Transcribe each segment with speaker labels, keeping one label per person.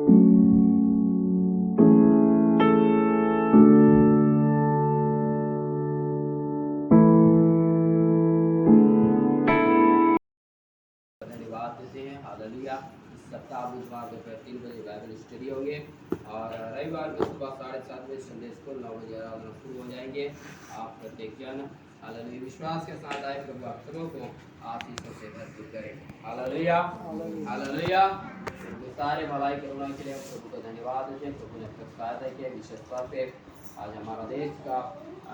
Speaker 1: धन्यवाद देते हैं। हालेलुया। इस सप्ताह बुधवार दोपहर 3 बजे बाइबल स्टडी होंगे और रविवार को सुबह 7:30 बजे संडे स्कूल 9 बजे आराधना शुरू हो जाएंगे। आप प्रत्येक जन हालेलुया विश्वास के साथ आए, प्रभु आप सबों को आशीषों से भरपूर करे। Hallelujah hallelujah. सारे भलाई करुणा के लिए प्रभु को धन्यवाद देते हैं। प्रभु ने सहायता किया, विशेष तौर पे आज हमारा देश का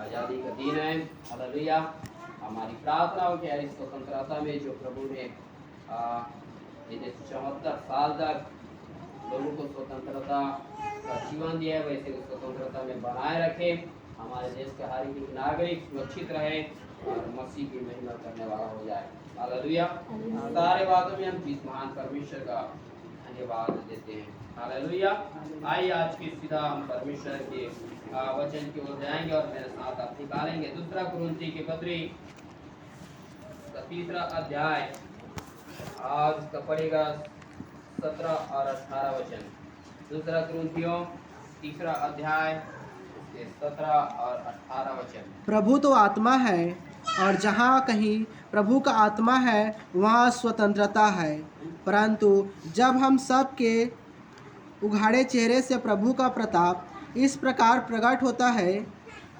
Speaker 1: आज़ादी का दिन है। हालेलुया। हमारी प्रार्थनाओं की यारी स्वतंत्रता में जो प्रभु ने 74 साल तक लोगों को स्वतंत्रता का जीवन दिया है, वैसे स्वतंत्रता में बनाए रखे। हमारे देश का हर एक नागरिक सुरक्षित रहे और मसीह की महिमा करने वाला हो जाए। हालेलुया। सारे बातों में हम इस महान परमेश्वर का धन्यवाद देते हैं। हालेलुया। आइए आज की सीधा हम परमेश्वर के वचन की ओर जाएंगे और मेरे साथ आप निकालेंगे 2 कुरिन्थी की पत्री का 3 अध्याय। आज का पढ़ेगा 17 और 18 वचन। 2 कुरिन्थियों 3 अध्याय 17 और 18 वचन।
Speaker 2: प्रभु तो आत्मा है और जहाँ कहीं प्रभु का आत्मा है वहाँ स्वतंत्रता है। परंतु जब हम सब के उघाड़े चेहरे से प्रभु का प्रताप इस प्रकार प्रकट होता है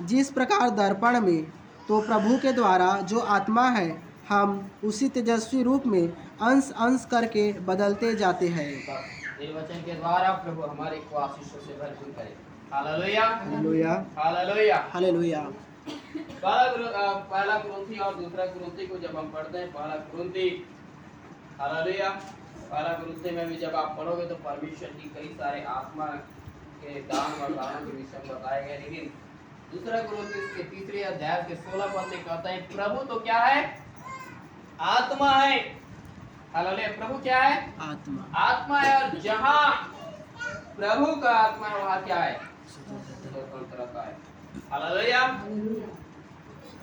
Speaker 2: जिस प्रकार दर्पण में, तो प्रभु के द्वारा जो आत्मा है हम उसी तेजस्वी रूप में अंश अंश करके बदलते जाते हैं।
Speaker 1: इस वचन के द्वारा प्रभु हमारे को आशीषों से भरपूर करे। Hallelujah
Speaker 2: hallelujah
Speaker 1: hallelujah
Speaker 2: hallelujah.
Speaker 1: पहला कुरिन्थी और 2 कुरिन्थी को जब हम पढ़ते हैं, पहला कुरिन्थी हालेलुया, पहला कुरिन्थी में भी जब आप पढ़ोगे तो परमेश्वर की कई सारे आत्मा के दान वरदानों के विषय में बताए गए। लेकिन 2 कुरिन्थी के 3 अध्याय के 16 पद में कहता है प्रभु तो क्या है? आत्मा है। हालेलुया। प्रभु क्या है? आत्मा है और जहाँ प्रभु का आत्मा है वहाँ क्या है? स्वतंत्रता है। हालेलुया।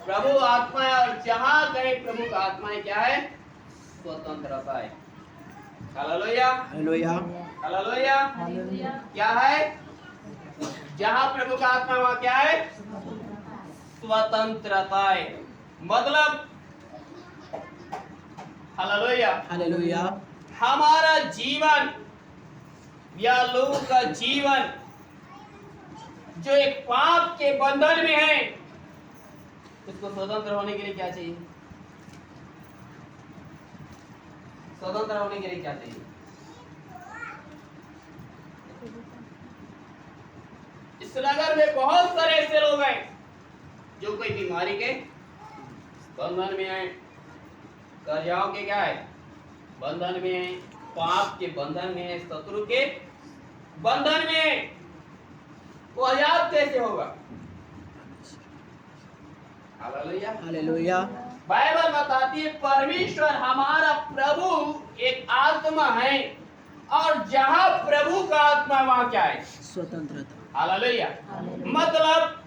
Speaker 1: प्रभु आत्मा है और जहाँ कहीं प्रभु का आत्मा है क्या है? स्वतंत्रता है। Hallelujah
Speaker 2: hallelujah
Speaker 1: hallelujah. क्या है? जहाँ प्रभु का आत्मा वहाँ क्या है? स्वतंत्रता है। मतलब हालेलुया
Speaker 2: हालेलुया।
Speaker 1: हमारा जीवन या लोगों का जीवन जो एक पाप के बंधन में है, उसको स्वतंत्र होने के लिए क्या चाहिए? स्वतंत्र होने के लिए क्या चाहिए? इस नगर में बहुत सारे ऐसे लोग हैं जो कोई बीमारी के बंधन में है, कर्जाओं के क्या है बंधन में है, पाप के बंधन में है, शत्रु के बंधन में है। वो आजाद कैसे होगा? Hallelujah
Speaker 2: hallelujah.
Speaker 1: बाइबल बताती है परमेश्वर हमारा प्रभु एक आत्मा है और जहाँ प्रभु का आत्मा वहाँ क्या है?
Speaker 2: स्वतंत्रता।
Speaker 1: हालेलुया। मतलब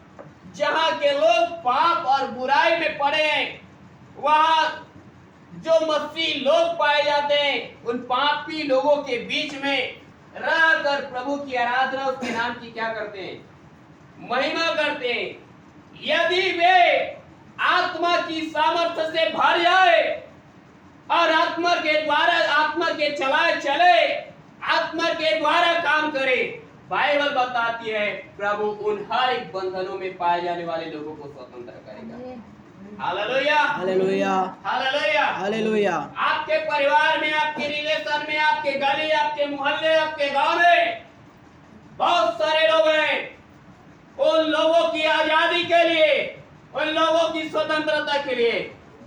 Speaker 1: जहाँ के लोग पाप और बुराई में पड़े हैं, वहाँ जो मसीह लोग पाए जाते हैं, उन पापी लोगों के बीच में रहकर प्रभु की आराधना उसके नाम की क्या करते हैं? महिमा करते हैं। यदि वे आत्मा की सामर्थ्य से भर जाए और आत्मा के द्वारा आत्मा के चलाए चले, आत्मा के द्वारा काम करे, बाइबल बताती है प्रभु उन हर एक बंधनों में पाए जाने वाले लोगों को स्वतंत्र करेगा। Hallelujah
Speaker 2: hallelujah
Speaker 1: hallelujah
Speaker 2: hallelujah.
Speaker 1: आपके परिवार में, आपके रिलेशन में, आपके गली, आपके मोहल्ले, आपके गांव में बहुत सारे लोग हैं। उन लोगों की आजादी के लिए, उन लोगों की स्वतंत्रता के लिए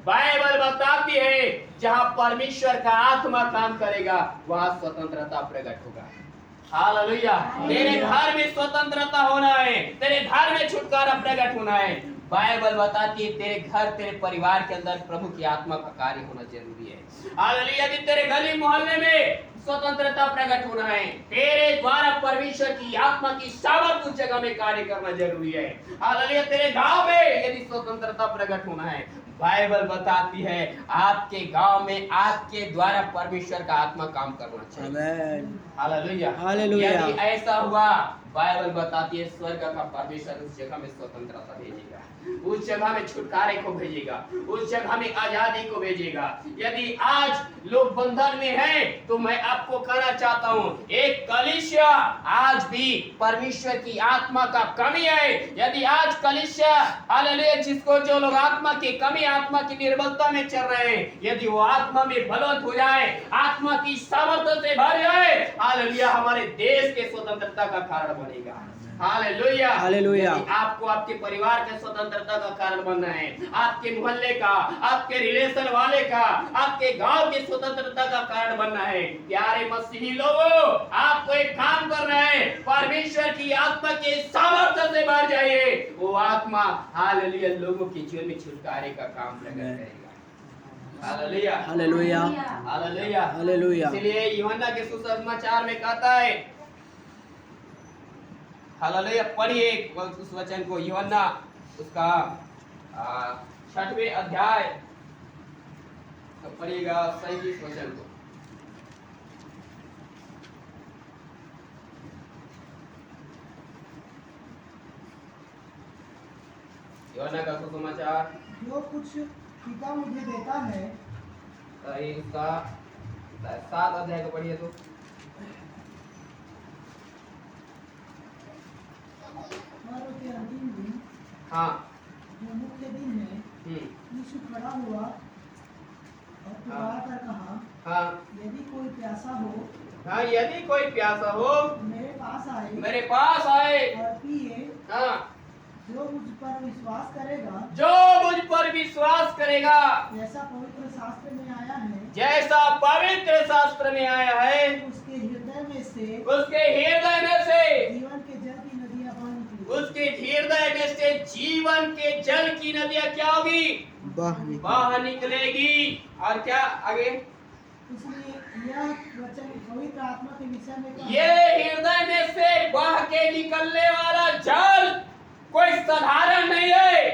Speaker 1: बाइबल बताती है जहां परमेश्वर का आत्मा काम करेगा वहां स्वतंत्रता प्रकट होगा। हालेलुया। तेरे घर में स्वतंत्रता होना है, तेरे घर में छुटकारा प्रकट होना है। बाइबल बताती है तेरे घर, तेरे परिवार के अंदर प्रभु की आत्मा का कार्य होना जरूरी है। हालेलुया। यदि तेरे गली मोहल्ले में स्वतंत्रता प्रकट होना है, तेरे द्वारा परमेश्वर की आत्मा की सामर्थ्य उस जगह में कार्य करना जरूरी है। हालेलुया। तेरे गांव में यदि स्वतंत्रता प्रकट होना है, बाइबल बताती है आपके गांव में आपके द्वारा परमेश्वर का आत्मा काम करना चाहिए।
Speaker 2: आमेन।
Speaker 1: हालेलुया।
Speaker 2: हालेलुया।
Speaker 1: यदि ऐसा हुआ, बाइबल बताती है स्वर्ग का परमेश्वर उस जगह में स्वतंत्रता भेजेगा, उस जगह में छुटकारे को भेजेगा, उस जगह में आजादी को भेजेगा। यदि आज लोग बंधन में हैं, तो मैं आपको कहना चाहता हूँ, एक कलीसिया आज भी परमेश्वर की आत्मा का कमी है। यदि आज कलीसिया हालेलुया, जिसको जो लोग आत्मा की कमी, आत्मा की निर्बलता में चल रहे हैं, यदि वो आत्मा में बलवंत हो जाए, आत्मा की सामर्थ्य से भर जाए, हालेलुया, हमारे देश के स्वतंत्रता का कारण बनेगा। हालेलुया।
Speaker 2: हालेलुया।
Speaker 1: यदि आपको आपके परिवार के स्वतंत्रता का कारण बनना है, आपके मोहल्ले का, आपके रिलेशन वाले का, आपके गांव की स्वतंत्रता का कारण बनना है, प्यारे मसीही लोगों, आपको एक काम करना है, परमेश्वर की आत्मा के सामर्थ्य से भर जाइए। वो आत्मा हालेलुया लोगों के जीवन में छुटकारे का काम प्रकट करेगा। हालेलुया।
Speaker 2: हालेलुया।
Speaker 1: हालेलुया।
Speaker 2: हालेलुया।
Speaker 1: इसलिए यूहन्ना के सुसमाचार में कहता है, हालेलुया, पढ़िए उस वचन को, यूहन्ना उसका 6वें अध्याय, तो पढ़िएगा 37 वचन को। यूहन्ना का सुसमाचार,
Speaker 2: जो कुछ पिता मुझे देता है,
Speaker 1: उसका 7 अध्याय को पढ़िए तो।
Speaker 2: के अंतिम दिन,
Speaker 1: हाँ,
Speaker 2: जो मुख्य दिन है, यीशु खड़ा हुआ और पुकार कर कहा,
Speaker 1: हाँ,
Speaker 2: यदि कोई प्यासा हो,
Speaker 1: हाँ, यदि कोई प्यासा हो,
Speaker 2: मेरे पास आए,
Speaker 1: मेरे पास आए
Speaker 2: और पिए।
Speaker 1: हाँ,
Speaker 2: जो मुझ पर विश्वास करेगा,
Speaker 1: जो मुझ पर विश्वास करेगा,
Speaker 2: जैसा पवित्र शास्त्र में आया है,
Speaker 1: जैसा पवित्र शास्त्र में आया है,
Speaker 2: उसके हृदय में से जीवन के जल की नदियां बह निकली।
Speaker 1: उसके हृदय में से जीवन के जल की नदियां क्या होगी? बह निकलेगी। और क्या आगे?
Speaker 2: इसलिए यह वचन पवित्र आत्मा के विषय में कहा,
Speaker 1: ये हृदय में से बह के निकलने वाला जल कोई साधारण नहीं है।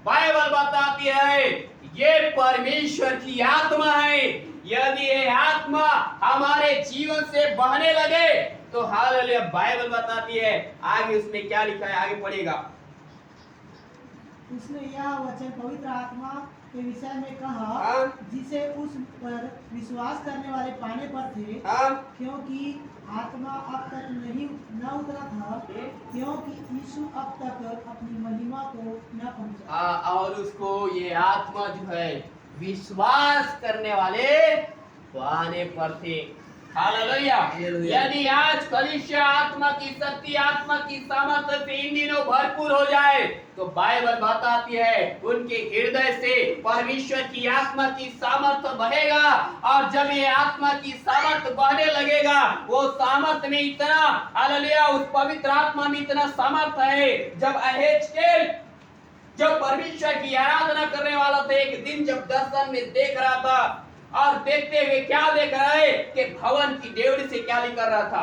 Speaker 1: बाइबल बताती है ये परमेश्वर की आत्मा है। यदि ये आत्मा हमारे जीवन से बहने लगे तो हालेलुया, बाइबल बताती है आगे उसमें क्या लिखा है, आगे पढ़ेगा।
Speaker 2: उसने यह वचन पवित्र आत्मा के विषय में कहा,
Speaker 1: हाँ?
Speaker 2: जिसे उस पर विश्वास करने वाले पाने पर थे,
Speaker 1: हाँ?
Speaker 2: क्योंकि आत्मा अब तक न उतरा था, क्योंकि यीशु अब तक अपनी महिमा को न पहुंचा।
Speaker 1: और उसको ये आत्मा जो है विश्वास करने वाले पाने पर थे। हालेलुया। यदि आज कलीसिया आत्मा की शक्ति, आत्मा की सामर्थ्य से इन दिनों भरपूर हो जाए तो बाइबल बताती है उनके हृदय से परमेश्वर की आत्मा की सामर्थ्य बहेगा। और जब ये आत्मा की सामर्थ्य बहने लगेगा, वो सामर्थ्य में इतना, हालेलुया, उस पवित्र आत्मा में इतना सामर्थ्य है। जब एहेजकेल जब परमेश्वर की आराधना करने वाला था, एक दिन जब दर्शन में देख रहा था, और देखते हुए क्या देख रहा है कि भवन की डेवड़ी से क्या निकल रहा था?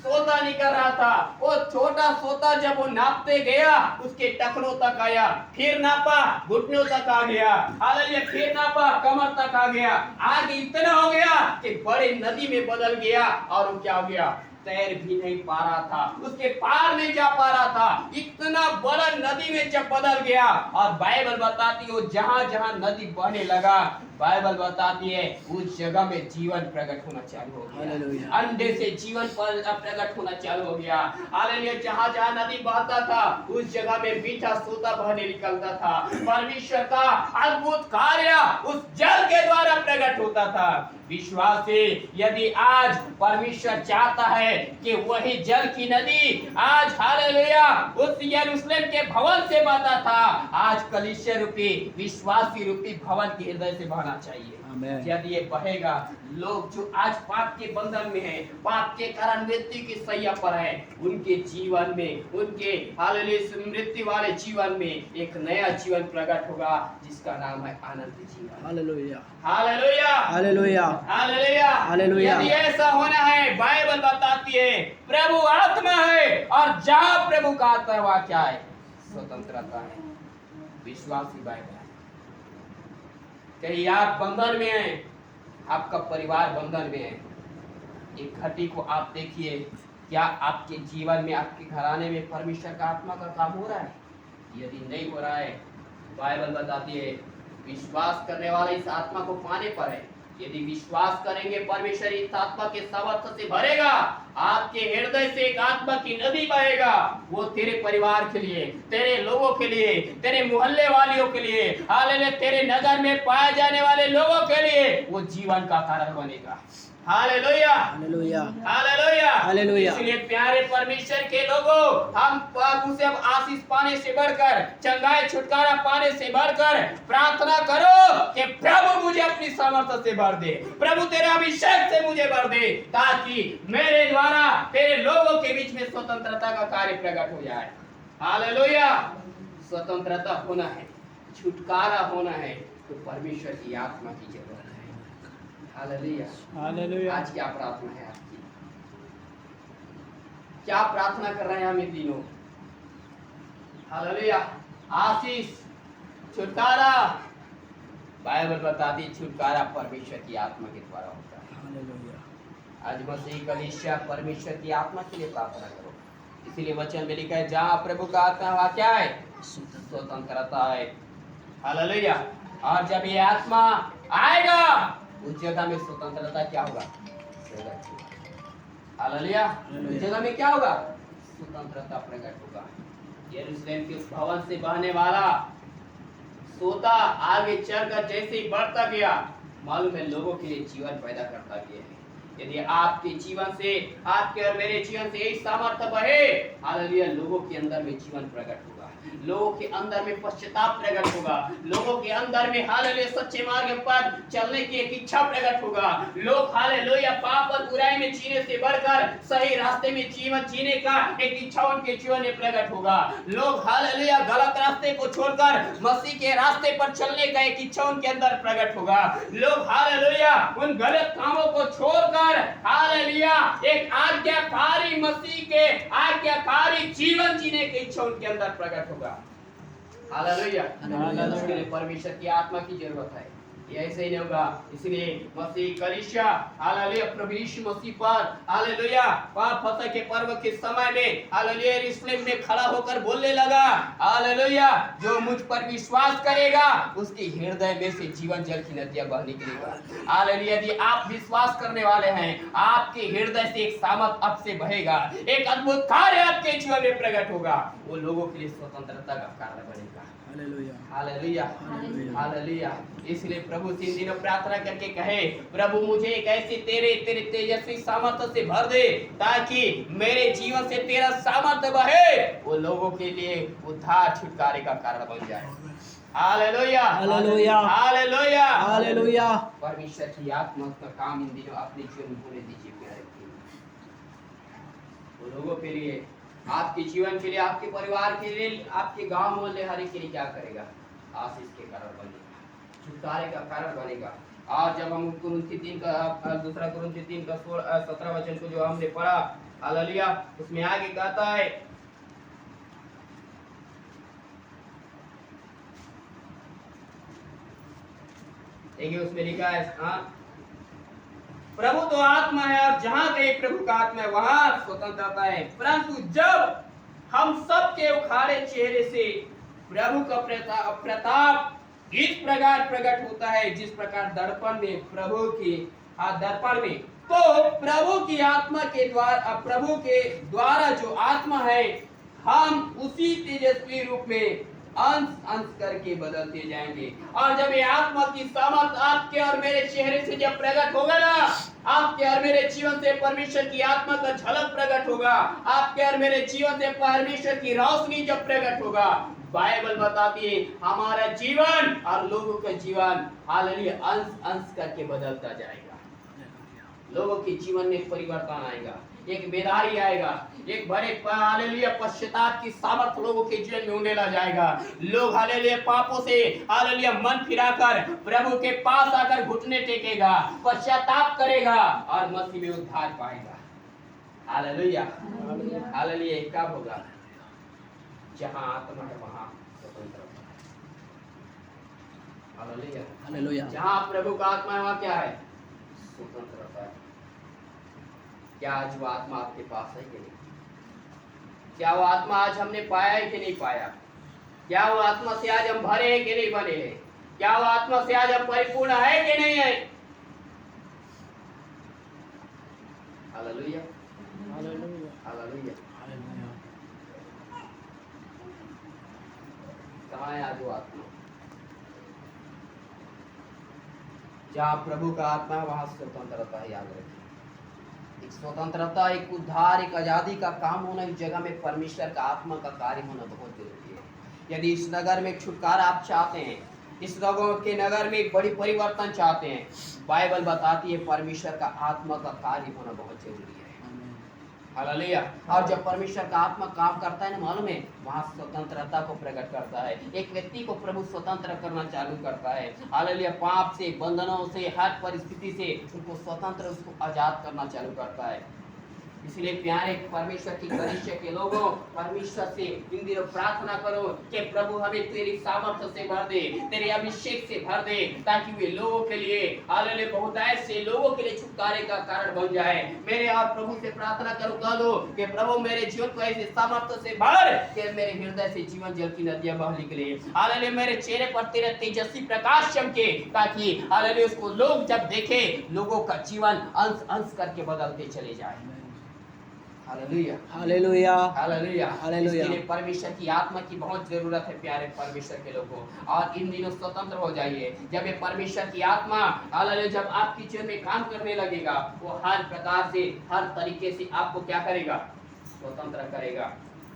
Speaker 1: सोता निकल रहा था। वो छोटा सोता जब वो नापते गया, उसके टखनों तक आया, फिर नापा घुटनों तक आ गया, हालेलुया, फिर नापा कमर तक आ गया, आगे इतना हो गया कि बड़े नदी में बदल गया। और वो क्या हो गया? तैर भी नहीं पा रहा था, उसके पार नहीं जा पा रहा था, इतना बड़ा नदी में जब बदल गया। और बाइबल बताती है जहां जहां नदी बहने लगा, बाइबल बताती है उस जगह में जीवन प्रकट होना चालू हो गया। अंडे से जीवन प्रकट होना चालू हो गया। हालेलुया। जहां जहां नदी बहता था उस जगह में मीठा सोता बहने निकलता था। परमेश्वर का अद्भुत कार्य उस जल के द्वारा प्रकट होता था। विश्वास से यदि आज परमेश्वर चाहता है कि वही जल की नदी आज हालेलुया उस यरूशलेम के भवन से बहता था, आज कलीसिया रूपी विश्वासी रूपी भवन के हृदय से बहना चाहिए। यदि ये बहेगा, लोग जो आज पाप के बंधन में हैं, पाप के कारण मृत्यु की सैया पर है, उनके जीवन में, उनके हालेलुया मृत्यु वाले जीवन में एक नया जीवन प्रकट होगा जिसका नाम है आनंद जीवन। Hallelujah, hallelujah, hallelujah, hallelujah, hallelujah. यदि ऐसा होना है, बाइबल बताती है प्रभु आत्मा है, और जहां प्रभु का आत्मा वहां क्या है? स्वतंत्रता है। विश्वासी बाइबल है। कहीं आप बंधन में हैं, आपका परिवार बंधन में है। एक घटी को आप देखिए, क्या आपके जीवन में, आपके घराने में परमेश्वर का आत्मा का काम हो रहा है? यदि नहीं हो रहा है, बाइबल बताती है विश्वास करने वाला इस आत्मा को पाने पर है। यदि विश्वास करेंगे, परमेश्वर इस आत्मा के सामर्थ्य से भरेगा, आपके हृदय से एक आत्मा की नदी बहेगा। वो तेरे परिवार के लिए, तेरे लोगों के लिए, तेरे मोहल्ले वालियों के लिए, हालेलुया, तेरे नगर में पाए जाने वाले लोगों के लिए वो जीवन का कारण बनेगा। Hallelujah,
Speaker 2: hallelujah,
Speaker 1: hallelujah,
Speaker 2: hallelujah.
Speaker 1: इसलिए प्यारे परमेश्वर के लोगों, हम प्रभु से अब आशीष पाने से बढ़कर, चंगाई छुटकारा पाने से बढ़कर प्रार्थना करो कि प्रभु मुझे अपनी सामर्थ्य से भर दे, प्रभु तेरे अभिषेक से मुझे भर दे, ताकि मेरे द्वारा तेरे लोगों के बीच में स्वतंत्रता का कार्य प्रकट हो जाए। हालेलुया, स्वतंत्रता होना है, छुटकारा होना है, तो परमेश्वर की आत्मा की जरूरत है। Hallelujah,
Speaker 2: hallelujah.
Speaker 1: आज क्या प्रार्थना है आपकी? क्या प्रार्थना कर रहे हैं हम इन दिनों? हालेलुया, आशीष, छुटकारा, बाइबल बताती छुटकारा परमेश्वर की आत्मा के द्वारा होता है।
Speaker 2: हालेलुया।
Speaker 1: आज मसीह कलीसिया परमेश्वर की आत्मा के लिए प्रार्थना करो। इसीलिए वचन में लिखा है जहाँ प्रभु का आत्मा वहाँ क्या है? स्वतंत्रता है। हालेलुया, और जब ये आत्मा आएगा उस जगह में स्वतंत्रता क्या होगा? हालेलुया, उस जगह में क्या होगा? स्वतंत्रता प्रकट होगा। यरूशलेम के भवन से बहने वाला सोता आगे चलकर जैसे ही बढ़ता गया, मालूम है लोगों के लिए जीवन पैदा करता गया है। यदि आपके जीवन से, आपके और मेरे जीवन से यही सामर्थ्य बहे, हालेलुया, लोगों के अंदर में जीवन प्रकट होगा, लोगों के अंदर में पश्चाताप प्रकट होगा, लोगों के अंदर में हालेलुया सच्चे मार्ग पर चलने की एक इच्छा प्रकट होगा। लोग हालेलुया पाप और बुराई में जीने से बढ़कर सही रास्ते में जीवन जीने का एक इच्छा उनके जीवन में प्रकट होगा। लोग हालेलुया गलत रास्ते को छोड़कर मसीह के रास्ते पर चलने का एक इच्छा उनके अंदर प्रकट होगा। लोग हालेलुया उन गलत कामों को छोड़कर हालेलुया एक आज्ञाकारी मसीह के आज्ञाकारी जीवन जीने की इच्छा उनके अंदर प्रकट होगा। हालेलुया, उसके लिए परमेश्वर की आत्मा की जरूरत है। ये ऐसे ही नहीं होगा। इसलिए मसीह कलीसिया हालेलुया प्रभु यीशु मसीह पर हालेलुया फसह के पर्व के समय में हालेलुया यरूशलेम में खड़ा होकर बोलने लगा, हालेलुया जो मुझ पर विश्वास करेगा उसके हृदय में से जीवन जल की नदियां बह निकलेगा। हालेलुया, यदि आप विश्वास करने वाले हैं, आपके हृदय से एक सामर्थ अब से बहेगा, एक अद्भुत कार्य आपके जीवन में प्रकट होगा, वो लोगों के लिए स्वतंत्रता का कारण बनेगा।
Speaker 2: Hallelujah,
Speaker 1: hallelujah,
Speaker 2: hallelujah.
Speaker 1: हालेलुया। इसलिए प्रभु से इन दिनों प्रार्थना करके कहे, प्रभु मुझे एक ऐसी तेरे तेजस्वी सामर्थ्य से भर दे, ताकि मेरे जीवन से तेरा सामर्थ्य बहे, वो लोगों के लिए उद्धार छुटकारे का कारण बन जाए। Hallelujah,
Speaker 2: hallelujah,
Speaker 1: hallelujah,
Speaker 2: hallelujah.
Speaker 1: परमेश्वर की आत्मा का काम इन दिनों अपने जीवन में होने दीजिए प्यारे। वो लोगों के लिए, आपके जीवन के लिए, आपके परिवार के लिए, आपके गांव मोहल्ले हर एक के लिए क्या करेगा? आशीष के कारण बनेगा, छुटकारे का कारण बनेगा। और जब हम कुरिन्थी 3 का दूसरा कुरिन्थी 3 का 17 वचन को जो हमने पढ़ा, हालेलुया, उसमें आगे कहता है, देखिए उसमें लिखा है, प्रभु तो आत्मा है और जहां कहीं प्रभु का आत्मा है वहां स्वतंत्रता है। परंतु जब हम सब के उखाड़े चेहरे से प्रभु का प्रताप इस प्रकार प्रकट होता है, जिस प्रकार दर्पण में प्रभु की दर्पण में, तो प्रभु की आत्मा के द्वारा, प्रभु के द्वारा जो आत्मा है, हम उसी तेजस्वी रूप में अंश अंश करके बदलते जाएंगे। और जब ये आत्मा की सामर्थ आपके और मेरे चेहरे से जब प्रकट होगा ना, आपके और मेरे जीवन से परमेश्वर की आत्मा का झलक प्रकट होगा, आपके और मेरे जीवन से परमेश्वर की रोशनी जब प्रकट होगा, बाइबल बताती है हमारा जीवन और लोगों का जीवन हालेलुया अंश अंश करके बदलता जाएगा। लोगों के जीवन में परिवर्तन आएगा, एक बेदारी आएगा, एक बड़े हालेलुया पश्चाताप की सामर्थ्य लोगों के जीवन में होने लग जाएगा। लोग हालेलुया पापों से हालेलुया मन फिराकर प्रभु के पास आकर घुटने टेकेगा, पश्चाताप करेगा और मसीह में उद्धार पाएगा। Hallelujah, hallelujah. कब होगा? जहां आत्मा है वहां स्वतंत्रता है। हालेलुया।
Speaker 2: हालेलुया।
Speaker 1: जहाँ प्रभु का आत्मा है वहाँ क्या है? स्वतंत्रता है। क्या आज वो आत्मा आपके पास है कि नहीं? क्या वो आत्मा आज हमने पाया है कि नहीं पाया? क्या वो आत्मा से आज हम भरे हैं कि नहीं भरे हैं? क्या वो आत्मा से आज हम परिपूर्ण है कि नहीं है? Hallelujah,
Speaker 2: hallelujah.
Speaker 1: हालेलुया।
Speaker 2: हालेलुया।
Speaker 1: कहाँ है आज वो आत्मा? जहाँ प्रभु का आत्मा है वहाँ स्वतंत्रता है, याद रखिए। एक स्वतंत्रता, एक उद्धार, एक आजादी का काम होना, इस जगह में परमेश्वर का आत्मा का कार्य होना बहुत जरूरी है। यदि इस नगर में छुटकारा आप चाहते हैं, इस लोगों के नगर में एक बड़ी परिवर्तन चाहते हैं, बाइबल बताती है परमेश्वर का आत्मा का कार्य होना बहुत जरूरी है। हालेलुया। और जब परमेश्वर का आत्मा काम करता है ना, मालूम है, वहाँ स्वतंत्रता को प्रकट करता है। एक व्यक्ति को प्रभु स्वतंत्र करना चालू करता है। हालेलुया। पाप से, बंधनों से, हर परिस्थिति से उनको स्वतंत्र, उसको आजाद करना चालू करता है। इसलिए प्यारे परमेश्वर की कलीसिया के लोगों, परमेश्वर से इन दिनों प्रार्थना करो कि प्रभु हमें तेरी सामर्थ्य से भर दे, तेरे अभिषेक से भर दे, ताकि वे लोगों के लिए, हालेलुया, बहुत ऐसे लोगों के लिए छुटकारे का कारण बन जाए। मेरे और प्रभु से प्रार्थना करो, कह दो कि प्रभु मेरे जीवन को ऐसे सामर्थ्य से भर कि मेरे हृदय से जीवन जल की नदियां बह निकले। हालेलुया। मेरे चेहरे पर तेरा तेजस्वी प्रकाश चमके, ताकि हालेलुया उसको लोग जब देखे, लोगों का जीवन अंश अंश करके बदलते चले जाए। Hallelujah,
Speaker 2: hallelujah.
Speaker 1: Hallelujah,
Speaker 2: hallelujah.
Speaker 1: इसके लिए परमेश्वर की आत्मा की बहुत जरूरत है प्यारे परमेश्वर के लोगों। और इन दिनों स्वतंत्र हो जाइए। जब ये परमेश्वर की आत्मा, हालेलुया, जब आपकी जीवन में काम करने लगेगा, वो हर प्रकार से, हर तरीके से आपको क्या करेगा? स्वतंत्र करेगा।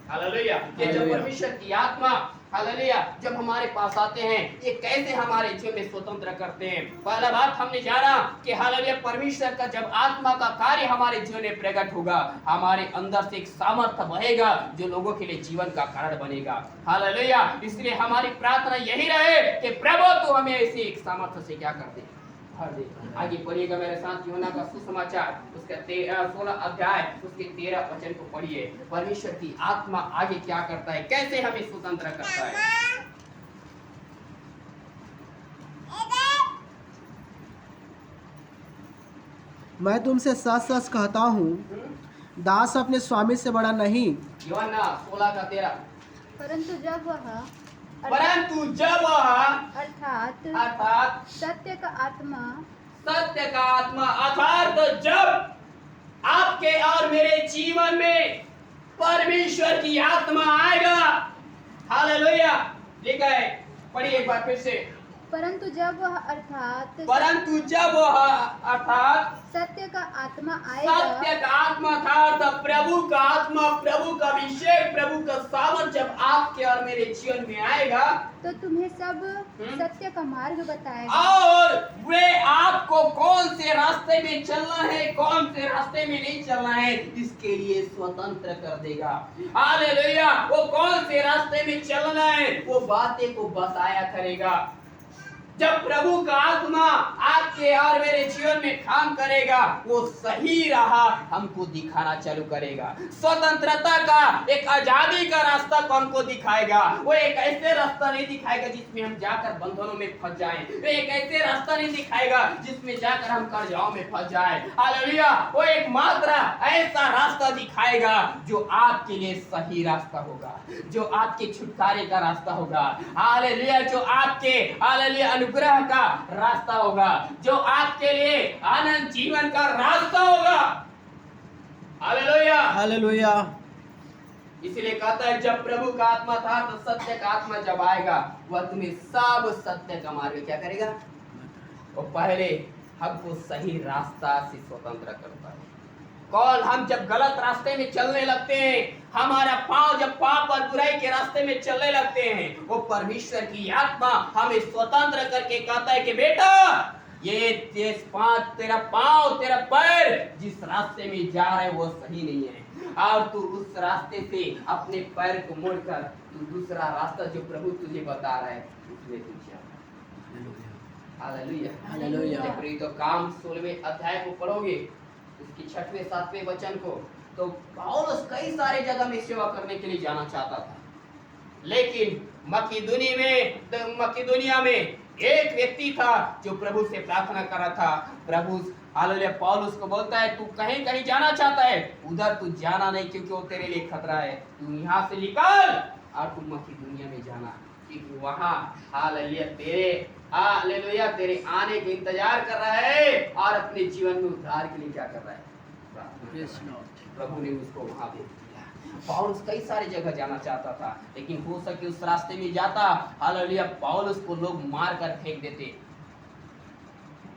Speaker 1: हालेलुया। ये जब परमेश्वर की आत्मा, हालेलुया, जब हमारे पास आते हैं, ये कैसे हमारे जीवन में स्वतंत्र करते हैं? पहला बात हमने जाना कि हालेलुया, परमेश्वर का जब आत्मा का कार्य हमारे जीवन में प्रकट होगा, हमारे अंदर से एक सामर्थ्य बहेगा जो लोगों के लिए जीवन का कारण बनेगा। हालेलुया। इसलिए हमारी प्रार्थना यही रहे कि प्रभु तू हमें ऐसे एक सामर्थ्य से क्या कर दे, भर दे। आगे पढ़िएगा मेरे साथ, यूहन्ना का सुसमाचार उसका 16 अध्याय उसके 13 वचन को पढ़िए। परमेश्वर की आत्मा आगे क्या करता है, कैसे हमें स्वतंत्र करता है।
Speaker 2: मैं तुमसे सच सच कहता हूँ, दास अपने स्वामी से बड़ा नहीं।
Speaker 1: यूहन्ना 16 का 13।
Speaker 3: परंतु जब वह
Speaker 1: अर्थात
Speaker 3: सत्य का आत्मा
Speaker 1: अर्थात जब आपके और मेरे जीवन में परमेश्वर की आत्मा आएगा, हालेलुया, लिखा है, पढ़िए एक बार फिर से।
Speaker 3: परंतु जब वह
Speaker 1: अर्थात
Speaker 3: सत्य का आत्मा आएगा,
Speaker 1: सत्य का आत्मा था, प्रभु का आत्मा, प्रभु का अभिषेक, प्रभु का सामर्थ्य जब आपके और मेरे जीवन में आएगा,
Speaker 3: तो तुम्हें सब सत्य का मार्ग बताएगा,
Speaker 1: और वे आपको कौन से रास्ते में चलना है, कौन से रास्ते में नहीं चलना है, इसके लिए स्वतंत्र कर देगा। हालेलुया। वो कौन से रास्ते में चलना है, वो बातें को बताया करेगा। जब प्रभु का आत्मा आपके और मेरे जीवन में काम करेगा, वो सही राह हमको दिखाना चालू करेगा। स्वतंत्रता का, एक आजादी का रास्ता को हमको दिखाएगा। वो एक ऐसे रास्ता नहीं दिखाएगा जिसमें हम जाकर बंधनों में फंस जाएं। वो एक ऐसे रास्ता नहीं दिखाएगा जिसमें जाकर हम कर्जाओं में फंस जाएं। हालेलुया। वो एक मात्र ऐसा रास्ता दिखाएगा जो आपके लिए सही रास्ता होगा, जो आपके छुटकारे का रास्ता होगा। हालेलुया। जो आपके, हालेलुया, अनुग्रह का रास्ता होगा, जो आपके लिए आनंद जीवन का रास्ता होगा। Hallelujah,
Speaker 2: hallelujah.
Speaker 1: इसलिए कहता है जब प्रभु का आत्मा था, तो सत्य का आत्मा जब आएगा, वह तुम्हें सब सत्य का मार्ग क्या करेगा? वो पहले हमको सही रास्ता से स्वतंत्र करता है। कौन, हम जब गलत रास्ते में चलने लगते हैं, हमारा पांव जब पाप और बुराई के रास्ते में चलने लगते हैं, वो परमेश्वर की आत्मा हमें स्वतंत्र करके कहता है कि बेटा, ये तेरा पांव, तेरा पैर जिस रास्ते में जा रहे वो सही नहीं है, और तू उस रास्ते से अपने पैर को मोड़कर तू दूसरा रास्ता जो प्रभु तुझे बता रहा है उसमें तू जा। Hallelujah,
Speaker 2: hallelujah.
Speaker 1: जब तो काम 16वें अध्याय को पढ़ोगे, उसकी 6वें 7वें वचन को, तो पौलुस कई सारे जगह में सेवा करने के लिए जाना चाहता था, लेकिन मकिदुनिया में एक व्यक्ति था जो प्रभु से प्रार्थना कर रहा था। प्रभु हालेलुया पौलुस को बोलता है तू कहीं कहीं जाना चाहता है, उधर तू जाना नहीं क्योंकि वो तेरे लिए खतरा है। तू यहाँ से निकल और तू मकिदुनिया में जाना, क्योंकि वहाँ हालेलुया तेरे आने के इंतजार कर रहा है और अपने जीवन में उद्धार के लिए क्या कर रहा है, प्रभु ने उसको वहाँ भेज दिया। पौलुस कई सारी जगह जाना चाहता था, लेकिन हो सके उस रास्ते में जाता, हालेलुया पौलुस को लोग मार कर फेंक देते।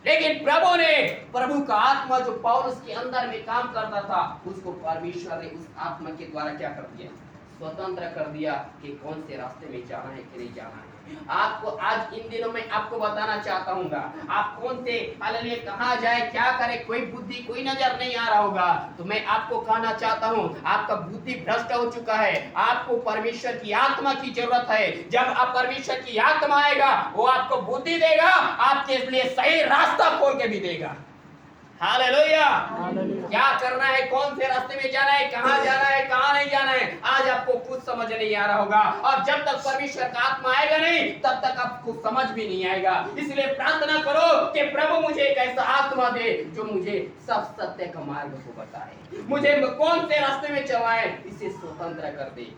Speaker 1: लेकिन प्रभु का आत्मा जो पौलुस के अंदर में काम करता था, उसको परमेश्वर ने उस आत्मा के द्वारा क्या कर दिया, स्वतंत्र कर दिया कि कौन से रास्ते में जाना है कि नहीं जाना है। आपको आज इन दिनों में आपको बताना चाहता हूँ, आप कौन से हालेलुया कहाँ जाए क्या करे, कोई बुद्धि कोई नजर नहीं आ रहा होगा, तो मैं आपको कहना चाहता हूँ आपका बुद्धि भ्रष्ट हो चुका है। आपको परमेश्वर की आत्मा की जरूरत है। जब आप परमेश्वर की आत्मा आएगा, वो आपको बुद्धि देगा, आपके लिए सही रास्ता खोल के भी देगा। हालेलुया। क्या करना है, कौन से रास्ते में जाना है, कहाँ जाना है, कहाँ नहीं जाना है, आज आपको कुछ समझ नहीं आ रहा होगा। और जब तक परमेश्वर का आत्मा आएगा नहीं, तब तक आपको समझ भी नहीं आएगा। इसलिए प्रार्थना करो कि प्रभु मुझे एक ऐसा आत्मा दे जो मुझे सब सत्य का मार्ग को बताए, मुझे कौन से रास्ते में चलाए, इसे स्वतंत्र कर दे।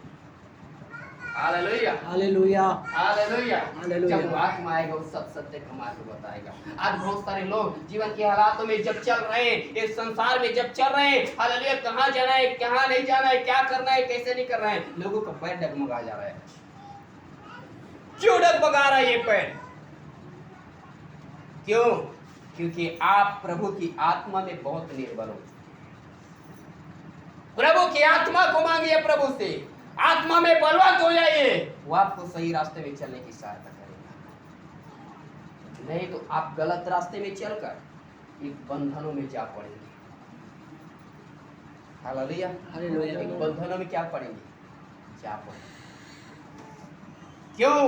Speaker 1: Hallelujah
Speaker 2: hallelujah
Speaker 1: hallelujah.
Speaker 2: हालेलुया।
Speaker 1: जब वो आत्मा आएगा वो सब सत्य का मार्ग बताएगा। आज बहुत सारे लोग जीवन के हालातों में जब चल रहे हैं, इस संसार में जब चल रहे हैं, हालेलुया कहाँ जाना है, कहाँ नहीं जाना है, क्या करना है, कैसे नहीं करना है, लोगों का पैर डगमगा जा रहा है। क्यों डगमगा रहा है ये पैर? क्यों? क्योंकि आप प्रभु की आत्मा में बहुत निर्बल हो। प्रभु की आत्मा को मांगिए, प्रभु से आत्मा में बलवंत हो जाइए, वो आपको सही रास्ते में चलने की सहायता करेगा। नहीं तो आप गलत रास्ते में चलकर एक बंधनों में जा पड़ेंगे। Hallelujah hallelujah. एक बंधनों में क्या पड़ेंगे, जा पड़ेंगे। क्यों?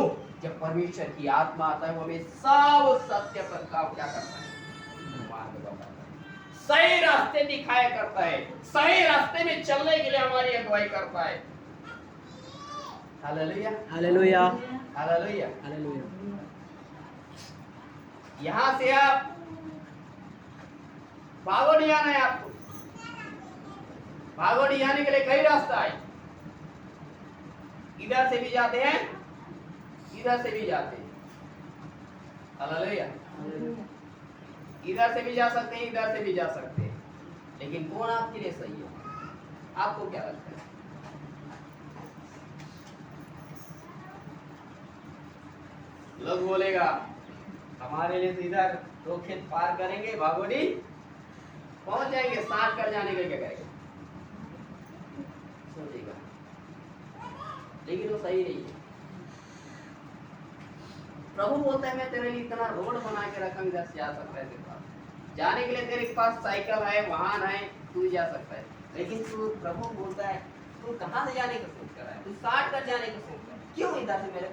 Speaker 1: जब परमेश्वर की आत्मा आता है, वो हमें सब सत्य पर क्या करता है, मार्ग बताता है, सही रास्ते दिखाया करता है, सही रास्ते में चलने के लिए हमारी अगुवाई करता है। Hallelujah
Speaker 2: hallelujah
Speaker 1: hallelujah
Speaker 2: hallelujah.
Speaker 1: यहाँ से आप भागोड़ी आना है, आपको भागोड़ी आने के लिए कई रास्ता है। इधर से भी जाते हैं, इधर से भी जाते हैं। हालेलुया। इधर से भी जा सकते हैं, इधर से भी जा सकते हैं, लेकिन कौन आपके लिए सही है? आपको क्या लगता है? लोग बोलेगा हमारे लिए तो इधर दो खेत पार करेंगे, भागोड़ी पहुंच जाएंगे, साथ कर जाने के क्या करेंगे, सोचेगा, लेकिन वो सही नहीं है। प्रभु बोलता है मैं तेरे लिए इतना रोड बना के रखा, इधर से जा सकता है, तेरे पास जाने के लिए तेरे पास साइकिल है, वाहन है, तू जा सकता है, लेकिन तू प्रभु बोलता है तू कहाँ से जाने का सोच कर रहा है, तू 60 कर जाने का सोच कर, क्यों इधर से मेरे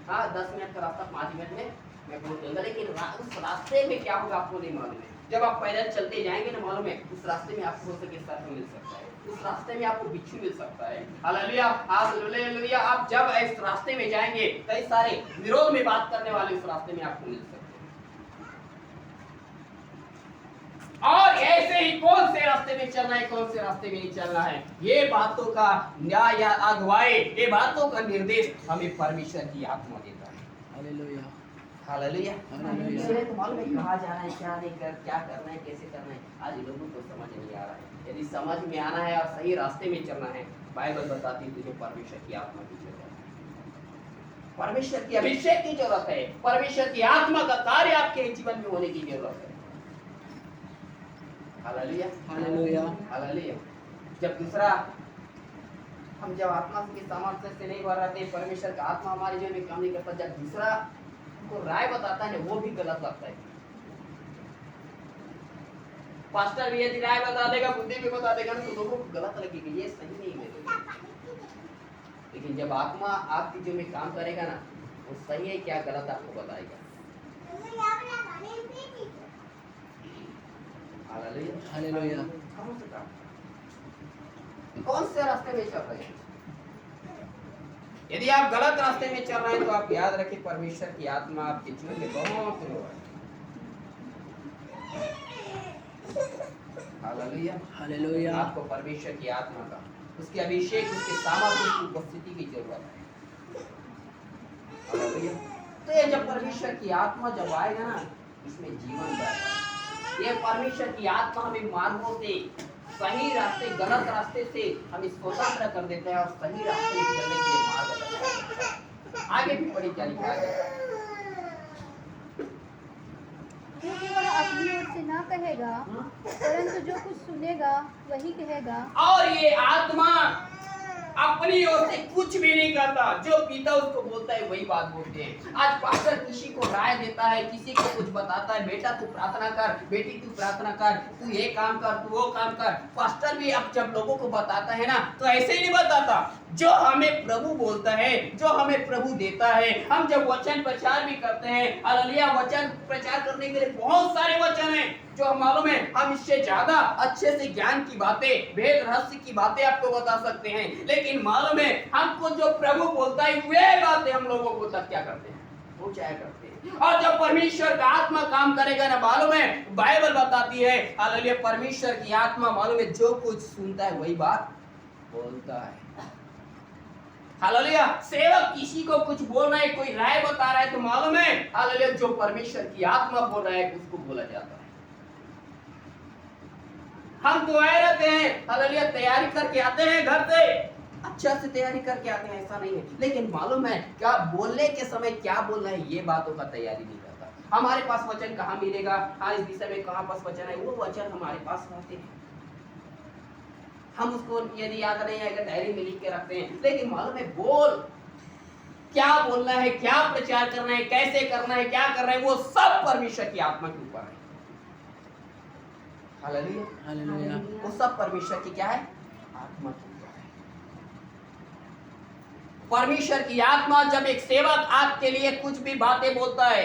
Speaker 1: 10 मिनट का रास्ता 5 मिनट में मैं पहुंच जाऊंगा, लेकिन उस रास्ते में क्या होगा आपको नहीं मालूम है। जब आप पैदल चलते जाएंगे ना, मालूम है उस रास्ते में आपको हो सके सर्प मिल सकता है, उस रास्ते में आपको बिच्छू मिल सकता है। Hallelujah hallelujah. आप जब इस रास्ते में जाएंगे, कई सारे विरोध में बात करने वाले उस रास्ते में आपको मिल सकते हैं। और ऐसे ही कौन से रास्ते में चलना है, कौन से रास्ते में नहीं चलना है, ये बातों का न्याय या अगुवाई, ये बातों का निर्देश हमें परमेश्वर की आत्मा देता है।
Speaker 2: Hallelujah
Speaker 1: hallelujah.
Speaker 2: हालेलुया।
Speaker 1: इसलिए तो मालूम है कहाँ जाना है, क्या नहीं कर, क्या करना है, कैसे करना है, आज लोगों को समझ नहीं आ रहा है। यदि समझ में आना है और सही रास्ते में चलना है, बाइबल बताती है तुझे परमेश्वर की आत्मा की जरूरत है, परमेश्वर की अभिषेक की जरूरत है, परमेश्वर की आत्मा का कार्य आपके जीवन में होने की जरूरत है। Hallelujah
Speaker 2: hallelujah
Speaker 1: hallelujah. जब दूसरा हम जब आत्मा की सामर्थ्य से नहीं भर रहे, परमेश्वर का आत्मा हमारे जीवन में काम नहीं करता, जब दूसरा को राय बताता है वो भी गलत लगता है। पास्टर भी यदि राय बता देगा, बुद्धि भी बता देगा, तो लोगों को गलत लगेगा, ये सही नहीं है। लेकिन जब आत्मा आपकी जीवन में काम करेगा ना, वो सही है क्या गलत आपको बताएगा। Hallelujah
Speaker 2: hallelujah.
Speaker 1: कौन से रास्ते में चल रहे हैं? यदि आप गलत रास्ते में चल रहे हैं तो आप याद रखें परमेश्वर की आत्मा आपके जीवन में बहुत लो है। Hallelujah,
Speaker 2: hallelujah.
Speaker 1: आपको परमेश्वर की आत्मा का, उसके अभिषेक, उसके सामर्थ्य, उसकी उपस्थिति की जरूरत है। हालेलुया। तो ये जब परमेश्वर की आत्मा जब आएगा ना, इसमें जीवन रहेगा। ये परमेश्वर की आत्मा हमें मार्गों से, सही रास्ते गलत रास्ते से हमें स्वतंत्र कर देता है और सही रास्ते में चलने के लिए मार्ग बताता है। आगे भी पढ़ी क्या लिखा है।
Speaker 3: क्योंकि वह अपनी ओर से ना कहेगा, परंतु जो कुछ सुनेगा वही कहेगा।
Speaker 1: और ये आत्मा अपनी ओर से कुछ भी नहीं करता, जो पिता उसको बोलता है वही बात बोलते हैं। आज पास्टर किसी को राय देता है, किसी को कुछ बताता है, बेटा तू प्रार्थना कर, बेटी तू प्रार्थना कर, तू ये काम कर, तू वो काम कर। पास्टर भी अब जब लोगों को बताता है ना, तो ऐसे ही नहीं बताता। जो हमें प्रभु बोलता है, जो हमें प्रभु देता है, हम जब वचन प्रचार भी करते हैं, हालेलुया, वचन प्रचार करने के लिए बहुत सारे वचन हैं जो हम मालूम है, हम इससे ज्यादा अच्छे से ज्ञान की बातें, भेद रहस्य की बातें आपको बता सकते हैं, लेकिन मालूम है हमको जो प्रभु बोलता है वे बातें हम लोगों को तक क्या करते हैं, पहुंचाया करते हैं। और जब परमेश्वर का आत्मा काम करेगा ना, मालूम है बाइबल बताती है, हालेलुया, परमेश्वर की आत्मा मालूम है जो कुछ सुनता है वही बात बोलता है। हालेलुया, सेवक किसी को कुछ बोल रहा है, कोई राय बता रहा है, तो मालूम है हालेलुया जो परमेश्वर की आत्मा बोल रहा है उसको बोला जाता है। हम तो आए रहते हैं, हालेलुया, तैयारी करके आते हैं घर से, अच्छा से तैयारी करके आते हैं, ऐसा नहीं है, लेकिन मालूम है क्या बोलने के समय क्या बोलना है ये बातों का तैयारी नहीं करता। हमारे पास वचन कहाँ मिलेगा, हाँ इस विषय में कहाँ पास वचन है, वो वचन हमारे पास रहते हैं, हम उसको यदि याद नहीं आएगा डायरी में लिख के रखते हैं, लेकिन मालूम है बोल क्या बोलना है, क्या प्रचार करना है, कैसे करना है, क्या करना है, वो सब परमेश्वर की आत्मा के ऊपर है। Hallelujah,
Speaker 2: hallelujah.
Speaker 1: वो सब परमेश्वर की क्या है, आत्मा के ऊपर है। परमेश्वर की आत्मा जब एक सेवक आपके लिए कुछ भी बातें बोलता है,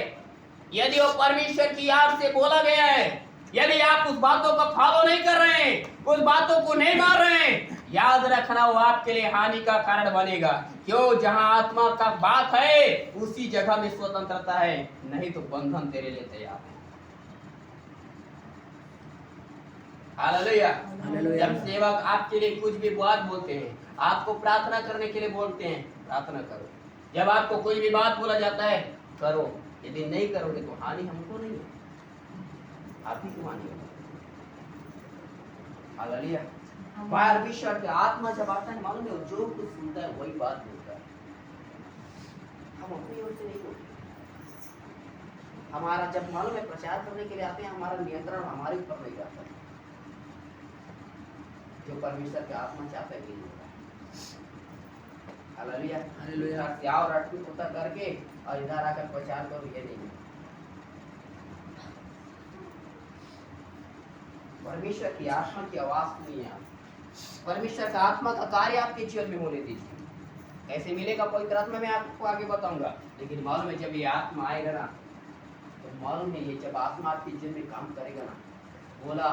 Speaker 1: यदि वो परमेश्वर की याद से बोला गया है, यदि आप उस बातों का फॉलो नहीं कर रहे हैं, उस बातों को नहीं मान रहे हैं, याद रखना वो आपके लिए हानि का कारण बनेगा। क्यों, जहां आत्मा का बात है उसी जगह में स्वतंत्रता है, नहीं तो बंधन तेरे लिए तैयार है। हालेलुया।
Speaker 2: हालेलुया।
Speaker 1: जब सेवक आपके लिए कुछ भी बात बोलते हैं, आपको प्रार्थना करने के लिए बोलते हैं, प्रार्थना करो। जब आपको कोई भी बात बोला जाता है करो, यदि नहीं करोगे तो हानि हमको नहीं है, आप ही को हानि होगी। हालेलुया। परमेश्वर की आत्मा जब आता है, मालूम है जो कुछ सुनता है वही बात बोलता है, हम अपनी ओर से नहीं बोलते। हमारा जब मालूम है प्रचार करने के लिए आते हैं, हमारा नियंत्रण हमारे ऊपर नहीं रहता है, जो परमेश्वर की आत्मा चाहता है वही होता है। Hallelujah,
Speaker 2: hallelujah.
Speaker 1: आओ रटू पुता करके और इधर आकर प्रचार करो, ये नहीं। परमेश्वर की आत्मा की आवाज सुनिए आप, परमेश्वर का आत्मा का कार्य आपके जीवन में होने दीजिए। कैसे मिलेगा पवित्र आत्मा मैं आपको आगे बताऊंगा, लेकिन मालूम है जब ये आत्मा आएगा ना, तो मालूम है ये जब आत्मा आपके जीवन में काम करेगा ना, बोला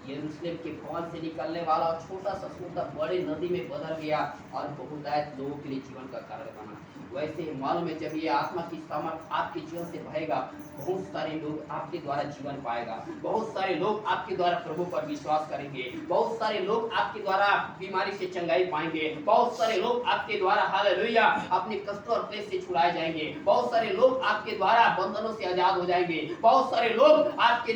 Speaker 1: यरूशलेम के भवन से निकलने वाला छोटा सा सूता बड़े नदी में बदल गया और बहुतायत लोगों के लिए जीवन का कारण बना। वैसे ही मालूम है जब ये आत्मा की सामर्थ आपके जीवन से बहेगा, बहुत सारे लोग आपके द्वारा जीवन पाएगा, बहुत सारे लोग आपके द्वारा प्रभु पर विश्वास करेंगे, बहुत सारे लोग आपके द्वारा बीमारी से चंगाई पाएंगे, बहुत सारे लोग आपके द्वारा हालेलुया अपने कष्ट और क्लेश से छुड़ाए जाएंगे, बहुत सारे लोग आपके द्वारा बंधनों से आजाद हो जाएंगे, बहुत सारे लोग आपके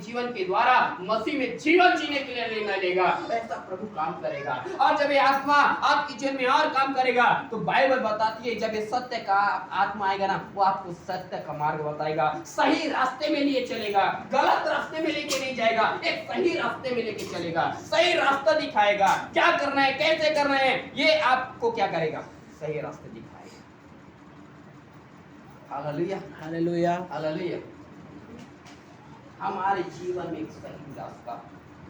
Speaker 1: जीवन के द्वारा मसीह में जीवन जीने के लिए निर्णय लेगा। ऐसा प्रभु काम करेगा। और जब ये आत्मा आपके जीवन में और काम करेगा, तो बाइबल बताती है जब ये सत्य का आत्मा आएगा ना, वो आपको सत्य का मार्ग बताएगा, सही रास्ते में लिए चलेगा, गलत रास्ते में लेके नहीं जाएगा, एक सही रास्ते में लेके चलेगा, सही रास्ता दिखाएगा, क्या करना है, कैसे करना है, ये आपको क्या करेगा, सही रास्ते दिखाएगा। Hallelujah,
Speaker 2: hallelujah.
Speaker 1: हालेलुया। हमारे जीवन में एक सही रास्ता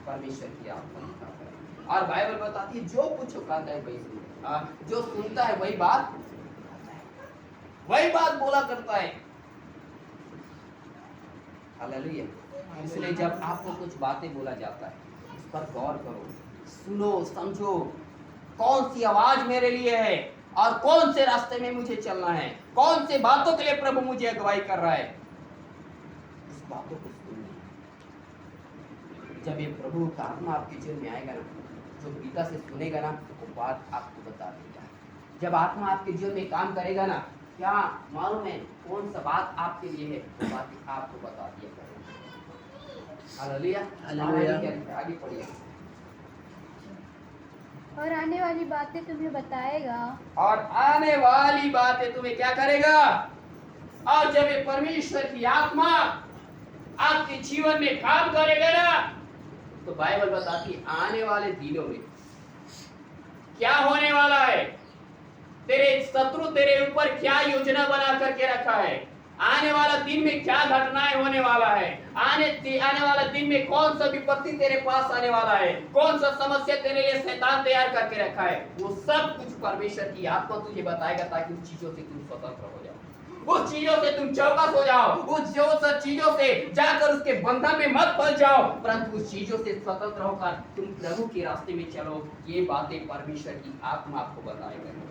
Speaker 1: परमेश्वर की आत्मा दिखाता है, और बाइबल बताती है जो कुछ कहता है वही सुनता है, जो सुनता है वही बात करता है, वही बात बोला करता है। हालेलुया। इसलिए जब आपको कुछ बातें बोला जाता है, इस पर गौर करो, सुनो, समझो, कौन सी आवाज मेरे लिए है, और कौन से रास्ते में मुझे चलना है, कौन से बातों के लिए प्रभु मुझे अगुवाई कर रहा है, इस बातों को सुनिए। जब ये प्रभु का आत्मा आपके जीवन में आएगा ना, जो पिता से सुनेगा ना, वो बात आपको बता देगा। जब आत्मा आपके जीवन में काम करेगा ना, क्या मालूम है कौन सा बात आपके लिए है, वो बात आपको बता दिया करेगा। Hallelujah, hallelujah. आगे पढ़िए।
Speaker 3: और आने वाली बातें तुम्हें बताएगा।
Speaker 1: और आने वाली बातें तुम्हें क्या करेगा? और जब ये परमेश्वर की आत्मा आपके जीवन में काम करेगा ना, तो बाइबल बताती है आने वाले दिनों में क्या होने वाला है, तेरे शत्रु तेरे ऊपर क्या योजना बना करके रखा है, आने वाला दिन में क्या घटनाएं होने वाला है, आने वाला दिन में कौन सा विपत्ति तेरे पास आने वाला है, कौन सा समस्या तेरे लिए शैतान तैयार करके रखा है, वो सब कुछ परमेश्वर की आत्मा तुझे बताएगा, ताकि उस चीजों से तुम स्वतंत्र हो जाओ, उस चीजों से तुम चौकस हो जाओ, उस जो सब चीजों से जाकर उसके बंधन में मत फंस जाओ, परंतु उस चीजों से स्वतंत्र होकर तुम प्रभु के रास्ते में चलो। ये बातें परमेश्वर की आत्मा आपको बताएगा।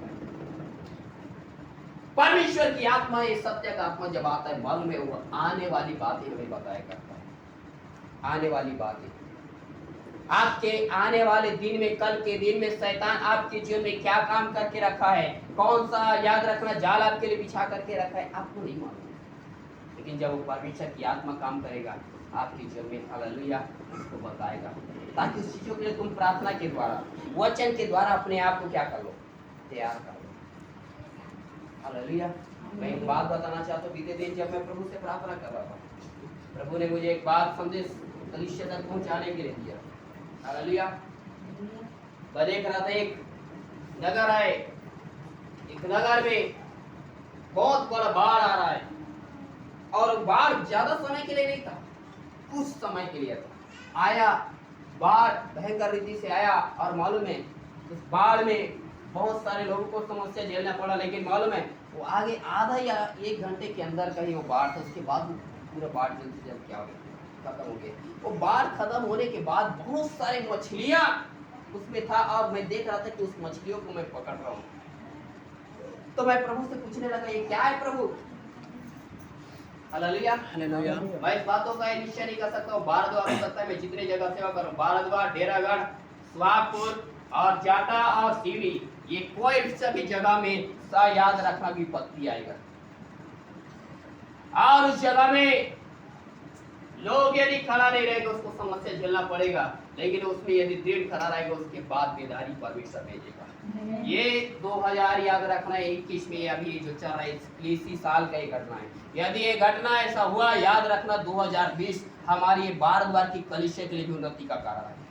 Speaker 1: परमेश्वर की आत्मा, ये सत्य का आत्मा जब आता है, मालूम है वो आने वाली बातें हमें बताया करता है। आने वाली बातें, आपके आने वाले दिन में, कल के दिन में शैतान आपके जीवन में क्या काम करके रखा है, कौन सा याद रखना जाल आपके लिए बिछा करके रखा है, आपको नहीं मालूम। लेकिन जब वो परमेश्वर की आत्मा काम करेगा आपके जीवन में, हालेलुया, उसको बताएगा, ताकि उस चीजों के लिए तुम प्रार्थना के द्वारा, वचन के द्वारा अपने आप को क्या कर लो, तैयार कर लो। हालेलुया। मैं एक बात बताना चाहता हूँ, बीते दिन जब मैं प्रभु से प्रार्थना कर रहा था, प्रभु ने मुझे एक बात संदेश कलीसिया तक पहुंचाने के लिए दिया। हालेलुया। मैं देख रहा था एक नगर है, एक नगर में बहुत बड़ा बाढ़ आ रहा है, और बाढ़ ज्यादा समय के लिए नहीं था, कुछ समय के लिए था। आया बाढ़ भयंकर रीति से आया, और मालूम है उस बाढ़ में बहुत सारे लोगों को समस्या झेलना पड़ा, लेकिन मालूम है वो आगे आधा या 1 घंटे के अंदर का ही वो बाढ़ था। उसके बाद पूरा बाढ़ जल्द से जल्द क्या हो गया, खत्म हो गया। वो बाढ़ खत्म होने के बाद बहुत सारे मछलियां उसमें था, और मैं देख रहा था कि उस मछलियों को मैं पकड़ रहा हूँ। तो मैं प्रभु से पूछने लगा, ये क्या है प्रभु? Hallelujah, hallelujah. मैं इस बातों का निश्चय नहीं कर सकता हूँ। भारद्वार हो सकता है, मैं जितने जगह सेवा करूँ, भारद्वार, डेरागढ़, स्वापुर और जाटा और सीवी, ये कोई सभी जगह में याद रखना विपत्ति आएगा, और उस जगह में लोग यदि खड़ा नहीं रहेगा उसको समस्या झेलना पड़ेगा, लेकिन उसमें यदि दृढ़ खड़ा रहेगा उसके बाद बेदारी परमेश्वर भेजेगा। ये 2000 याद रखना है, 21 में अभी जो चल रहा है, इसी साल का ये घटना है। यदि ये घटना ऐसा हुआ, याद रखना 2020 हमारी ये भारद्वार की कलीसिया के लिए भी उन्नति का कारण है।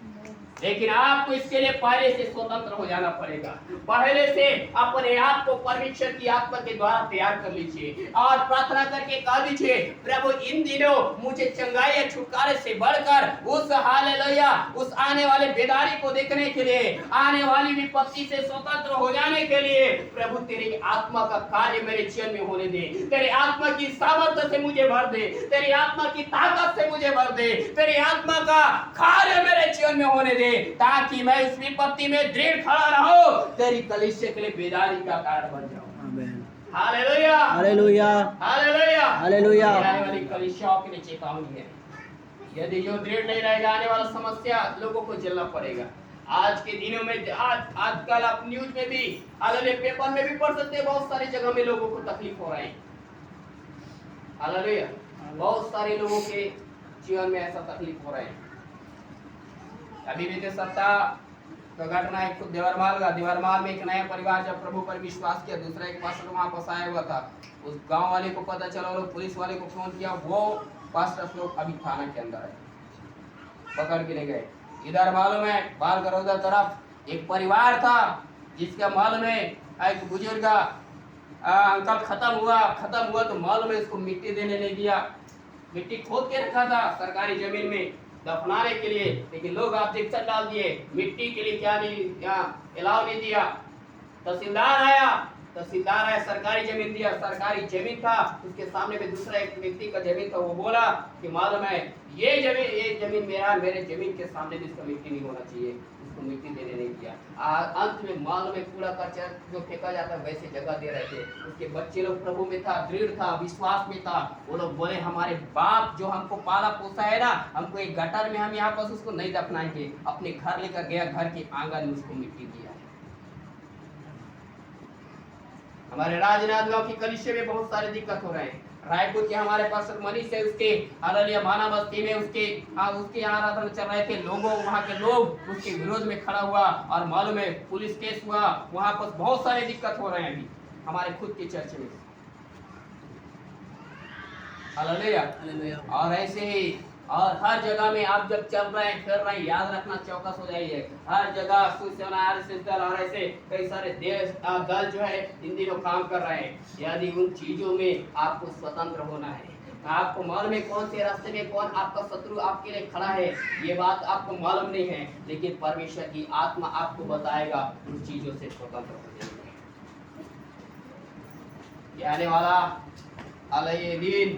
Speaker 1: लेकिन आपको इसके लिए पहले से स्वतंत्र हो जाना पड़ेगा, पहले से अपने आप को परमेश्वर की आत्मा के द्वारा तैयार कर लीजिए, और प्रार्थना करके कह दीजिए, प्रभु इन दिनों मुझे चंगाई या छुटकारे से बढ़कर उस हालेलुया, उस आने वाले बेदारी को देखने के लिए, आने वाली विपत्ति से स्वतंत्र हो जाने के लिए, प्रभु तेरी आत्मा का कार्य मेरे जीवन में होने दे, तेरी आत्मा की सामर्थ्य से मुझे भर दे, तेरी आत्मा की ताकत से मुझे भर दे, तेरी आत्मा का कार्य मेरे जीवन में होने दे, ताकि मैं इस विपत्ति में दृढ़ खड़ा रहूं, तेरी कलीसिया के लिए बेदारी का कारण बन जाऊं। आमीन। Hallelujah, hallelujah, hallelujah, hallelujah. आने वाली कलीसियाओं के लिए चेतावनी है, यदि जो दृढ़ नहीं रहेगा, आने वाला समस्या लोगों को झेलना पड़ेगा। आज के दिनों में, आजकल आप न्यूज में भी, हालेलुया, पेपर में भी पढ़ सकते हैं, बहुत सारी जगह में लोगों को तकलीफ हो रही है। हालेलुया, बहुत सारे लोगों के जीवन में ऐसा तकलीफ हो रहा है। अभी बीते सप्ताह तो घटना है खुद देवरमाल में एक नया परिवार जब प्रभु पर विश्वास किया, दूसरा एक पास्टर वहां फंसाया हुआ था। उस गांव वाले को पता चला, और पुलिस वाले को फोन किया, वो पास्टर लोग अभी थाना के अंदर है, पकड़ के ले गए। इधर मालूम है बाल गरौदा तरफ एक परिवार था जिसका मालूम है एक बुजुर्ग अंकल खत्म हुआ तो मालूम है इसको मिट्टी देने नहीं दिया, मिट्टी खोद के रखा था सरकारी जमीन में दफनाने के लिए, लेकिन लोग ऑब्जेक्शन डाल दिए, मिट्टी के लिए क्या नहीं, अलाउ नहीं दिया। तहसीलदार आया, तहसीलदार है, सरकारी जमीन दिया, सरकारी जमीन था, उसके सामने में दूसरा एक व्यक्ति का जमीन था, वो बोला कि मालूम है ये जमीन मेरा, मेरे जमीन के सामने भी इसका मिट्टी नहीं होना चाहिए, उसको मिट्टी देने नहीं दिया। अंत में मालूम है कूड़ा कचरा जो फेंका जाता है वैसे जगह दे रहे थे। उसके बच्चे लोग प्रभु में था, दृढ़ था, विश्वास में था। वो लोग बोले हमारे बाप जो हमको पाला पोसा है ना, हमको एक गटर में हम यहाँ पर उसको नहीं दफनाएंगे, अपने घर लेकर गया, घर के आंगन में उसको मिट्टी दिया। हमारे राजनांदगांव की कलिसिया में बहुत सारे दिक्कत हो रहे हैं। रायपुर के हमारे पास मनीष है, उसके हालेलुया माना बस्ती में उसके आराधना चल रहे थे, वहाँ के लोग उसके विरोध में खड़ा हुआ और मालूम है पुलिस केस हुआ। वहाँ पर बहुत सारे दिक्कत हो रहे हैं अभी हमारे खुद के चर्च में। हालेलुया। और ऐसे ही और हर जगह में आप जब चल रहे हैं फिर रहे हैं, याद रखना, चौकस हो जाइए। हर जगह सूचना और ऐसे कई सारे देश दल जो है इन दिनों काम कर रहे हैं। यदि उन चीजों में आपको स्वतंत्र होना है, आपको मालूम है कौन से रास्ते में कौन आपका शत्रु आपके लिए खड़ा है, ये बात आपको मालूम नहीं है, लेकिन परमेश्वर की आत्मा आपको बताएगा उन चीजों से स्वतंत्र हो जाइए। ये आने वाला ये दिन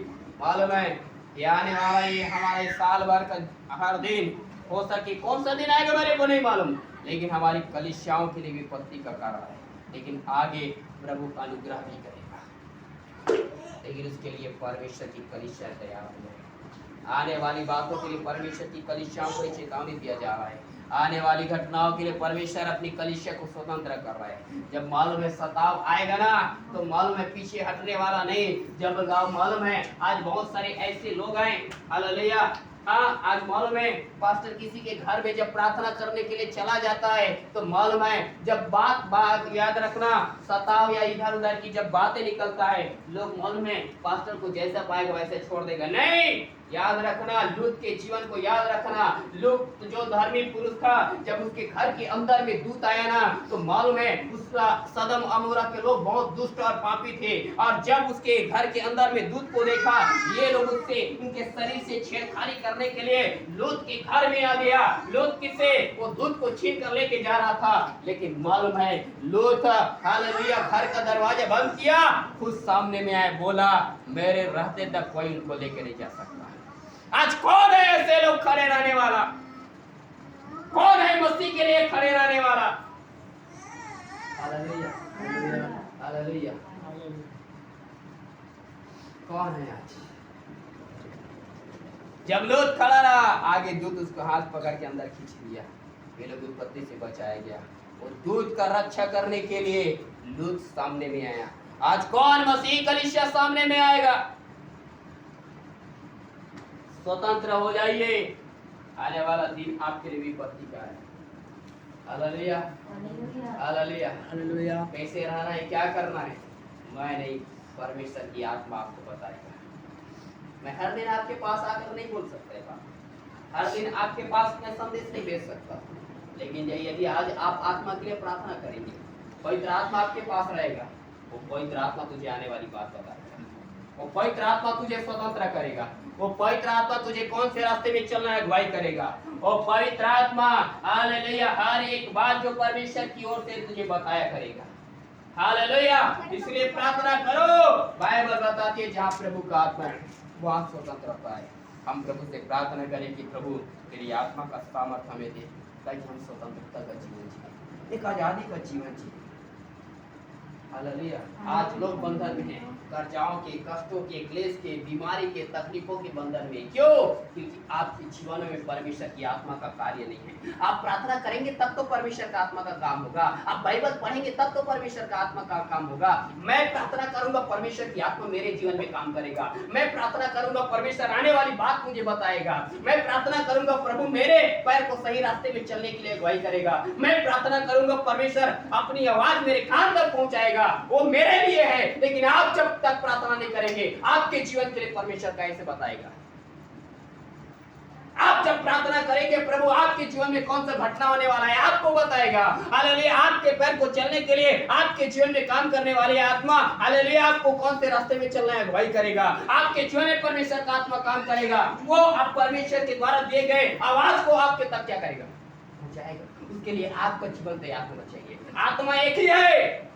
Speaker 1: मालूम है, ये आने वाला ये हमारे साल भर का हर दिन हो सके, कौन सा दिन आएगा मेरे को नहीं मालूम, लेकिन हमारी कलिसियाओं के लिए विपत्ति का कारण है। लेकिन आगे प्रभु का अनुग्रह भी करेगा, लेकिन उसके लिए परमेश्वर की कलिसिया तैयार हो जाए। आने वाली बातों के लिए परमेश्वर की कलिसियाओं को चेतावनी दिया जा रहा है। आने वाली घटनाओं के लिए परमेश्वर अपनी कलिसिया को स्वतंत्र कर रहा है। जब मालूम है सताव आएगा ना, तो मालूम है पीछे हटने वाला नहीं। जब मालूम है आज बहुत सारे ऐसे लोग हैं, हालेलुया, आज मालूम है पास्टर किसी के घर में जब प्रार्थना करने के लिए चला जाता है तो मालूम है जब बात याद रखना, सताव या इधर उधर की जब बातें निकलता है, लोग मालूम है पास्टर को जैसा पाएगा वैसे छोड़ देगा। नहीं, याद रखना, लूत के जीवन को याद रखना। लूत जो धार्मिक पुरुष था, जब उसके घर के अंदर में दूत आया ना, तो मालूम है उसका सदम अमोरा के लोग बहुत दुष्ट और पापी थे, और जब उसके घर के अंदर में दूत को देखा, ये लोग उससे उनके शरीर से छेड़खानी करने के लिए लूत के घर में आ गया। लूत किसे वो दूत को छीन कर लेके जा रहा था, लेकिन मालूम है लूत हालेलुया घर का दरवाजा बंद किया, खुद सामने में आया, बोला मेरे रहते तक कोई उनको लेके नहीं जा सकता। आज कौन है ऐसे लोग खड़े रहने वाला? कौन है मसीह के लिए खड़े रहने वाला? Hallelujah, hallelujah. कौन है आज? जब लूत खड़ा रहा, आगे दूत उसको हाथ पकड़ के अंदर खींच लिया, ये लोग उत्पत्ति से बचाया गया। और दूत का रक्षा करने के लिए लूत सामने में आया। आज कौन मसीह कलीसिया सामने में आएगा? स्वतंत्र हो जाइए, आने वाला दिन आपके लिए विपत्ति का है। Hallelujah, hallelujah, hallelujah. कैसे रहना है, क्या करना है, मैं नहीं, परमेश्वर की आत्मा आपको बताएगा। मैं हर दिन आपके पास आकर नहीं बोल सकता, हर दिन आपके पास मैं संदेश नहीं भेज सकता, लेकिन यदि आज आप आत्मा के लिए प्रार्थना करेंगे, पवित्र आत्मा आपके पास रहेगा, वो पवित्र आत्मा तुझे आने वाली बात बताएगा, वो पवित्र आत्मा तुझे स्वतंत्र करेगा, वो पवित्र आत्मा तुझे कौन से रास्ते में चलना है अगुवाई करेगा। वो पवित्र आत्मा हालेलुया हर एक बात जो परमेश्वर की ओर से तुझे बताया करेगा। हालेलुया, इसलिए प्रार्थना करो। बाइबल बताती है जहाँ प्रभु का आत्मा है वहाँ स्वतंत्रता है। हम प्रभु से प्रार्थना करें कि प्रभु तेरी आत्मा का सामर्थ्य हमें दे, ताकि हम स्वतंत्रता का जीवन जिए, एक आजादी का जीवन जिए। हालेलुया। आज लोग बंधन में हैं, कर्जाओं के, कष्टों के, क्लेश के, बीमारी के, तकलीफों के बंधन में। क्यों? क्योंकि आपके जीवन में परमेश्वर की आत्मा का कार्य नहीं है। आप प्रार्थना करेंगे तब तो परमेश्वर का आत्मा का काम होगा, आप बाइबल पढ़ेंगे तब तो परमेश्वर का आत्मा का काम होगा। मैं प्रार्थना करूंगा, परमेश्वर की आत्मा मेरे जीवन में काम करेगा। मैं प्रार्थना करूंगा, परमेश्वर आने वाली बात मुझे बताएगा। मैं प्रार्थना करूंगा, प्रभु मेरे पैर को सही रास्ते में चलने के लिए अगुवाई करेगा। मैं प्रार्थना करूंगा, परमेश्वर अपनी आवाज मेरे कान तक पहुंचाएगा। वो मेरे लिए है, लेकिन आप जब तक प्रार्थना नहीं करेंगे, आपके जीवन के लिए परमेश्वर कैसे बताएगा? आप जब प्रार्थना करेंगे, प्रभु आपके जीवन में कौन सा घटना होने वाला है आपको बताएगा। हालेलुया, आपके पैर को चलने के लिए, आपके जीवन में काम करने वाली आत्मा हालेलुया आपको कौन से रास्ते में चलना है अगुवाई करेगा। आपके जीवन में परमेश्वर का आत्मा काम करेगा, वो आप परमेश्वर के द्वारा दिए गए आवाज को आपके तक क्या करेगा, पहुंचाएगा। उसके लिए आपका जीवन तैयार होना चाहिए। आत्मा एक ही है,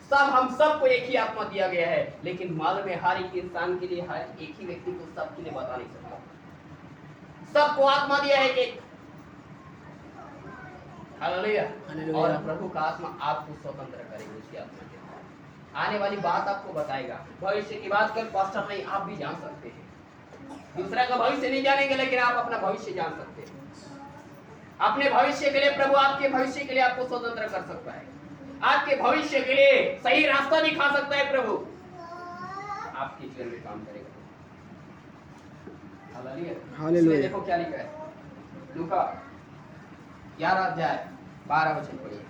Speaker 1: सब हम सबको एक ही आत्मा दिया गया है, लेकिन मालूम है हर एक इंसान के लिए, हर एक ही व्यक्ति को सबके लिए बता नहीं सकता। सबको आत्मा दिया है एक। हालेलुया।
Speaker 2: हालेलुया।
Speaker 1: और प्रभु का आत्मा आपको स्वतंत्र करेगा उसकी आत्मा के द्वारा। आने वाली बात आपको बताएगा। भविष्य की बात कर पास्टर नहीं, आप भी जान सकते हैं। दूसरा का भविष्य नहीं जानेंगे, लेकिन आप अपना भविष्य जान सकते हैं। अपने भविष्य के लिए प्रभु आपके भविष्य के लिए आपको स्वतंत्र कर सकता है। आपके भविष्य के लिए सही रास्ता दिखा सकता है प्रभु। आपके जीवन में काम करेगा। हालेलुया। देखो क्या लिखा है, लूका 11 अध्याय 12 वचन पढ़िए।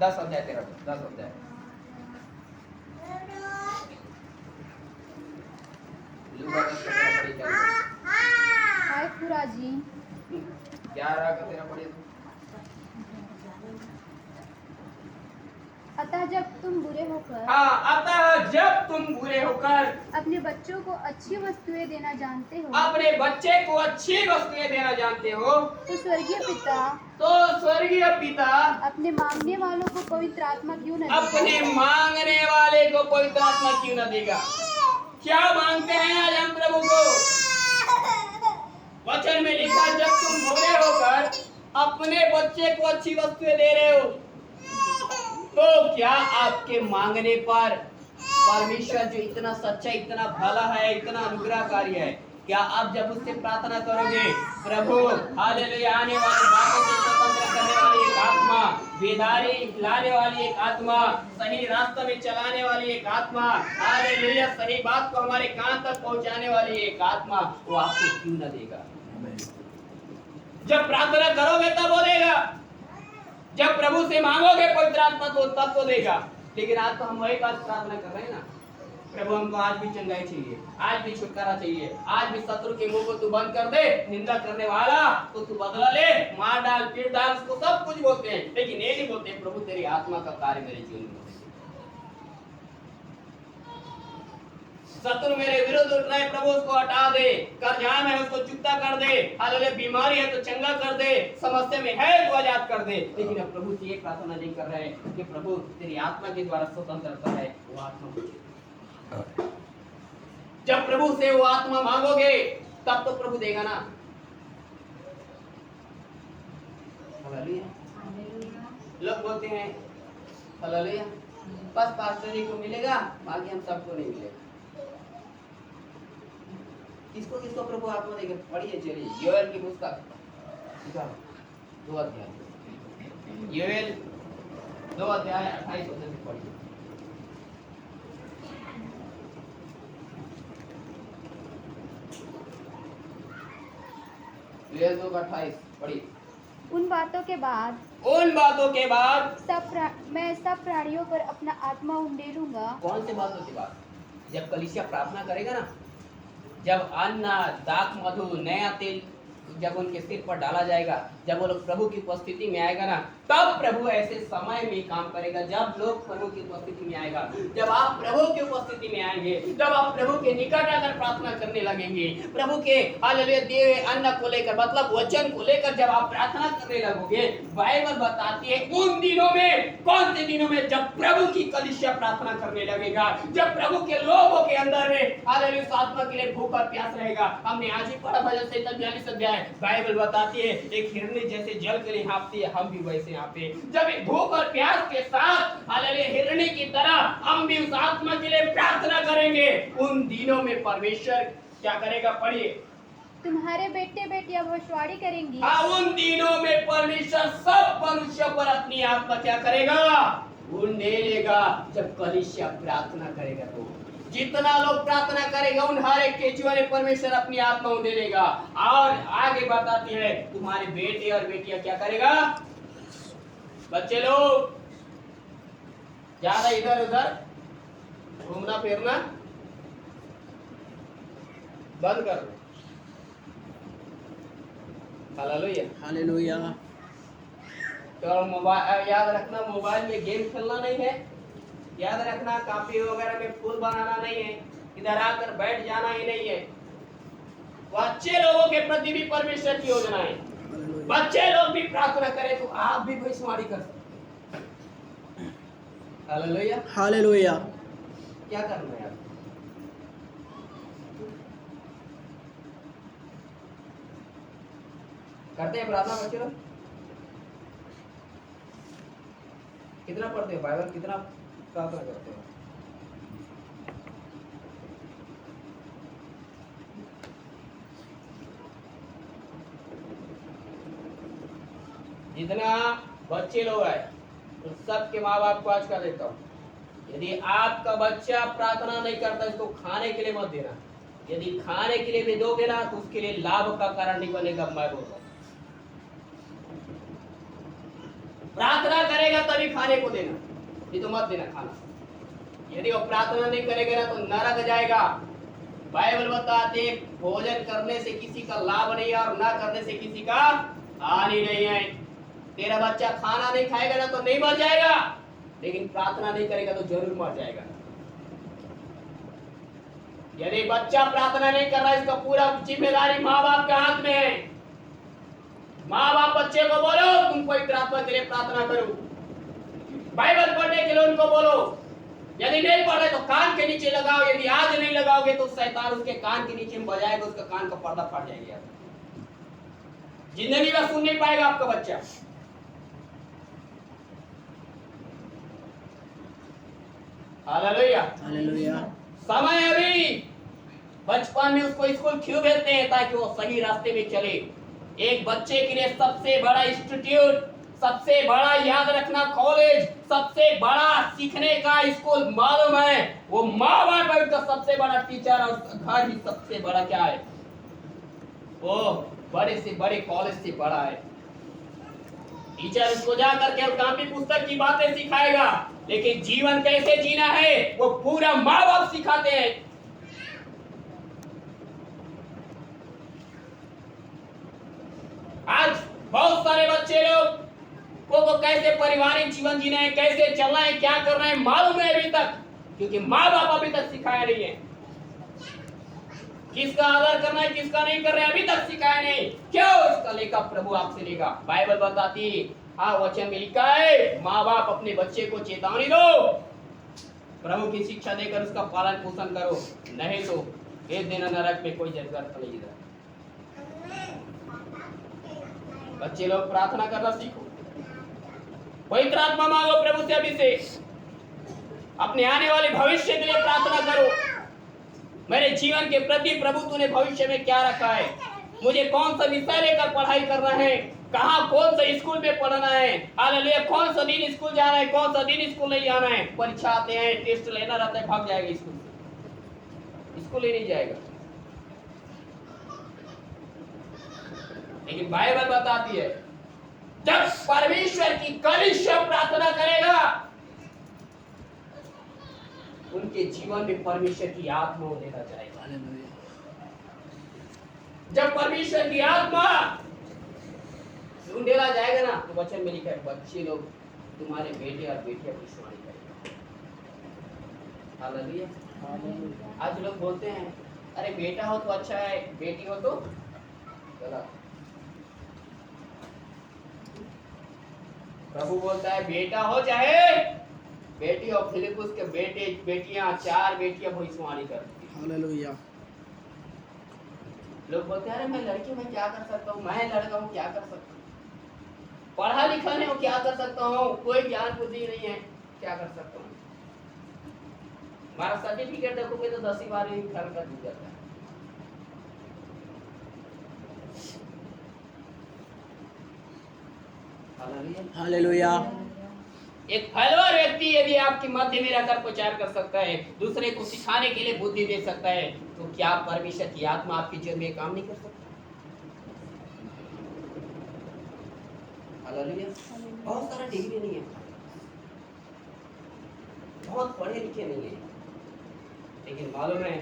Speaker 1: 10 अध्याय 13 10 अध्याय लूका 10 का 13 पढ़िए।
Speaker 3: हाय खुरा जी
Speaker 1: 11 का 13 पढ़िए।
Speaker 3: अतः जब तुम बुरे होकर
Speaker 1: अतः जब तुम बुरे होकर
Speaker 3: अपने बच्चों को अच्छी वस्तुएं देना जानते हो,
Speaker 1: अपने बच्चे को अच्छी वस्तुएं देना जानते हो,
Speaker 3: तो स्वर्गीय पिता अपने मांगने वालों को पवित्र आत्मा क्यों न देगा?
Speaker 1: अपने मांगने वाले को पवित्र आत्मा क्यों न देगा? क्या मांगते हैं आज हम प्रभु को? वचन में लिखा, जब तुम बुरे होकर अपने बच्चे को अच्छी वस्तुएं दे रहे हो, तो क्या आपके मांगने पर परमेश्वर जो इतना सच्चा, इतना भला है, इतना अनुग्रहकारी है, क्या आप जब उससे प्रार्थना करोगे, प्रभु हालेलुया, आने वाली बातों से स्वतंत्र करने वाली एक आत्मा, बेदारी लाने वाली एक आत्मा, सही रास्ते में चलाने वाली एक आत्मा, हालेलुया, सही बात को हमारे कान तक पहुंचाने वाली एक आत्मा, वो आपको क्यों न देगा? जब प्रार्थना करोगे तब वो देगा। जब प्रभु से मांगोगे पवित्र आत्मा तो तब तो देगा। लेकिन आज तो हम वही बात प्रार्थना कर रहे हैं ना, प्रभु हमको आज भी चंगाई चाहिए, आज भी छुटकारा चाहिए, आज भी शत्रु के मुंह को तू बंद कर दे, निंदा करने वाला तो तू बदला ले, मार डाल, पीट डाल, उसको सब कुछ बोलते हैं, लेकिन ये नहीं बोलते प्रभु तेरी आत्मा का कार्य मेरे जीवन में। शत्रु मेरे विरुद्ध उठ रहे, प्रभु उसको हटा दे, कर्जाम है उसको चुकता कर दे, हालेलुया, बीमारी है तो चंगा कर दे, समस्या में है तो आजाद कर दे। लेकिन अब प्रभु से एक प्रार्थना नहीं कर रहे कि प्रभु तेरी आत्मा के द्वारा स्वतंत्रता है, वो आत्मा मुझे। जब प्रभु से वो आत्मा मांगोगे तब तो प्रभु देगा ना। हालेलुया। लोग बोलते हैं हालेलुया, बस पास्टर जी को मिलेगा, बाकी हम सबको नहीं मिलेगा। किसको किसको प्रभु आत्मा देगा? पढ़िए चलिए योएल की पुस्तक 2 अध्याय, योएल 2 अध्याय 28 वचन से पढ़िए। योएल 2:28 पढ़िए।
Speaker 3: उन बातों के बाद मैं सब प्राणियों पर अपना आत्मा उंडेलूंगा।
Speaker 1: कौन सी बातों के बाद? जब कलीसिया प्रार्थना करेगा ना, जब अन्न, दाख, मधु, नया तेल जब उनके सिर पर डाला जाएगा, जब वो लोग प्रभु की उपस्थिति में आएगा ना, तब प्रभु ऐसे समय में काम करेगा। जब लोग प्रभु की उपस्थिति में आएगा, जब आप प्रभु की उपस्थिति में आएंगे, जब आप प्रभु के निकट आकर प्रार्थना करने लगेंगे, प्रभु के हालेलुया दिए हुए अन्न को लेकर, मतलब वचन को लेकर जब आप प्रार्थना करने लगोगे, बाइबल बताती है उन दिनों में, कौन से दिनों में? जब प्रभु की कलीसिया प्रार्थना करने लगेगा, जब प्रभु के लोगों के अंदर में हालेलुया आत्मा के लिए भूख और प्यास रहेगा। हमने आज ही पढ़ा भजन 42 अध्याय, बाइबल बताती है एक हिरनी जैसे जल के लिए हाँफती है, हम भी वैसे हाँफे। जब एक भूख और प्यास के साथ हालेलुया हिरनी की तरह हम भी उस आत्मा के लिए प्रार्थना करेंगे, उन दिनों में परमेश्वर क्या करेगा? पढ़िए।
Speaker 3: तुम्हारे बेटे बेटियां भविष्यवाणी करेंगी।
Speaker 1: उन दिनों में परमेश्वर सब मनुष्यों पर अपनी आत्मा क्या करेगा? उंडेलेगा। जब कलीसिया प्रार्थना करेगा तो जितना लोग प्रार्थना करेगा उन हर एक के जीवन में परमेश्वर अपनी आत्मा उंडेलेगा। और आगे बताती है तुम्हारे बेटे और बेटियां क्या करेगा? बच्चे लोग ज्यादा इधर उधर घूमना फिरना बंद कर दो। Hallelujah,
Speaker 2: hallelujah.
Speaker 1: तो मोबाइल याद रखना, मोबाइल में गेम खेलना नहीं है, याद रखना कॉपी वगैरह में फूल बनाना नहीं है, इधर आकर बैठ जाना ही नहीं है। वो अच्छे लोगों के प्रति भी परमेश्वर की योजना है। बच्चे लोग भी प्रार्थना करें तो आप भी भविष्यवाणी कर सकते। हालेलुया।
Speaker 2: हालेलुया।
Speaker 1: क्या करना है आप? करते हैं प्रार्थना बच्चे लोग? कितना पढ़ते हो बाइबल, कितना प्रार्थना करते हो? जितना बच्चे लोग आए उन सबके माँ बाप को आज का देता हूँ, यदि आपका बच्चा प्रार्थना नहीं करता इसको खाने के लिए मत देना। यदि खाने के लिए भी दोगे ना तो उसके लिए लाभ का कारण नहीं बनेगा। मैं बोल रहा हूँ, प्रार्थना करेगा तभी खाने को देना, नहीं तो मत देना खाना। यदि वो प्रार्थना नहीं करेगा ना तो नरक जाएगा। बाइबल बताते भोजन करने से किसी का लाभ नहीं है और ना करने से किसी का हानि नहीं है। तेरा बच्चा खाना नहीं खाएगा ना तो नहीं मर जाएगा, लेकिन प्रार्थना नहीं करेगा तो जरूर मर जाएगा। यदि बच्चा प्रार्थना नहीं कर रहा है इसका पूरा जिम्मेदारी माँ बाप के हाथ में है। माँ बाप बच्चे को बोलो तुम पवित्र आत्मा के लिए प्रार्थना करो, बाइबल पढ़ने के लिए उनको बोलो। यदि नहीं पढ़ रहे तो कान के नीचे लगाओ, यदि आज नहीं लगाओगे तो शैतान उसके कान के नीचे में बजाएगा, उसका कान का पर्दा फट जाएगा, जिंदगी में सुन नहीं पाएगा आपका बच्चा। हालेलुया।
Speaker 2: हालेलुया।
Speaker 1: समय अभी बचपन में उसको स्कूल क्यों भेजते हैं? ताकि वो सही रास्ते में चले। एक बच्चे के लिए सबसे बड़ा इंस्टीट्यूट, सबसे बड़ा याद रखना कॉलेज, सबसे बड़ा सीखने का स्कूल मालूम है वो माँ बाप है, उनका सबसे बड़ा टीचर, और घर ही सबसे बड़ा क्या है? वो बड़े से बड़े कॉलेज से बड़ा है। टीचर उसको जा करके कॉपी पुस्तक की बातें सिखाएगा, लेकिन जीवन कैसे जीना है वो पूरा माँ बाप सिखाते हैं। आज बहुत सारे बच्चे लोग को कैसे पारिवारिक जीवन जीना है, कैसे चलना है, क्या करना है मालूम है अभी तक, क्योंकि माँ बाप अभी तक सिखाया नहीं है। किसका आदर करना है किसका नहीं कर रहे अभी तक सिखाया नहीं। क्यों? इसका लेखा प्रभु आपसे लेगा। बाइबल बताती हाँ वचन में लिखा है माँ बाप अपने बच्चे को चेतावनी दो, प्रभु की शिक्षा देकर उसका पालन पोषण करो, नहीं तो भेज देना नरक में, कोई जरूरत नहीं। इधर बच्चे लोग प्रार्थना करना सीखो, पवित्र आत्मा मांगो प्रभु से अभी से, अपने आने वाले भविष्य के लिए प्रार्थना करो। मेरे जीवन के प्रति प्रभु तूने भविष्य में क्या रखा है, मुझे कौन सा विषय लेकर पढ़ाई करना है, कहाँ कौन सा स्कूल में पढ़ना है, हालेलुया, कौन सा दिन स्कूल जाना है, कौन सा दिन स्कूल नहीं जाना है। परीक्षा आते हैं, टेस्ट लेना रहता है, भाग जाएगा स्कूल ही नहीं जाएगा। लेकिन बाइबल बताती है जब परमेश्वर की कलीसिया प्रार्थना करेगा उनके जीवन में परमेश्वर की आत्मा देना जाएगा। जब परमेश्वर की आत्मा ढूंढेला जाएगा ना तो वचन में लिखा है बच्चे लोग तुम्हारे बेटे और बेटियां भविष्यवाणी करेंगे। हालेलुया। आज लोग बोलते हैं अरे बेटा हो तो अच्छा है, बेटी हो तो गलत। प्रभु बोलता है बेटा हो चाहे बेटी हो। फिलिप्पुस के बेटे बेटियां 4 बेटियां भविष्यवाणी करती हैं।
Speaker 2: हालेलुया।
Speaker 1: लोग बोलते हैं अरे मैं लड़की में क्या कर सकता हूँ, मैं लड़का हूँ क्या कर सकता हूँ, पढ़ा लिखा नहीं हूँ क्या कर सकता हूँ, कोई ज्ञान बुद्धि नहीं है क्या कर सकता हूँ। हमारा सर्टिफिकेट देखोगे तो 10वीं 12वीं साल का दिख जाता है।
Speaker 2: हालेलुया।
Speaker 1: एक फैलवार व्यक्ति यदि आपके मध्य में रहकर प्रचार कर सकता है, दूसरे को सिखाने के लिए बुद्धि दे सकता है, तो क्या परमेश्वर की आत्मा आपके जीवन में काम नहीं कर सकता? हालेलुया। बहुत सारा डिग्री नहीं है, बहुत पढ़े लिखे नहीं है, लेकिन मालूम है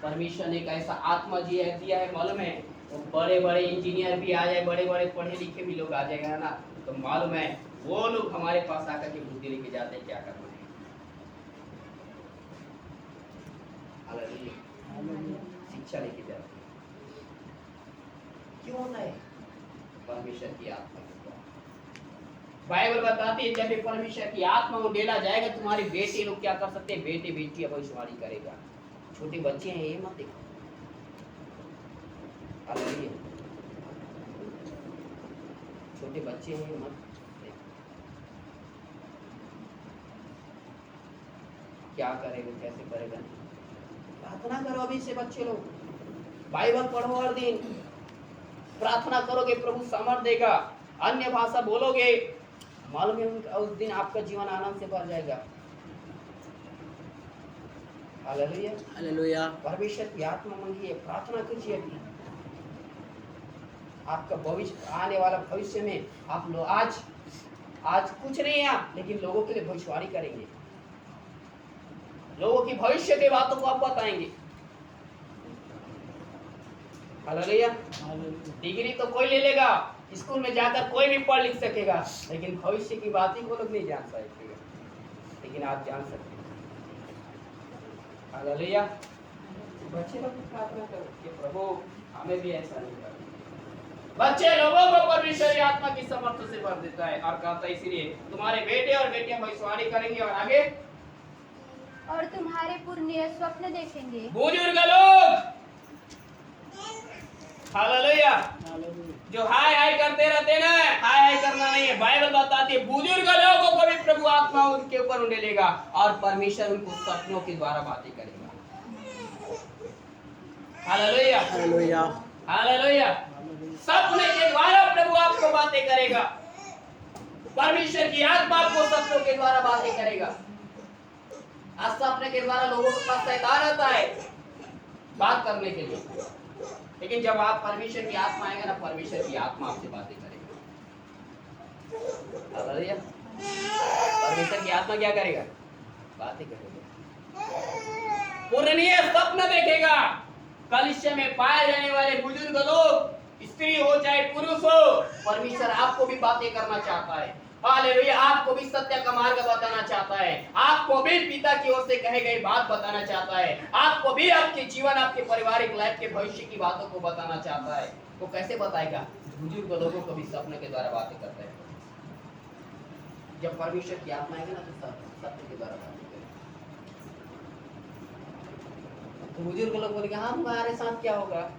Speaker 1: परमेश्वर ने एक ऐसा आत्मा दिया है, मालूम है वो बड़े बड़े इंजीनियर भी आ जाए, बड़े बड़े पढ़े लिखे भी लोग आ जाएगा ना, तो मालूम है वो लोग हमारे पास आकर के बुद्धि लेके जाते हैं क्या करना है। हालेलुया। शिक्षा लेके जाते हैं। क्यों होता है? परमेश्वर की आत्मा। बाइबल बताती है जब ये परमेश्वर की आत्मा को डेला जाएगा, तुम्हारे बेटे लोग क्या कर सकते हैं, बेटे बेटी भविष्यवाणी करेगा। छोटे बच्चे हैं, ये मत देखो। हालेलुया। छोटे बच्चे हैं, मत देखो। क्या करेगा, कैसे करेगा। प्रार्थना करो अभी से बच्चे लोग, बाइबल पढ़ो हर दिन, प्रार्थना करोगे प्रभु सामर्थ देगा, अन्य भाषा बोलोगे, मालूम है उस दिन आपका जीवन आनंद से भर जाएगा। Hallelujah,
Speaker 2: hallelujah.
Speaker 1: परमेश्वर की आत्मा मांगिए, प्रार्थना कीजिए अभी। आपका भविष्य, आने वाला भविष्य में आप लोग आज कुछ नहीं है आप, लेकिन लोगों के लिए भविष्यवाणी करेंगे, लोगों की भविष्य के बातों को आप बताएंगे। हालेलुया। डिग्री तो कोई ले लेगा, स्कूल में जाकर कोई भी पढ़ लिख सकेगा, लेकिन भविष्य की बात ही को लोग नहीं जान सकेगा, लेकिन आप जान सकते हैं। हालेलुया। बच्चे लोग प्रार्थना करो कि प्रभु हमें भी ऐसा नहीं करना। बच्चे लोगों को परमेश्वर की आत्मा की समर्थ से भर देता है और कहता है इसलिए तुम्हारे बेटे और बेटियां भविष्यवाणी करेंगे और आगे
Speaker 3: और तुम्हारे पुण्य स्वप्न देखेंगे।
Speaker 1: बुजुर्ग लोग, हालेलुया, जो हाय हाय करते रहते ना, हाय हाय करना नहीं है। बाइबल बताती है बुजुर्ग लोगों को भी प्रभु आत्मा उनके ऊपर उंडेलेगा और परमेश्वर उनको सपनों के द्वारा बातें करेगा। Hallelujah,
Speaker 2: hallelujah.
Speaker 1: हालेलुया। सपने के द्वारा प्रभु आपको बातें करेगा, परमेश्वर की आत्मा आपको सपनों के द्वारा बातें करेगा। आज सपने के द्वारा लोगों के पास शैतान आता है बात करने के लिए, लेकिन जब आप परमेश्वर की आत्मा आएगा ना, परमेश्वर की आत्मा आपसे बातें करेगा। हालेलुया। परमेश्वर की आत्मा क्या करेगा, बातें करेगा, पूर्णीय सपना देखेगा। कलिसिया में पाए जाने वाले बुजुर्ग लोग, स्त्री हो चाहे पुरुष हो, परमेश्वर आपको भी बातें करना चाहता है। हालेलुया। आपको भी सत्य का मार्ग बताना चाहता है, आपको भी पिता की ओर से कहे गई बात बताना चाहता है, आपको भी आपके जीवन, आपके पारिवारिक लाइफ के भविष्य की बातों को बताना चाहता है। वो कैसे बताएगा, बुजुर्ग लोगों को भी सपने के द्वारा बातें करता है। जब परमेश्वर की आत्मा आएगी ना, तो सपने के द्वारा बातें करेगा। तो बुजुर्ग लोग बोलेंगे हाँ हमारे साथ क्या होगा।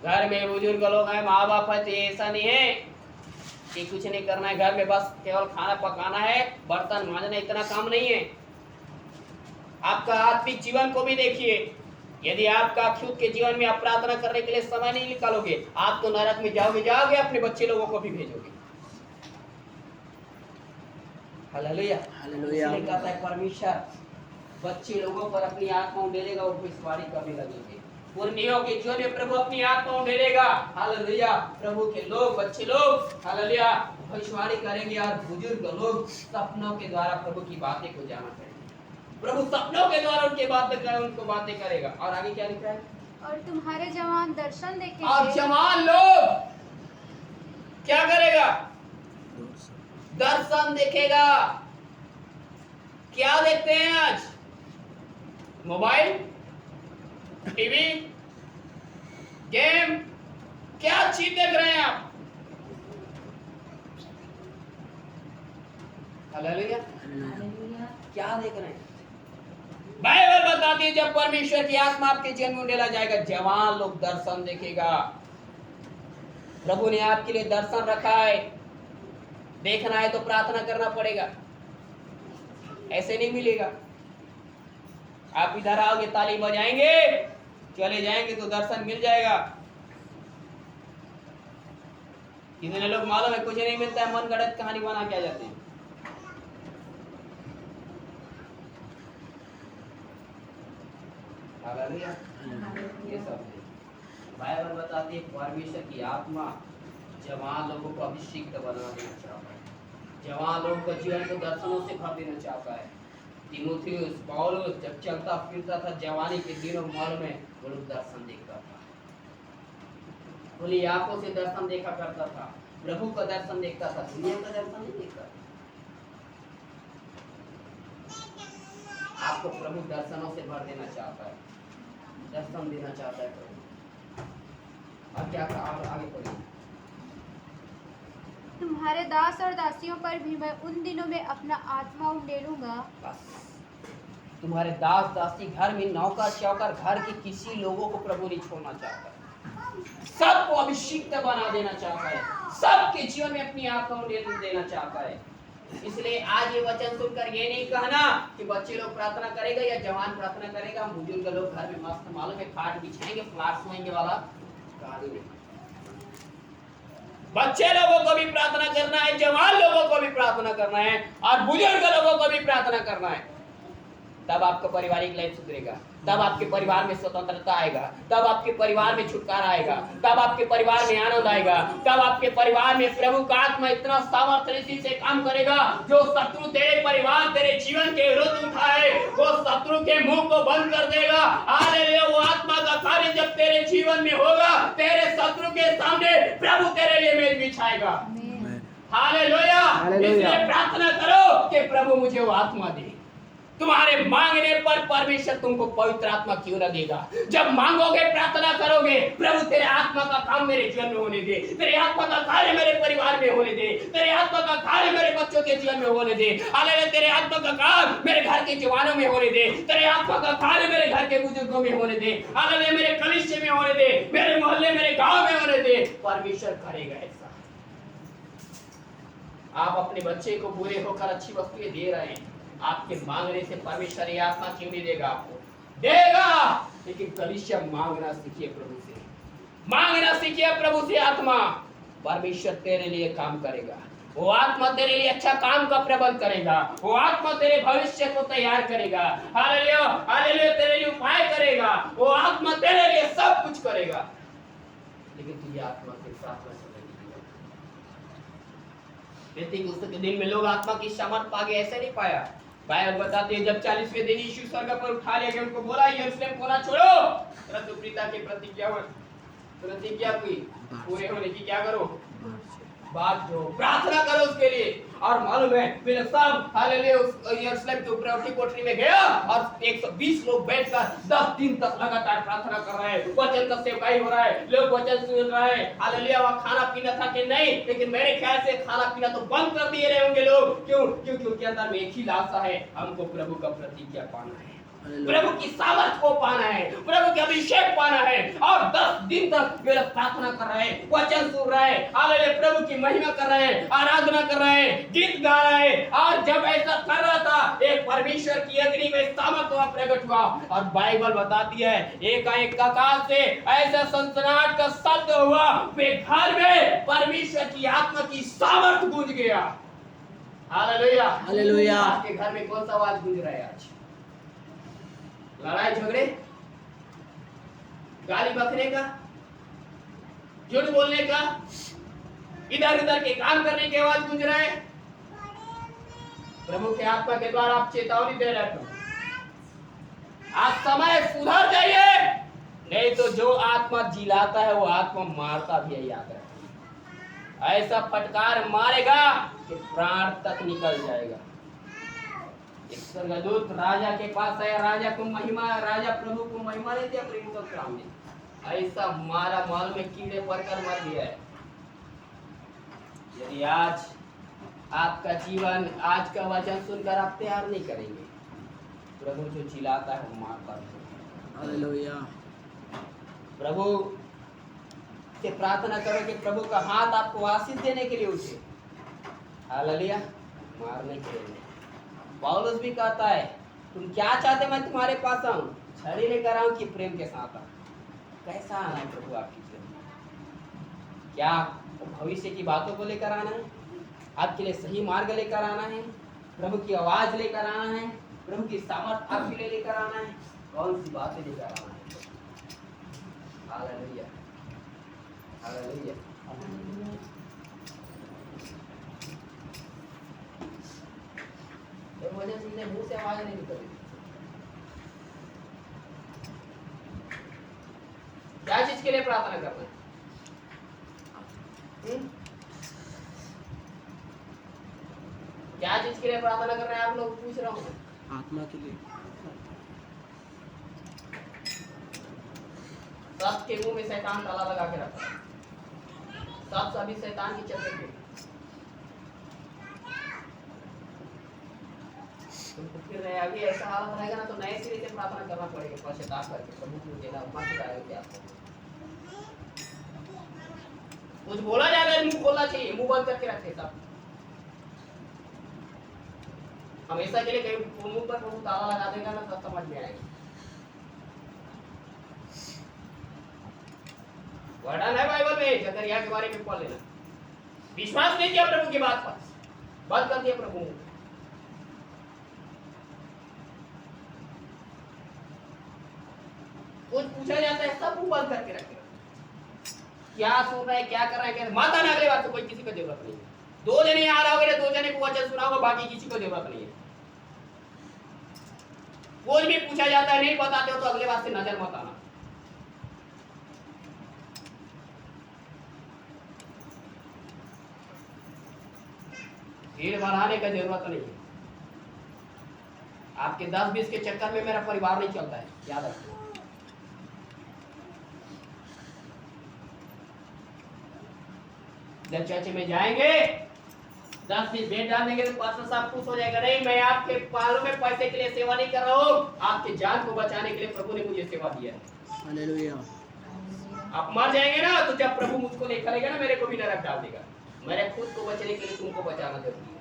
Speaker 1: घर में बुजुर्ग लोग हैं, माँ बाप है, तो ऐसा नहीं है कि कुछ नहीं करना है, घर में बस केवल खाना पकाना है, बर्तन मांजना, इतना काम नहीं है। आपका आत्मिक जीवन को भी देखिए। यदि आपका खुद के जीवन में आप प्रार्थना करने के लिए समय नहीं निकालोगे, आप तो नरक में जाओगे, अपने बच्चे लोगों को भी भेजोगे। Hallelujah, hallelujah. इसलिए कहता है परमेश्वर बच्चे लोगों पर अपनी आत्मा उंडेलेगा और भविष्यवाणी करने लगेंगे। पुर्णियों के जीवन में प्रभु अपनी आत्मा उंडेलेगा। हालेलुया। प्रभु के लोग, बच्चे लोग, हालेलुया, भविष्यवाणी करेंगे और बुजुर्ग लोग सपनों के द्वारा प्रभु की बातें को जाना करेंगे। प्रभु सपनों के द्वारा उनको बातें करेगा। और आगे क्या लिखा है,
Speaker 3: और तुम्हारे जवान दर्शन देखेंगे।
Speaker 1: और जवान लोग क्या करेगा, दर्शन देखेगा। क्या देखते हैं आज, मोबाइल, टीवी, गेम, क्या चीज देख रहे हैं आप। हालेलुया, क्या देख रहे हैं। बाइबल बताती है जब परमेश्वर की आत्मा आपके जीवन में उंडेला जाएगा, जवान लोग दर्शन देखेगा। प्रभु ने आपके लिए दर्शन रखा है, देखना है तो प्रार्थना करना पड़ेगा, ऐसे नहीं मिलेगा। आप इधर आओगे, ताली बजाएंगे, चले जाएंगे तो दर्शन मिल जाएगा। कितने लोग मालूम है कुछ नहीं मिलता है, मन गढ़ंत कहानी बना के आ जाते हैं। हालेलुया, ये सब है। बाइबल बताती है परमेश्वर की आत्मा जवान लोगों को अभिषिक्त बना देना चाहता है, जवान लोगों को जीवन को दर्शनों से भर देना चाहता है। तीमुथियुस, पौलुस जब चलता फिरता था जवानी के दिनों मॉल में, वो लोग दर्शन देखता था, खुली आंखों से दर्शन देखा करता था, प्रभु का दर्शन देखता था, दुनिया का दर्शन नहीं देखता। आपको प्रभु दर्शनों से भर देना चाहता है, दर्शन देना चाहता है प्रभु। और क्या कहा, आगे पढ़िए।
Speaker 3: तुम्हारे दास और दासियों पर भी मैं उन दिनों में अपना आत्मा उंडेलूंगा।
Speaker 1: बस तुम्हारे दास दासी घर में नौकर चौकर घर के किसी लोगों को प्रभु नहीं छोड़ना चाहता है। सबको अभिषिक्त बना देना चाहता है, सबके जीवन में अपनी आत्मा उंडेल देना चाहता है। इसलिए आज ये वचन सुनकर ये नहीं कहना कि बच्चे लोग प्रार्थना करेगा या जवान प्रार्थना करेगा, बुजुर्ग लोग घर में मस्त मालूम है खाट बिछाएंगे फ्लैट सोएंगे वाला कहानी नहीं। बच्चे लोगों को भी प्रार्थना करना है, जवान लोगों को भी प्रार्थना करना है और बुजुर्ग लोगों को भी प्रार्थना करना है। तब आपका पारिवारिक लाइफ सुधरेगा, तब आपके परिवार में स्वतंत्रता आएगा, तब आपके परिवार में छुटकारा आएगा, तब आपके परिवार में आनंद आएगा, तब आपके परिवार में प्रभु का आत्मा इतना सामर्थ्य से काम करेगा जो शत्रु तेरे परिवार तेरे जीवन के विरुद्ध उठाए वो शत्रु के मुंह को बंद कर देगा। हालेलुया। वो आत्मा का कार्य जब तेरे जीवन में होगा तेरे शत्रु के सामने प्रभु तेरे लिए मेज बिछाएगा। हालेलुया। इसलिए प्रार्थना करो कि प्रभु मुझे वो आत्मा दे। तुम्हारे मांगने पर परमेश्वर तुमको पवित्र आत्मा क्यों न देगा। जब मांगोगे प्रार्थना करोगे प्रभु तेरे आत्मा का काम मेरे जीवन में होने दे, तेरे आत्मा का कार्य मेरे परिवार में होने दे, तेरे आत्मा का कार्य मेरे बच्चों के जीवन में होने दे। हालेलुया। तेरे आत्मा का काम मेरे घर के जवानों में होने दे, तेरे आत्मा का कार्य मेरे घर के बुजुर्गों में होने दे। हालेलुया। मेरे कलीसिया में होने दे, मेरे मोहल्ले मेरे गांव में होने दे। परमेश्वर करेगा ऐसा। आप अपने बच्चे को बुरे होकर अच्छी वस्तुएं दे रहे हैं, आपके मांगने से परमेश्वर ये आत्मा क्यों नहीं देगा? आपको देगा। लेकिन कलीसिया मांगना सीखिए प्रभु से, मांगना सीखिए प्रभु से आत्मा। परमेश्वर तेरे लिए काम करेगा, वो आत्मा तेरे लिए अच्छा काम का प्रबंध करेगा, वो आत्मा तेरे भविष्य को तैयार करेगा। हालेलुया। हालेलुया। तेरे लिए उपाय करेगा, वो आत्मा तेरे लिए सब कुछ करेगा। लेकिन तुझे आत्मा के साथ उस दिन में लोग आत्मा की सामर्थ पागे ऐसे नहीं पाया। बाइबल बताते हैं जब 40वें दिन यीशु स्वर्ग पर उठा लिया गया, उनको बोला यरूशलेम को ना छोड़ो, परंतु पिता की प्रतिज्ञा हुई पूरे होने की क्या करो? बात जो प्रार्थना करो उसके लिए। और मालूम है फिर सब हालेलुया यरूशलेम के ऊपर कोठरी में गया और 120 लोग बैठकर 10 दिन तक लगातार प्रार्थना कर रहे हैं, वचन का सेवकाई हो रहा है, लोग वचन सुन रहे हैं। हालेलुया। वहाँ खाना पीना था कि नहीं, लेकिन मेरे ख्याल से खाना पीना तो बंद कर दिए रहे होंगे लोग। क्यों? क्योंकि अंदर में एक ही लालसा है, हमको प्रभु का प्रतिज्ञा पाना है, प्रभु की सामर्थ को पाना है, प्रभु के अभिषेक पाना है। और 10 दिन तक वे लोग प्रार्थना कर रहे हैं, वचन सुन रहे हैं, हालेलुया प्रभु की महिमा कर रहे हैं, आराधना कर रहे हैं, गीत गा रहे हैं। और जब ऐसा कर रहा था एक परमेश्वर की अग्नि में सामर्थ वहां प्रकट हुआ। और बाइबल बताती है एकाएक आकाश से ऐसा सनसनाहट का शब्द हुआ, वे घर में परमेश्वर की आत्मा की सामर्थ गूंज गया। हालेलुया। हालेलुया। आपके घर में कौन सा आवाज गूंज रहा है आज? लड़ाई झगड़े, गाली बकने का, झूठ बोलने का, इधर उधर के काम करने की आवाज गूंज रहा है? प्रभु के आत्मा के द्वारा आप चेतावनी दे रहे हो, आज समय सुधर जाइए, नहीं तो जो आत्मा जिलाता है वो आत्मा मारता भी है। याद रखिए, ऐसा फटकार मारेगा कि प्राण तक निकल जाएगा। एक स्वर्गदूत राजा के पास आया, राजा को महिमा, राजा प्रभु को महिमा नहीं दिया प्रेम तो काम में ऐसा मारा, माल में कीड़े पड़कर मर गया है। यदि आज आपका जीवन आज का वचन सुनकर आप तैयार नहीं करेंगे, प्रभु जो चिल्लाता है वो मारता है। हालेलुया। प्रभु से प्रार्थना करो कि प्रभु का हाथ आपको आशीष देने के लिए उठे, हालेलुया, मारने के लिए। पौलुस भी कहता है तुम क्या चाहते मैं तुम्हारे पास आऊं, छड़ी लेकर आऊं कि प्रेम के साथ आऊं? कैसा आना है प्रभु आपकी जीवन? क्या भविष्य की बातों को लेकर आना है, आपके लिए सही मार्ग लेकर आना है, प्रभु की आवाज लेकर आना है, प्रभु की सामर्थ आपके लिए लेकर आना है? कौन सी बातें लेकर आना है? हालेलुया। हालेलुया। वजह से मुंह से आवाज नहीं निकल रही। क्या चीज के लिए प्रार्थना करना है? क्या चीज के लिए प्रार्थना कर रहे हैं आप लोग? पूछ रहा हूँ।
Speaker 2: आत्मा के लिए।
Speaker 1: सबके मुंह में शैतान ताला लगा के रखा है, सब सभी शैतान की चक्कर में। तुमको फिर रहे आगे ऐसा हालत रहेगा ना तो नए सिरे से प्रार्थना करना पड़ेगा, पश्चाताप करके प्रभु को देना मत जाएगा क्या आपको कुछ बोला जाएगा मुंह खोलना चाहिए, मुंह बंद करके रखे सब हमेशा के लिए। कहीं मुंह पर प्रभु ताला लगा देगा ना तब समझ में आएगा। वर्णन है बाइबल में, जकरिया के बारे में पढ़ लेना। विश्वास नहीं किया प्रभु की बात पर, बंद कर दिया प्रभु। कुछ पूछा जाता है सब मुंह बंद करके रखे, क्या सुन रहा है क्या कर रहा है, क्या माता ना अगले बात तो कोई किसी को जरूरत नहीं है। दो जने यहाँ रहोगे, दो जने को वचन सुनाओगे, बाकी किसी को जरूरत नहीं है। कुछ भी पूछा जाता है नहीं बताते हो तो अगले बात से नजर मत आना। भीड़ बढ़ाने का जरूरत नहीं है। आपके 10-20 के चक्कर में मेरा परिवार नहीं चलता है, याद रखिए। जब चर्च में जाएंगे 10-20 भेंट डाल देंगे तो पास्टर साहब खुश हो जाएगा, नहीं मैं आपके पालों में पैसे के लिए सेवा नहीं कर रहा हूँ, आपके जान को बचाने के लिए प्रभु ने मुझे सेवा दिया है।
Speaker 2: हालेलुया।
Speaker 1: आप मर जाएंगे ना तो जब प्रभु मुझको नहीं करेगा ना मेरे को भी नरक डाल देगा। मेरे खुद को बचने के लिए तुमको बचाना जरूरी है,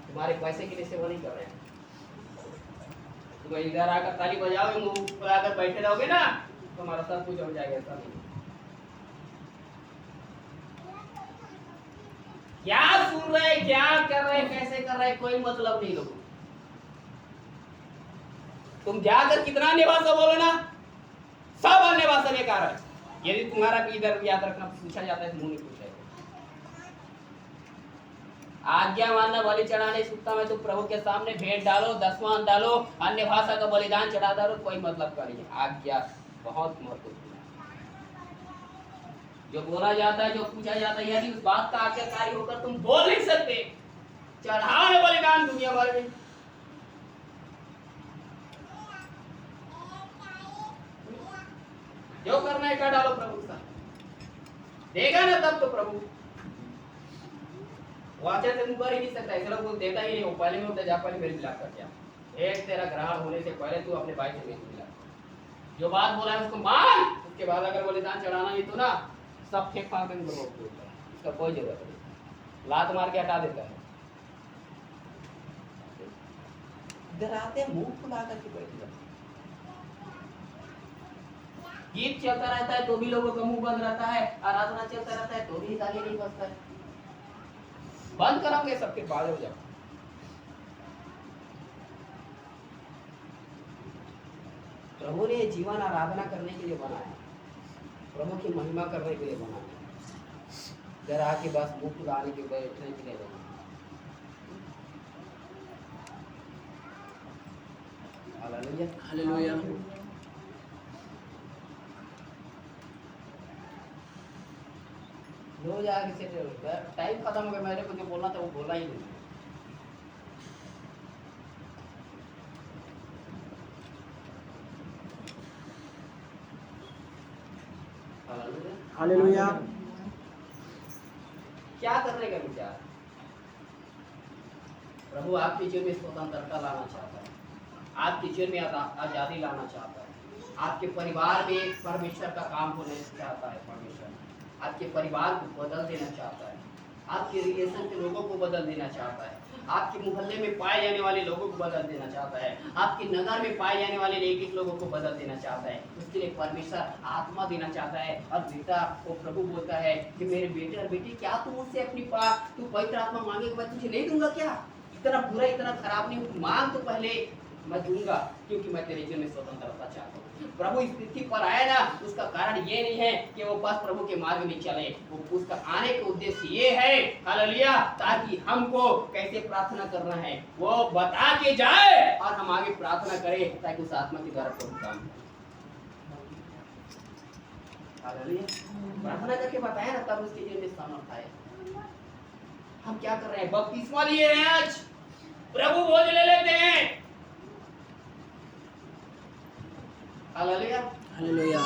Speaker 1: तुम्हारे पैसे के लिए सेवा नहीं कर रहे हैं। तुम इधर आकर ताली बजाओगे, मुंह फुलाकर बैठे रहोगे ना तो हमारा सब कुछ हो जाएगा। ऐसा नहीं, क्या सुन रहे क्या कर रहे कैसे कर रहे कोई मतलब नहीं। लोगों तुम जाकर कितना निवासा बोलो ना, सब निवासा बेकार है। यदि तुम्हारा भी इधर याद रखना पूछा जाता है तो मुंह नहीं पूछेगा। आज्ञा मानना बलि चढ़ाने सूखता में तो प्रभु के सामने भेंट डालो, दसवां डालो, अन्य भाषा का बलिदान चढ़ा डालो, कोई मतलब का नहीं है। आज्ञा बहुत महत्वपूर्ण है। जो बोला जाता है जो पूछा जाता है यदि उस बात का आज्ञाकारी होकर तुम बोल नहीं सकते, चढ़ाओ ना बलिदान दुनिया भर में। जो करना है कर डालो प्रभु का, देगा ना तब तो प्रभु वाचा से मुंह कर ही नहीं सकता, इसलिए वो देता ही नहीं। वो पहले में होता जा पहले मेरे मिलाप कर दिया। एक तेरा ग्रहण होने से पहले तू अपने भाई से मेरे मिला, जो बात बोला है उसको मान, उसके बाद अगर बलिदान चढ़ाना नहीं तो ना सब फेंक फाड़ देंगे लोगों को, उसका कोई जरूरत नहीं, लात मार के हटा देता है। इधर आते हैं मुंह फुला करके बैठ जाते, गीत चलता रहता है तो भी लोगों का मुंह बंद रहता है, आराधना चलता रहता है तो भी ताली नहीं बजता है। बंद कराओगे सबके बाद हो जाओ। प्रभु ने जीवन आराधना करने के लिए बनाया, प्रभु की महिमा करने के लिए बनाया, जरा आके बस मुंह फुलाने के बैठने के लिए बनाया। Hallelujah
Speaker 2: hallelujah.
Speaker 1: रोज आगे से टाइम खत्म हो गया, मेरे को जो बोलना था वो बोला ही नहीं।
Speaker 2: हालेलुया।
Speaker 1: क्या करने का विचार? प्रभु आपके जीवन में स्वतंत्रता लाना चाहता है, आपके जीवन में आजादी लाना चाहता है, आपके परिवार में परमेश्वर का काम होने चाहता है। परमेश्वर आपके परिवार को बदल देना चाहता है, आपके रिलेशन के लोगों को बदल देना चाहता है, आपके मोहल्ले में पाए जाने वाले लोगों को बदल देना चाहता है, आपके नगर में पाए जाने वाले एक-एक लोगों को बदल देना चाहता है। उसके लिए परमेश्वर आत्मा देना चाहता है। और बेटा वो प्रभु बोलता है कि मेरे बेटे और बेटी क्या तुम मुझसे अपनी तू पवित्र आत्मा मांगे मैं तुझे नहीं दूंगा क्या? इतना बुरा इतना खराब नहीं, मांग तो पहले, मैं दूंगा, क्योंकि मैं तेरे जीवन में स्वतंत्रता चाहता हूँ। प्रभु इस पृथ्वी पर आया ना, उसका कारण ये नहीं है कि वो बस प्रभु के मार्ग में चले, वो उसका आने का उद्देश्य ये है, हालेलुया, ताकि हमको कैसे प्रार्थना करना है वो बता के जाए और हम आगे प्रार्थना करें, ताकि उस आत्मा के द्वारा प्रभु काम करे। हालेलुया, प्रार्थना करके बताया ना, तब उसके जीवन में सामर्थ आए। हम क्या कर रहे हैं? बपतिस्मा लिए हैं, आज प्रभु भोज ले लेते हैं। Hallelujah
Speaker 2: hallelujah.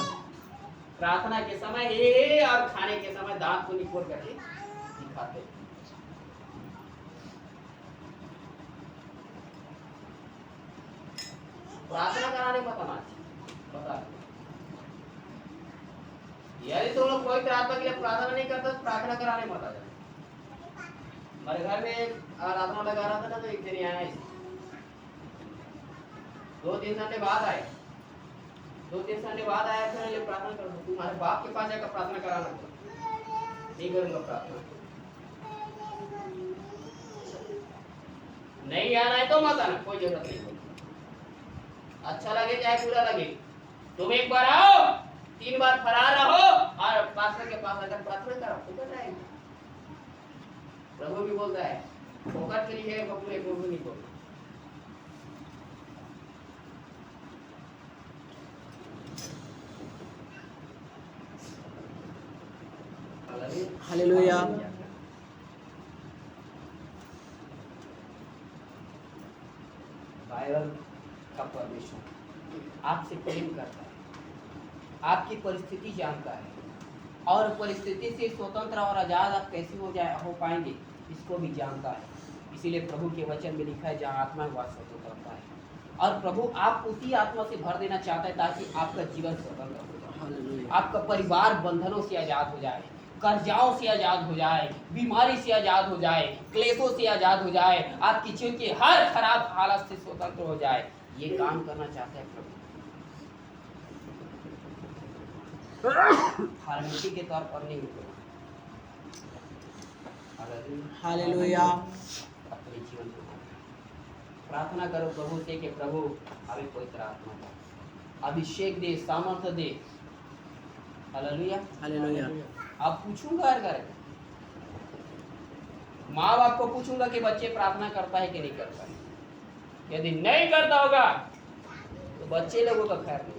Speaker 1: प्रार्थना के समय ये और खाने के समय दांत को निकोड़ करके दिखाते। प्रार्थना कराने मत आना बता। यदि तुम लोग पवित्र आत्मा के लिए प्रार्थना नहीं करते तो प्रार्थना कराने मत आ जाना। हमारे घर में आराधना लगा रहा था ना, तो एक दिन आया 2-3 संडे बाद आए, 2-3 संडे बाद आया, फिर ये प्रार्थना करो, तुम्हारे बाप के पास जाकर प्रार्थना कराना। नहीं करूंगा प्रार्थना, नहीं आना है तो मत आना, कोई जरूरत नहीं। अच्छा लगे चाहे बुरा लगे, तुम एक बार आओ, 3 बार फरार रहो और पास्टर के पास आकर प्रार्थना करो, तो कर जाएगा। प्रभु भी बोलता है फोकट के लिए बबू एक नहीं बोलता।
Speaker 2: हालेलुया।
Speaker 1: बाइबल का परमेश्वर आपसे प्रेम करता है, आपकी परिस्थिति जानता है, और परिस्थिति से स्वतंत्र और आजाद आप कैसे हो पाएंगे इसको भी जानता है। इसीलिए प्रभु के वचन में लिखा है जहाँ आत्मा वहाँ स्वतंत्रता है, और प्रभु आप उसी आत्मा से भर देना चाहता है ताकि आपका जीवन स्वतंत्र हो जाए, आपका परिवार बंधनों से आजाद हो जाए, कर्जाओं से आजाद हो जाए, बीमारी से आजाद हो जाए, क्लेशों से आजाद हो जाए, आपकी जीवन की हर खराब हालत से स्वतंत्र हो जाए। ये काम करना चाहता है प्रभु। फॉर्मेलिटी के तौर पर नहीं होगा।
Speaker 2: हालेलुया।
Speaker 1: अपने जीवन को प्रार्थना करो प्रभु से कि प्रभु हमें पवित्र आत्मा का अभिषेक दे, सामर्थ्य दे। Hallelujah,
Speaker 2: hallelujah.
Speaker 1: अब पूछूंगा हर घर माँ बाप को पूछूंगा कि बच्चे प्रार्थना करता है कि नहीं करता है। यदि नहीं करता होगा तो बच्चे लोगों का खैर नहीं।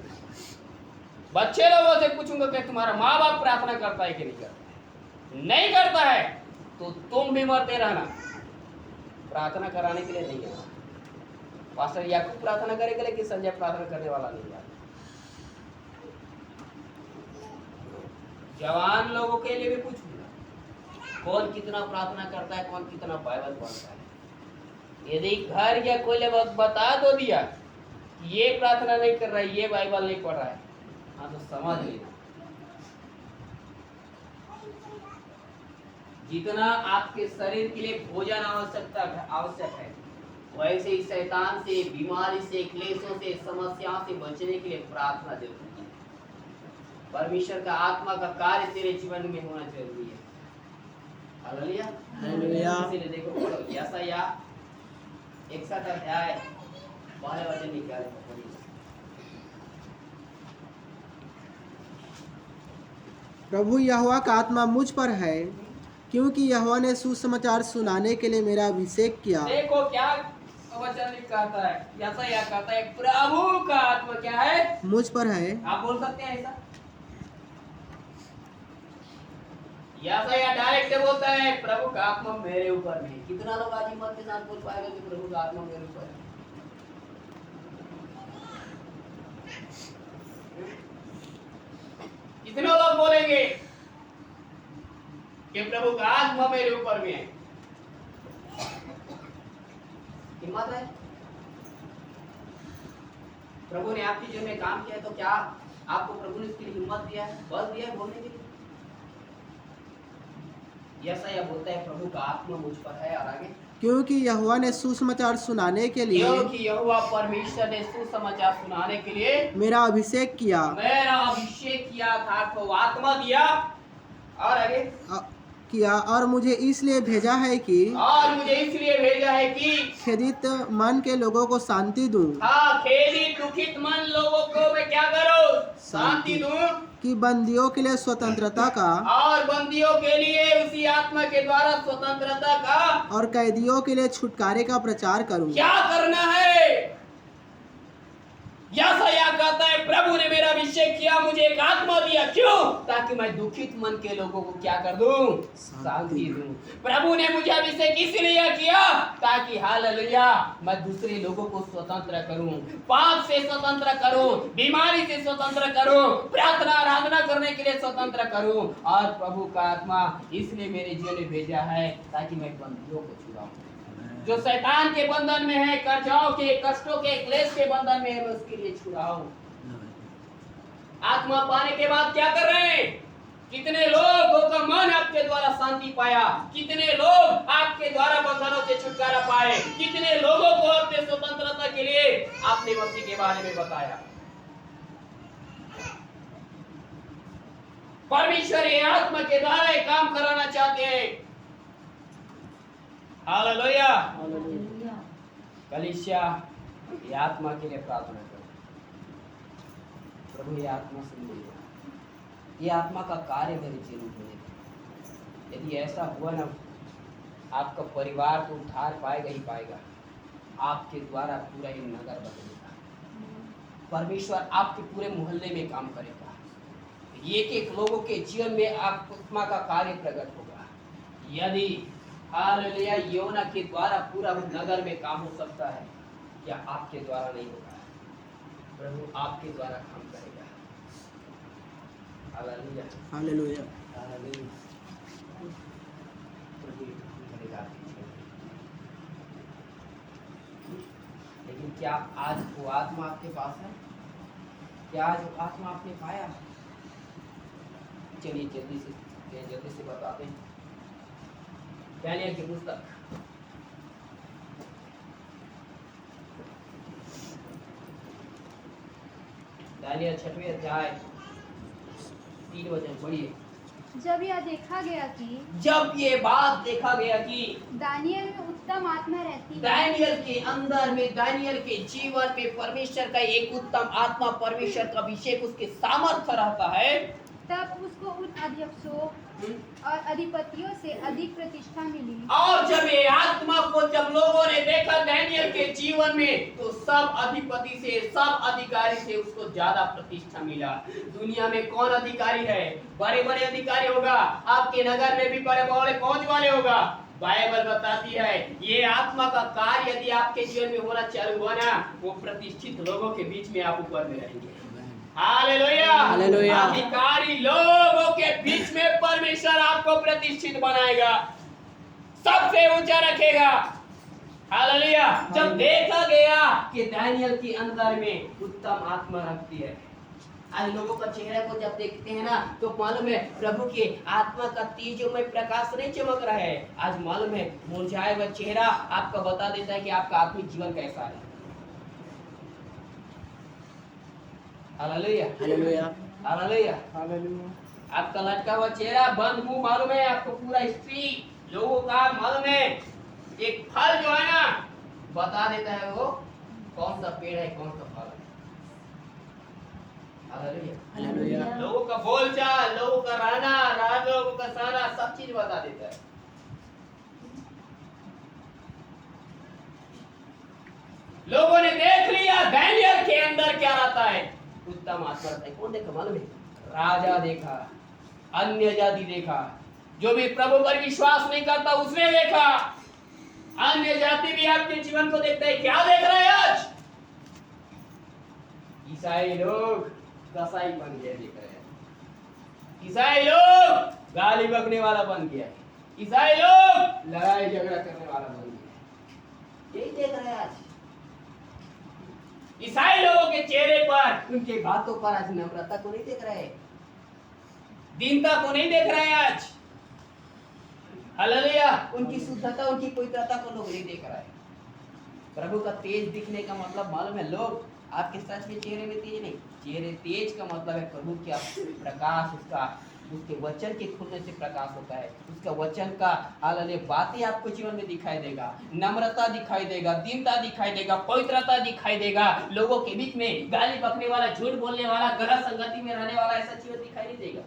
Speaker 1: बच्चे लोगों से पूछूंगा कि तुम्हारा माँ बाप प्रार्थना करता है कि नहीं करता है। नहीं करता है तो तुम भी मरते रहना, प्रार्थना कराने के लिए नहीं है। पास्टर याकूब प्रार्थना करेगा लेकिन संजय प्रार्थना करने वाला नहीं है। जवान लोगों के लिए भी पूछूंगा कौन कितना प्रार्थना करता है, कौन कितना बाइबल पढ़ता है। यदि घर या कोई लोग बता दो दिया कि ये प्रार्थना नहीं कर रहा है, ये बाइबल नहीं पढ़ रहा है, हाँ तो समझ लेना जितना आपके शरीर के लिए भोजन आवश्यक है वैसे ही शैतान से, बीमारी से, क्लेशों से, समस्याओं से बचने के लिए प्रार्थना जरूरी है। परमेश्वर का आत्मा का कार्य तेरे जीवन में होना जरूरी है। Hallelujah,
Speaker 2: hallelujah.
Speaker 1: इसलिए देखो यशायाह 61 अध्याय पहले वचन निकाले।
Speaker 2: प्रभु यहोवा का आत्मा मुझ पर है, क्योंकि यहोवा ने सुसमाचार सुनाने के लिए मेरा अभिषेक किया।
Speaker 1: देखो क्या वचन कहता है, यशायाह कहता है प्रभु का आत्मा क्या है,
Speaker 2: मुझ पर है।
Speaker 1: आप बोल सकते हैं ऐसा? यशायाह डायरेक्ट बोलता है प्रभु का आत्मा मेरे ऊपर है। कितना लोग आज हिम्मत के साथ बोल पाएगा कि प्रभु का आत्मा मेरे ऊपर है? कितने लोग बोलेंगे कि प्रभु का आत्मा मेरे ऊपर में है? हिम्मत है? प्रभु ने आपकी जीवन में काम किया है, तो क्या आपको प्रभु ने इसके लिए हिम्मत दिया है, बल दिया है बोलने के लिए? यशायाह बोलता है प्रभु का आत्मा मुझ पर है। और आगे,
Speaker 2: क्योंकि यहोवा ने सुसमाचार सुनाने के लिए,
Speaker 1: क्योंकि यहोवा परमेश्वर ने सुसमाचार सुनाने के लिए
Speaker 2: मेरा अभिषेक किया।
Speaker 1: मेरा अभिषेक किया था, तो आत्मा दिया। और आगे
Speaker 2: किया और मुझे इसलिए भेजा है कि,
Speaker 1: और मुझे इसलिए भेजा है कि
Speaker 2: खेदित मन के लोगों को शांति दूं।
Speaker 1: हाँ, खेदित दुखित मन लोगों को मैं क्या करूं? शांति दूं।
Speaker 2: कि बंदियों के लिए स्वतंत्रता का,
Speaker 1: और बंदियों के लिए उसी आत्मा के द्वारा स्वतंत्रता का,
Speaker 2: और कैदियों के लिए छुटकारे का प्रचार करूं।
Speaker 1: क्या करना है? यशायाह कहता है प्रभु ने मेरा अभिषेक किया, मुझे एक आत्मा दिया। क्यों? ताकि मैं दुखित मन के लोगों को क्या कर दूं? शांति दूं। प्रभु ने मुझे अभिषेक इसलिए किया ताकि हालेलुया मैं दूसरे लोगों को स्वतंत्र करूं, पाप से स्वतंत्र करूं, बीमारी से स्वतंत्र करूं, प्रार्थना आराधना करने के लिए स्वतंत्र करूं। और प्रभु का आत्मा इसलिए मेरे जीवन में भेजा है ताकि मैं बंदियों को छुड़ाऊं। जो शैतान के बंधन में है, कर्जाओं के, कष्टों के, क्लेश के बंधन में है, मैं उसके लिए छुड़ा हूं। आत्मा पाने के बाद क्या कर रहे हैं? कितने लोगों का मन आपके द्वारा शांति पाया, कितने लोग आपके द्वारा बंधनों से छुटकारा पाए, कितने लोगों को अपने स्वतंत्रता के लिए आपने मसीह के बारे में बताया। परमेश्वर ये आत्मा के द्वारा ये काम कराना चाहते हैं। हालेलुया। कलीसिया, ये आत्मा के लिए प्रार्थना करो। प्रभु ये आत्मा सुन लीजिए, ये आत्मा का कार्य मेरे जीवन में है। यदि ऐसा हुआ ना, आपका परिवार तो उद्धार पाएगा ही पाएगा, आपके द्वारा पूरा ही नगर बदलेगा। परमेश्वर आपके पूरे मोहल्ले में काम करेगा, एक एक लोगों के जीवन में आत्मा का कार्य प्रकट होगा। यदि हालेलुया योना के द्वारा पूरा नगर में काम हो सकता है, क्या आपके द्वारा नहीं होगा? प्रभु आपके द्वारा काम करेगा। Hallelujah
Speaker 2: hallelujah.
Speaker 1: हालेलुया। प्रभु करेगा आपके जीवन में। लेकिन क्या आज वो आत्मा आपके पास है? क्या आज वो आत्मा आपने पाया? चलिए जल्दी से बताते हैं। दानियल की पुस्तक दानियल 6वें अध्याय 3 वचन पढ़िए।
Speaker 3: जब यह देखा गया कि
Speaker 1: जब ये बात देखा गया कि
Speaker 3: दानियल में उत्तम आत्मा रहती है,
Speaker 1: दानियल के अंदर में, दानियल के जीवन में परमेश्वर का एक उत्तम आत्मा, परमेश्वर का अभिषेक उसके सामर्थ्य रहता है,
Speaker 3: तब उसको उन अध्यक्षों और अधिपतियों से अधिक प्रतिष्ठा मिली।
Speaker 1: और जब ये आत्मा को जब लोगों ने देखा दानियल के जीवन में, तो सब अधिपति से, सब अधिकारी से उसको ज्यादा प्रतिष्ठा मिला। दुनिया में कौन अधिकारी है? बड़े बड़े अधिकारी होगा, आपके नगर में भी बड़े बड़े पहुंच वाले होगा। बाइबल बताती है ये आत्मा का कार्य यदि आपके जीवन में होना चालू हुआ ना, वो प्रतिष्ठित लोगों के बीच में आप ऊपर में रहेंगे। Hallelujah
Speaker 2: hallelujah.
Speaker 1: अधिकारी लोगों के बीच में परमेश्वर आपको प्रतिष्ठित बनाएगा, सबसे ऊंचा रखेगा। हालेलुया। जब देखा गया कि दानियल के अंदर में उत्तम आत्मा रखती है। आज लोगों का चेहरा को जब देखते हैं ना, तो मालूम है प्रभु की आत्मा का तेजों में प्रकाश नहीं चमक रहा है। आज मालूम है मुरझाया हुआ चेहरा आपका बता देता है कि आपका आत्मिक जीवन कैसा है। Hallelujah
Speaker 2: hallelujah
Speaker 1: hallelujah.
Speaker 2: हालेलुया।
Speaker 1: आपका लटका हुआ चेहरा, बंद मुंह, मालूम है आपको पूरा हिस्ट्री लोगों का मालूम है। एक फल जो है ना, बता देता है वो कौन सा पेड़ है, कौन सा फल है। Hallelujah
Speaker 2: hallelujah.
Speaker 1: लोगों का बोलचाल, लोगों का रहना, लोगों का सहना, सब चीज बता देता है। लोगों ने देख लिया दानियल के अंदर क्या रहता है, उत्तम आत्मा रहता है। कौन देखा मालूम है? राजा देखा, अन्य जाति देखा, जो भी प्रभु पर विश्वास नहीं करता उसने देखा। अन्य जाति भी आपके जीवन को देखता है। क्या देख रहे हैं आज? ईसाई लोग कसाई बन गए, देख रहे हैं। ईसाई लोग गाली बकने वाला बन गया है। ईसाई लोग लड़ाई झगड़ा करने वाला बन गया। यही देख रहे हैं आज। ईसाई लोगों के चेहरे पर, उनके बातों पर आज नम्रता को नहीं देख रहे, दीनता को नहीं देख रहे आज। हालेलुया। उनकी शुद्धता, उनकी पवित्रता को लोग नहीं देख रहे। प्रभु का तेज दिखने का मतलब मालूम है, लोग आपके सच में चेहरे में तेज नहीं, चेहरे तेज का मतलब है प्रभु का प्रकाश, उसके वचन के खुलने से प्रकाश होता है। उसका वचन का हालेलुया बातें आपको जीवन में दिखाई देगा, नम्रता दिखाई देगा, दीनता दिखाई देगा, पवित्रता दिखाई देगा। लोगों के बीच में गाली बकने वाला, झूठ बोलने वाला, गलत संगति में रहने वाला ऐसा जीवन दिखाई नहीं देगा।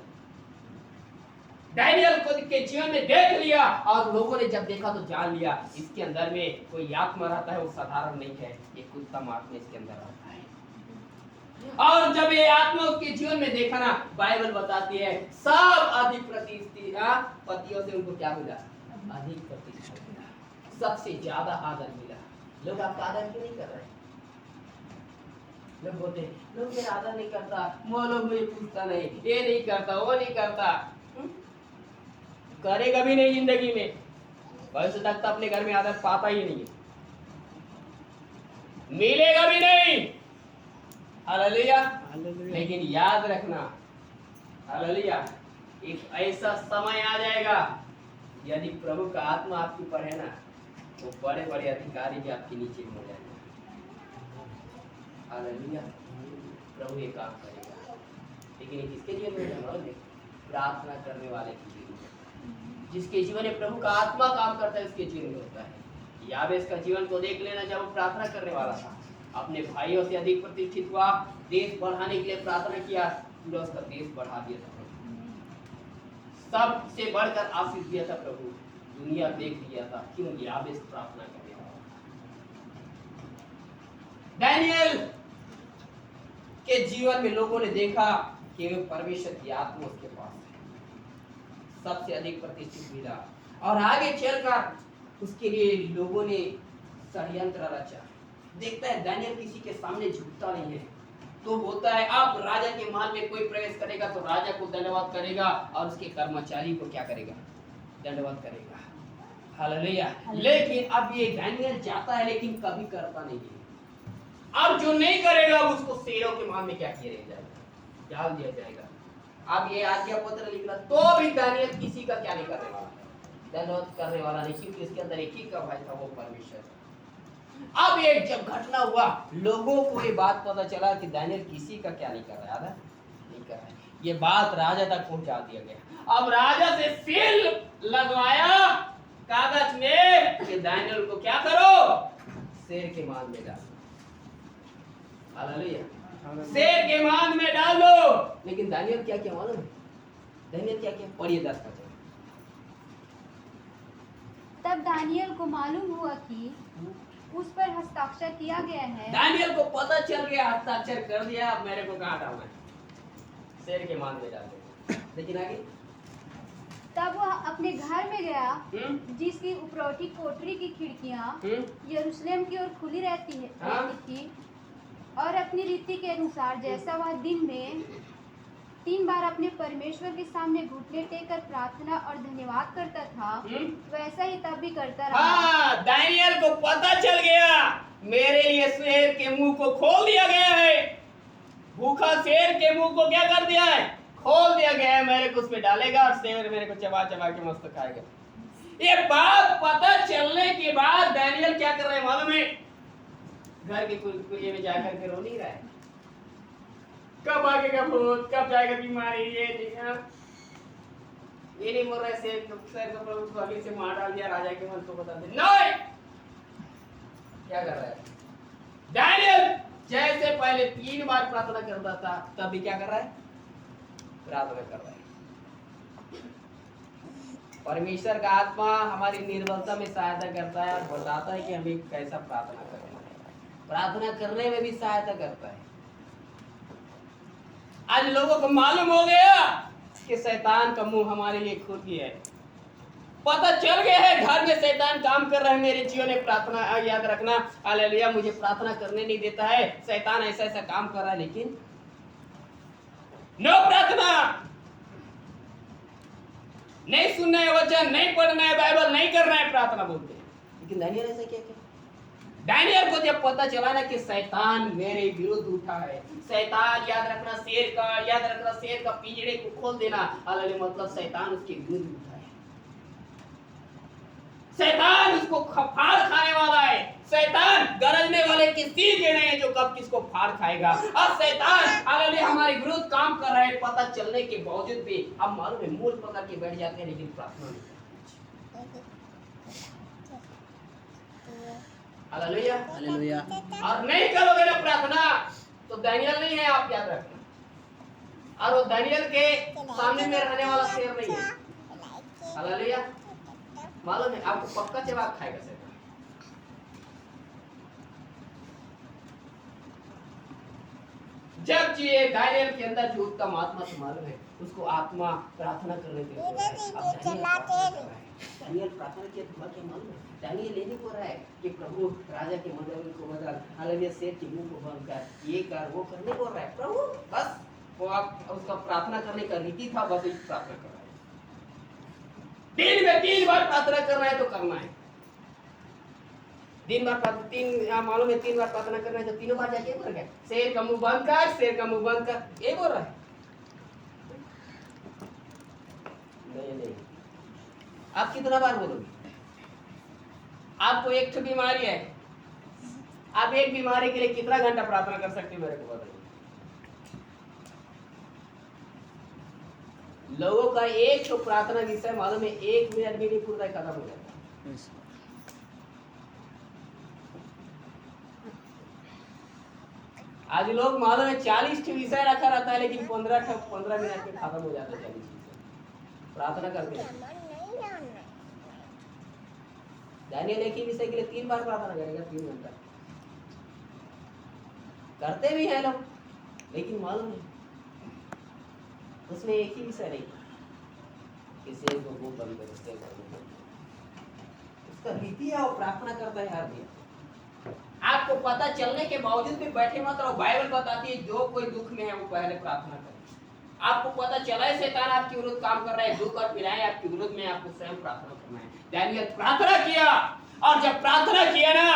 Speaker 1: दानियल को के जीवन में देख लिया, और लोगों ने जब देखा तो जान लिया इसके अंदर में कोई आत्मा रहता है, वो साधारण नहीं है, एक उत्तम आत्मा इसके अंदर रहता है। और जब ये आत्मा उसके जीवन में देखा ना, बाइबल बताती है सब अधिक प्रतिष्ठा पतियों से उनको क्या मिला? अधिक प्रतिष्ठा मिला, सबसे ज्यादा आदर मिला। लोग आपका आदर क्यों नहीं कर रहे? लोग बोलते हैं लोग मेरा आदर नहीं करता, वो लोग मुझे पूछता नहीं, ये नहीं करता, वो नहीं करता। करेगा भी नहीं जिंदगी में। भविष्य तक तो अपने घर में आदर पाता ही नहीं है, मिलेगा भी नहीं। हालेलुया। लेकिन याद रखना, हालेलुया, एक ऐसा समय आ जाएगा यदि प्रभु का आत्मा आपके ऊपर है ना, वो बड़े बड़े अधिकारी भी आपके नीचे हो जाएंगे। हालेलुया। प्रभु ये काम करेगा, लेकिन ये किसके जीवन में होगा? प्रार्थना करने वाले के जीवन में। जिसके जीवन में प्रभु का आत्मा काम करता है उसके जीवन में होता है। याबेस का जीवन को देख लेना, जब वो प्रार्थना करने वाला था, अपने भाइयों से अधिक प्रतिष्ठित हुआ, देश बढ़ाने के लिए प्रार्थना किया, पूरा उसका देश बढ़ा दिया था। सबसे बढ़कर आशीष दिया था प्रभु, दुनिया देख लिया था। क्यों? याबेस प्रार्थना करने वाला। दानियेल के जीवन में लोगों ने देखा कि परमेश्वर की आत्मा उसके पास है, सबसे अधिक प्रतिष्ठित मिला, और आगे चलकर उसके लिए लोगों ने षड्यंत्र रचा। देखता है दानियेल किसी के सामने झुकता नहीं है, तो होता है अब राजा के महल में कोई प्रवेश करेगा तो राजा को दंडवत करेगा और उसके कर्मचारी को क्या करेगा? दंडवत करेगा। हालेलुया। लेकिन अब ये दानियेल जाता है लेकिन कभी करता नहीं है। अब जो नहीं करेगा उसको शेरों के महल में क्या किया जाएगा? डाल दिया जाएगा। अब ये आज्ञा पत्र लिखना तो भी दानियेल किसी का क्या नहीं करने वाला है? दंडवत करने वाला नहीं, क्योंकि इसके अंदर एक ही का भाई था, वो परमेश्वर। अब ये जब घटना हुआ, लोगों को ये बात पता चला कि दानियेल किसी का क्या नहीं कर रहा है, नहीं कर रहा है। ये बात राजा तक पहुंचा दिया गया। अब राजा से सील लगवाया कागज में कि दानियेल को क्या करो? शेर के मान में डालो। हालेलुया। शेर के मान में डाल दो। लेकिन दानियेल क्या क्या मालूम है? दानियेल क्या क्या? पढ़िए 10 का।
Speaker 3: तब दानियेल को मालूम हुआ कि उस पर हस्ताक्षर किया गया है।
Speaker 1: दानियेल को पता चल गया, हस्ताक्षर कर दिया, अब मेरे को कहाँ डालना है? शेर के मान में डाल दो। लेकिन आगे
Speaker 3: तब वह अपने घर में गया, जिसकी उपरौठी कोठरी की खिड़कियां यरूशलेम की ओर खुली रहती थी, और अपनी रीति के अनुसार जैसा वह दिन में 3 बार अपने परमेश्वर के सामने घुटने टेक कर प्रार्थना और धन्यवाद करता था, वैसा ही तब भी करता रहा।
Speaker 1: हाँ, दानियेल को पता चल गया मेरे लिए शेर के मुंह को खोल दिया गया है। भूखा शेर के मुंह को क्या कर दिया है? खोल दिया गया है। मेरे को उसमें डालेगा और शेर मेरे को चबा चबा के मस्त खाएगा। ये बात पता चलने के बाद दानियेल क्या कर रहे हैं मालूम है? घर के कुलिये में जाकर के रो नहीं रहा है। कब आएगा भूत, कब जाएगा बीमारी, ये नहीं बोल रहे शेर को प्रभु को अभी से मार डाल दिया, राजा के मन को बता दे। नहीं, क्या कर रहा है दानियेल? जैसे पहले 3 बार प्रार्थना करता था, तब भी क्या कर रहा है? प्रार्थना कर रहा है। परमेश्वर का आत्मा हमारी निर्बलता में सहायता करता है और बताता है कि हमें कैसा प्रार्थना करना है। प्रार्थना करने में भी सहायता करता है। आज लोगों को मालूम हो गया कि शैतान का मुंह हमारे लिए खुल गया है। पता चल गया है घर में शैतान काम कर रहा है। मेरे जीवन में प्रार्थना, याद रखना, हालेलुया, मुझे प्रार्थना करने नहीं देता है। शैतान ऐसा ऐसा काम कर रहा है, लेकिन नो प्रार्थना, नहीं सुनना है वचन, नहीं पढ़ना है बाइबल, नहीं करना है प्रार्थना बोलते हैं। लेकिन दानियेल ऐसा क्या किया? दानियेल को जब पता चला ना कि शैतान मेरे विरुद्ध उठा है, शैतान, याद रखना, शेर का पिंजरे को खोल देना, हालेलुया, मतलब शैतान उसके विरुद्ध उठा है। शैतान उसको फाड़ खाने वाला है। शैतान गरजने वाले की तीर के नहीं है जो कब किसको फाड़ खाएगा। अब शैतान हालेलुया हमारे विरुद्ध काम कर रहा है, पता चलने के बावजूद भी अब मालूम है मूल पकड़ के बैठ जाते हैं, लेकिन प्रार्थना नहीं। Hallelujah,
Speaker 2: hallelujah.
Speaker 1: और नहीं करोगे ना प्रार्थना तो दानियेल नहीं है, आप याद रखना। और वो दानियेल के सामने में रहने वाला शेर नहीं है। हालेलुया, मालूम है आपको पक्का जवाब खाएगा शैतान। जब ये दानियेल के अंदर जो उत्तम आत्मा से मालूम है, उसको आत्मा प्रार्थना करने के लिए दानियेल प्रार्थना किया तो क्या मालूम है? दानियेल ये नहीं बोल रहा है कि प्रभु राजा के मंदिर को बदल, हालेलुया, शेर के मुंह को बंद कर, ये कर वो कर, नहीं बोल रहा है। प्रभु बस वो आप उसका प्रार्थना करने का रीति था, बस एक प्रार्थना कर रहा है। दिन में 3 बार प्रार्थना करना है तो करना है। दिन भर 3 मालूम है 3 बार प्रार्थना करना है तो तीनों बार जाके बोल गया शेर का मुंह बंद कर, शेर का मुंह बंद कर, ये बोल रहा है। नहीं, आप कितना बार बोलोगे? आपको एक बीमारी है, आप एक बीमारी के लिए कितना घंटा प्रार्थना कर सकते हैं मेरे को बताइए। लोगों का एक तो प्रार्थना विषय मालूम है 1 मिनट भी नहीं पूरा खत्म हो जाता। आज लोग मालूम है 40 विषय रखा रहता है लेकिन 15 मिनट में खत्म हो जाता है 40 विषय प्रार्थना करते हैं। दानियल एक ही विषय के लिए 3 बार प्रार्थना करेगा 3 घंटा। करते भी हैं लोग लेकिन मालूम है उसमें एक ही विषय नहीं किसी को वो बंद कर उसके उसका रीति है और प्रार्थना करता है हर दिन। आपको पता चलने के बावजूद भी बैठे मत रहो। बाइबल बताती है जो कोई दुख में है वो पहले प्रार्थना करे। आपको पता चला है शैतान आपके विरुद्ध काम कर रहा है, दुख और पीड़ाएं आपके विरुद्ध में, आपको स्वयं प्रार्थना करना है। दानियल प्रार्थना किया और जब प्रार्थना किया ना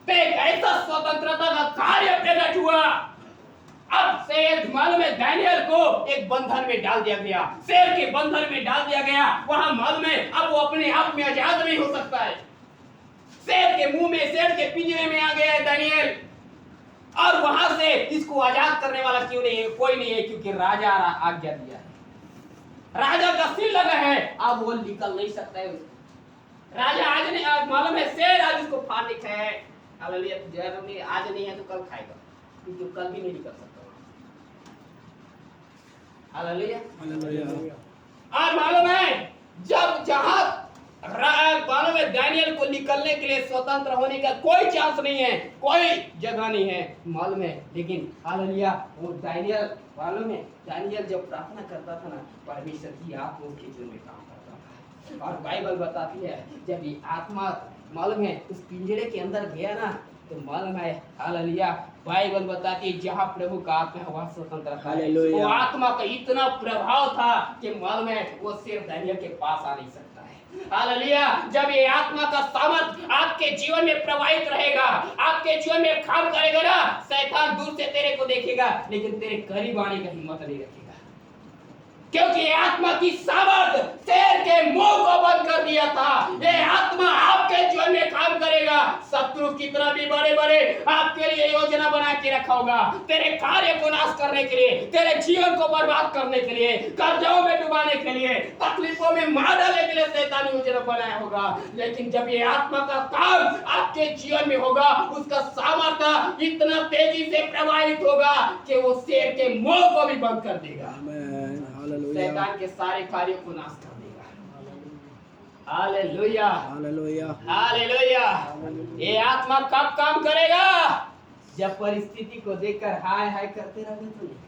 Speaker 1: तो एक ऐसा स्वतंत्रता का कार्य प्रकट हुआ। अब शेर मालूम है दानियल को एक बंधन में डाल दिया गया, शेर के बंधन में डाल दिया गया। वहां मालूम है अब वो अपने आप में आजाद नहीं हो सकता है। शेर के मुंह में, शेर के पिंजरे में आ गया है दानियल और वहां से इसको आजाद करने वाला क्यों नहीं है? कोई नहीं है क्योंकि राजा आज्ञा दिया है, राजा का सिर लगा है, अब वो निकल नहीं सकता है। राजा आज नहीं, आज मालूम है शेर आज उसको फाड़ नहीं खाया है। हालेलुया, आज नहीं है तो कल खाएगा क्योंकि कल भी नहीं निकल सकता। हालेलुया। और मालूम है जब जहां मालूम है दानियल को निकलने के लिए स्वतंत्र होने का कोई चांस नहीं है, कोई जगह नहीं है मालूम है। लेकिन हालेलुया वो दानियल मालूम है दानियल जब प्रार्थना करता था ना परमेश्वर की आत्मा उसके जीवन में काम करता था। और बाइबल बताती है जब ये आत्मा मालूम है उस पिंजरे के अंदर गया ना तो मालूम है हालेलुया बाइबल बताती है जहाँ प्रभु का आत्मा है वहाँ स्वतंत्रता है। वो आत्मा का इतना प्रभाव था कि मालूम है वो सिर्फ दानियल के पास आ नहीं सकता है। हालेलुया जब ये आत्मा का सामर्थ आपके जीवन में प्रवाहित रहेगा, आपके जीवन में काम करेगा ना, शैतान दूर से तेरे को देखेगा लेकिन तेरे करीब आने का हिम्मत नहीं रखेगा, क्योंकि ये आत्मा की सामर्थ शेर के मुंह को बंद कर दिया था। ये आत्मा आपके जीवन में काम करेगा। शत्रु कितना भी बड़े बड़े आपके लिए योजना बना के रखा होगा, तेरे कार्य को नाश करने के लिए, तेरे जीवन को बर्बाद करने के लिए, कर्जों में डुबाने के लिए, तकलीफों में मार डालने के लिए शैतान योजना बनाया होगा। लेकिन जब ये आत्मा का काम आपके जीवन में होगा उसका सामर्थ्य इतना तेजी से प्रवाहित होगा कि वो शेर के मुंह को भी बंद कर देगा, शैतान के सारे कार्यों को नाश कर देगा। Hallelujah hallelujah hallelujah. ये आत्मा कब काम करेगा? जब परिस्थिति को देखकर हाय हाय करते रहोगे तो नहीं।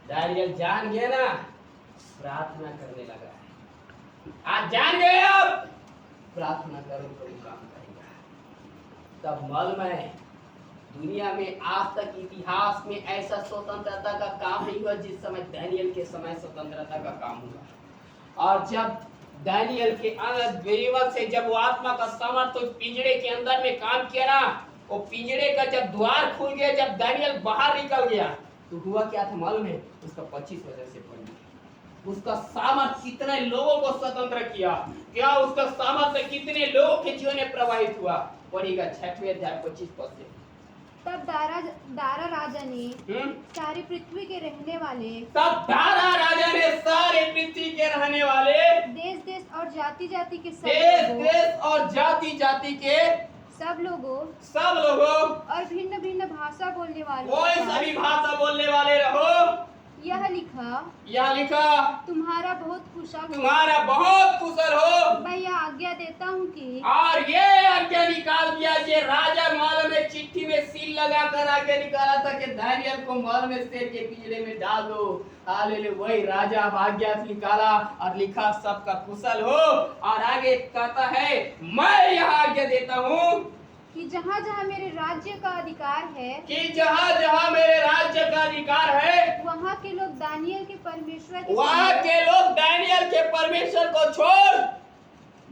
Speaker 1: दानियल जान गया ना, प्रार्थना करने लगा है। आज जान गए अब प्रार्थना करो तो काम करेगा। तब मालूम है दुनिया में आज तक इतिहास में ऐसा स्वतंत्रता का काम नहीं हुआ जिस समय दानियल के समय स्वतंत्रता का काम हुआ। और जब दानियल के जीवन से जब वो आत्मा का सामर्थ तो पिंजरे के अंदर में काम किया ना, वो पिंजरे का जब द्वार खुल गया, जब दानियल बाहर निकल गया तो हुआ क्या था मालूम है? उसका 25 वजह से पड़ गया। उसका सामर्थ कितने लोगों को स्वतंत्र किया, क्या उसका सामर्थ कितने लोगों के जीवन में प्रवाहित हुआ, पढ़ेगा 6वें अध्याय 25 पद से।
Speaker 3: तब दारा राजा ने सारी पृथ्वी के रहने वाले,
Speaker 1: तब दारा राजा ने सारे पृथ्वी के रहने वाले,
Speaker 3: देश देश और जाति जाति के सब लोगों और भिन्न भिन्न भाषा बोलने वाले,
Speaker 1: कोई सभी भाषा बोलने वाले रहो,
Speaker 3: यह लिखा तुम्हारा बहुत कुशल हो। मैं यह आज्ञा देता हूँ कि, और ये आज्ञा निकाल दिया कि राजा मालूम में चिट्ठी में सील लगा कर आज्ञा निकाला था कि दानियल को मालूम में शेर के पिंजरे में डाल दो। हालेलुया वही राजा अब आज्ञा निकाला और लिखा सबका कुशल हो। और आगे कहता है मैं यह आज्ञा देता हूँ कि जहाँ जहाँ मेरे राज्य का अधिकार है,
Speaker 1: कि जहाँ जहाँ मेरे राज्य का अधिकार है,
Speaker 3: वहाँ के लोग दानियल के परमेश्वर के
Speaker 1: वहाँ
Speaker 3: सम्मुख-
Speaker 1: के लोग दानियल के परमेश्वर को छोड़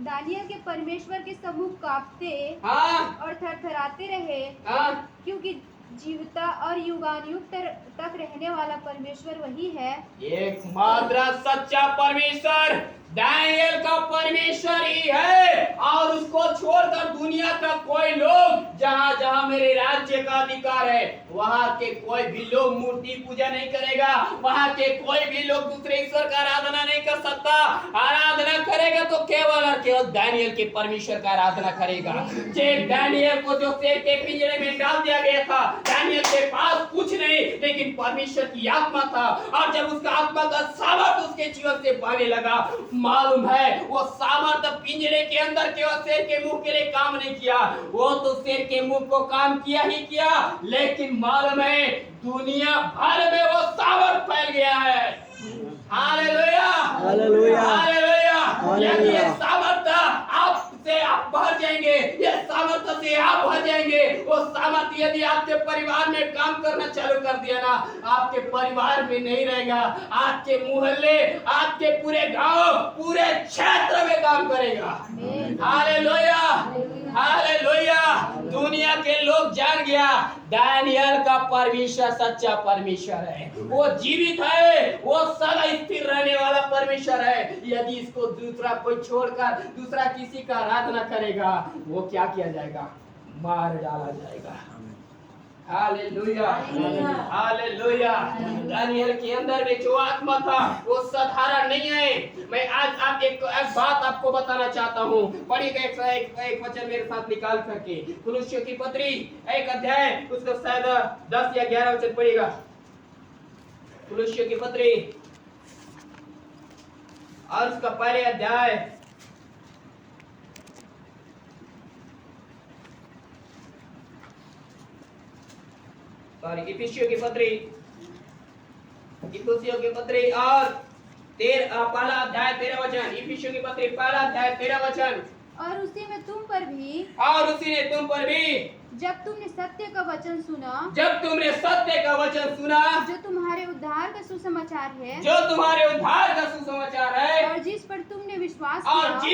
Speaker 3: दानियल के परमेश्वर के सम्मुख कांपते
Speaker 1: हाँ
Speaker 3: और थरथराते रहे,
Speaker 1: हाँ
Speaker 3: क्योंकि जीवता और युगानुयुग तक रहने वाला परमेश्वर वही है।
Speaker 1: एकमात्र सच्चा परमेश्वर दानियल का परमेश्वर ही है, और उसको छोड़कर दुनिया का कोई लोग, जहाँ जहाँ मेरे राज्य का अधिकार है, वहाँ के कोई भी लोग मूर्ति पूजा नहीं करेगा, वहाँ के कोई भी लोग दूसरे ईश्वर का आराधना नहीं कर सकता। आराधना करेगा तो केवल और केवल दानियल के परमेश्वर का आराधना करेगा। जे दानियल को जो शेर के पिंजरे में डाल दिया गया था, दानियल के पास कुछ नहीं, लेकिन परमेश्वर की आत्मा था, और जब उसका आत्मा का सामर्थ उसके जीवन से बहने लगा, मालूम है वो सामर्थ पिंजरे के अंदर केवल शेर के मुंह के लिए काम नहीं किया, वो तो शेर के मुंह को काम किया ही किया, लेकिन मालूम है दुनिया भर में वो सामर्थ फैल गया है। Hallelujah
Speaker 2: hallelujah
Speaker 1: hallelujah.
Speaker 2: हालेलुया।
Speaker 1: यदि ये सामर्थ आपसे आप भर जाएंगे, ये सामर्थ से आप भर जाएंगे, वो सामर्थ यदि आपके परिवार में काम करना चालू कर दिया ना, आपके परिवार में नहीं रहेगा, आपके मोहल्ले, आपके पूरे गांव, पूरे क्षेत्र में काम करेगा। Hallelujah hallelujah. दुनिया के लोग जान गया दानियल का परमेश्वर सच्चा परमेश्वर है, वो जीवित है, वो सदा स्थिर रहने वाला परमेश्वर है। यदि इसको दूसरा कोई छोड़कर दूसरा किसी का आराधना करेगा, वो क्या किया जाएगा? मार डाला जाएगा। Hallelujah hallelujah. दानियल के अंदर में जो आत्मा था वो साधारण नहीं है। मैं आज एक बात आपको बताना चाहता हूँ। पढ़िएगा एक वचन मेरे साथ निकाल करके, कुलुस्सियों की पत्री 1 अध्याय, उसका शायद 10 या 11 वचन पढ़िएगा। कुलुस्सियों की पत्री और उसका पहले अध्याय इफिसियों की पत्री और पहला अध्याय 13 वचन। इफिसियों की पत्री पहला अध्याय 13 वचन।
Speaker 3: और उसी में तुम पर भी,
Speaker 1: और उसी ने तुम पर भी,
Speaker 3: जब तुमने सत्य का वचन सुना,
Speaker 1: जब तुमने सत्य का वचन सुना,
Speaker 3: जो तुम्हारे उद्धार का सुसमाचार है,
Speaker 1: जो तुम्हारे उद्धार का सुसमाचार है,
Speaker 3: और जिस पर तुमने विश्वास
Speaker 1: और
Speaker 3: किया,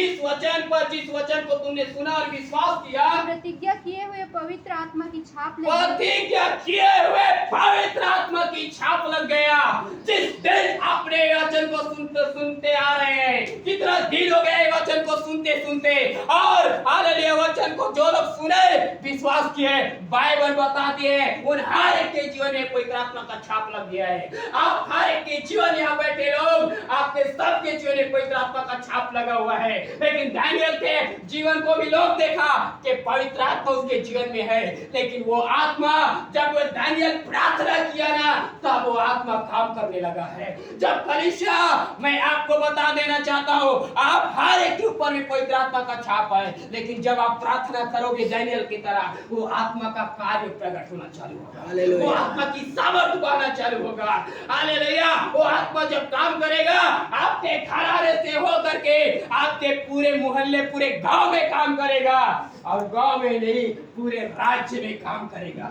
Speaker 1: जिस वचन को तुमने सुना और विश्वास किया,
Speaker 3: प्रतिज्ञा किए हुए पवित्र आत्मा की छाप लगी।
Speaker 1: प्रतिज्ञा किए हुए पवित्र आत्मा की छाप लग गया। जिस दिन अपने वचन को सुनते सुनते आ रहे हैं, कितना दिन हो गए वचन को सुनते सुनते, और हालेलुया वचन को जो लोग सुने विश्वास किए, बाइबल बताती है उन हर एक के जीवन में पवित्र आत्मा का छाप लग गया है। आप हर एक के जीवन, यहाँ बैठे लोग, आपके सबके जीवन में पवित्र आत्मा का छाप लगा हुआ है। लेकिन दानियल के जीवन को भी लोग देखा कि पवित्र आत्मा उसके जीवन में है, लेकिन वो आत्मा, जब वो दानियल प्रार्थना किया ना, तब वो आत्मा काम करने लगा है। जब कलीसिया, मैं आपको बता देना चाहता हूँ, आप हर एक के ऊपर में पवित्र आत्मा का छाप है, लेकिन जब आप प्रार्थना करोगे दानियल की तरह, वो आत्मा का कार्य प्रकट होना चालू होगा, वो आत्मा की सामर्थ बढ़ना चालू होगा। हालेलुया। वो आत्मा जब काम करेगा, आपके घराने से होकर के आपके पूरे मोहल्ले, पूरे गांव में काम करेगा, और गांव में नहीं पूरे राज्य में काम करेगा।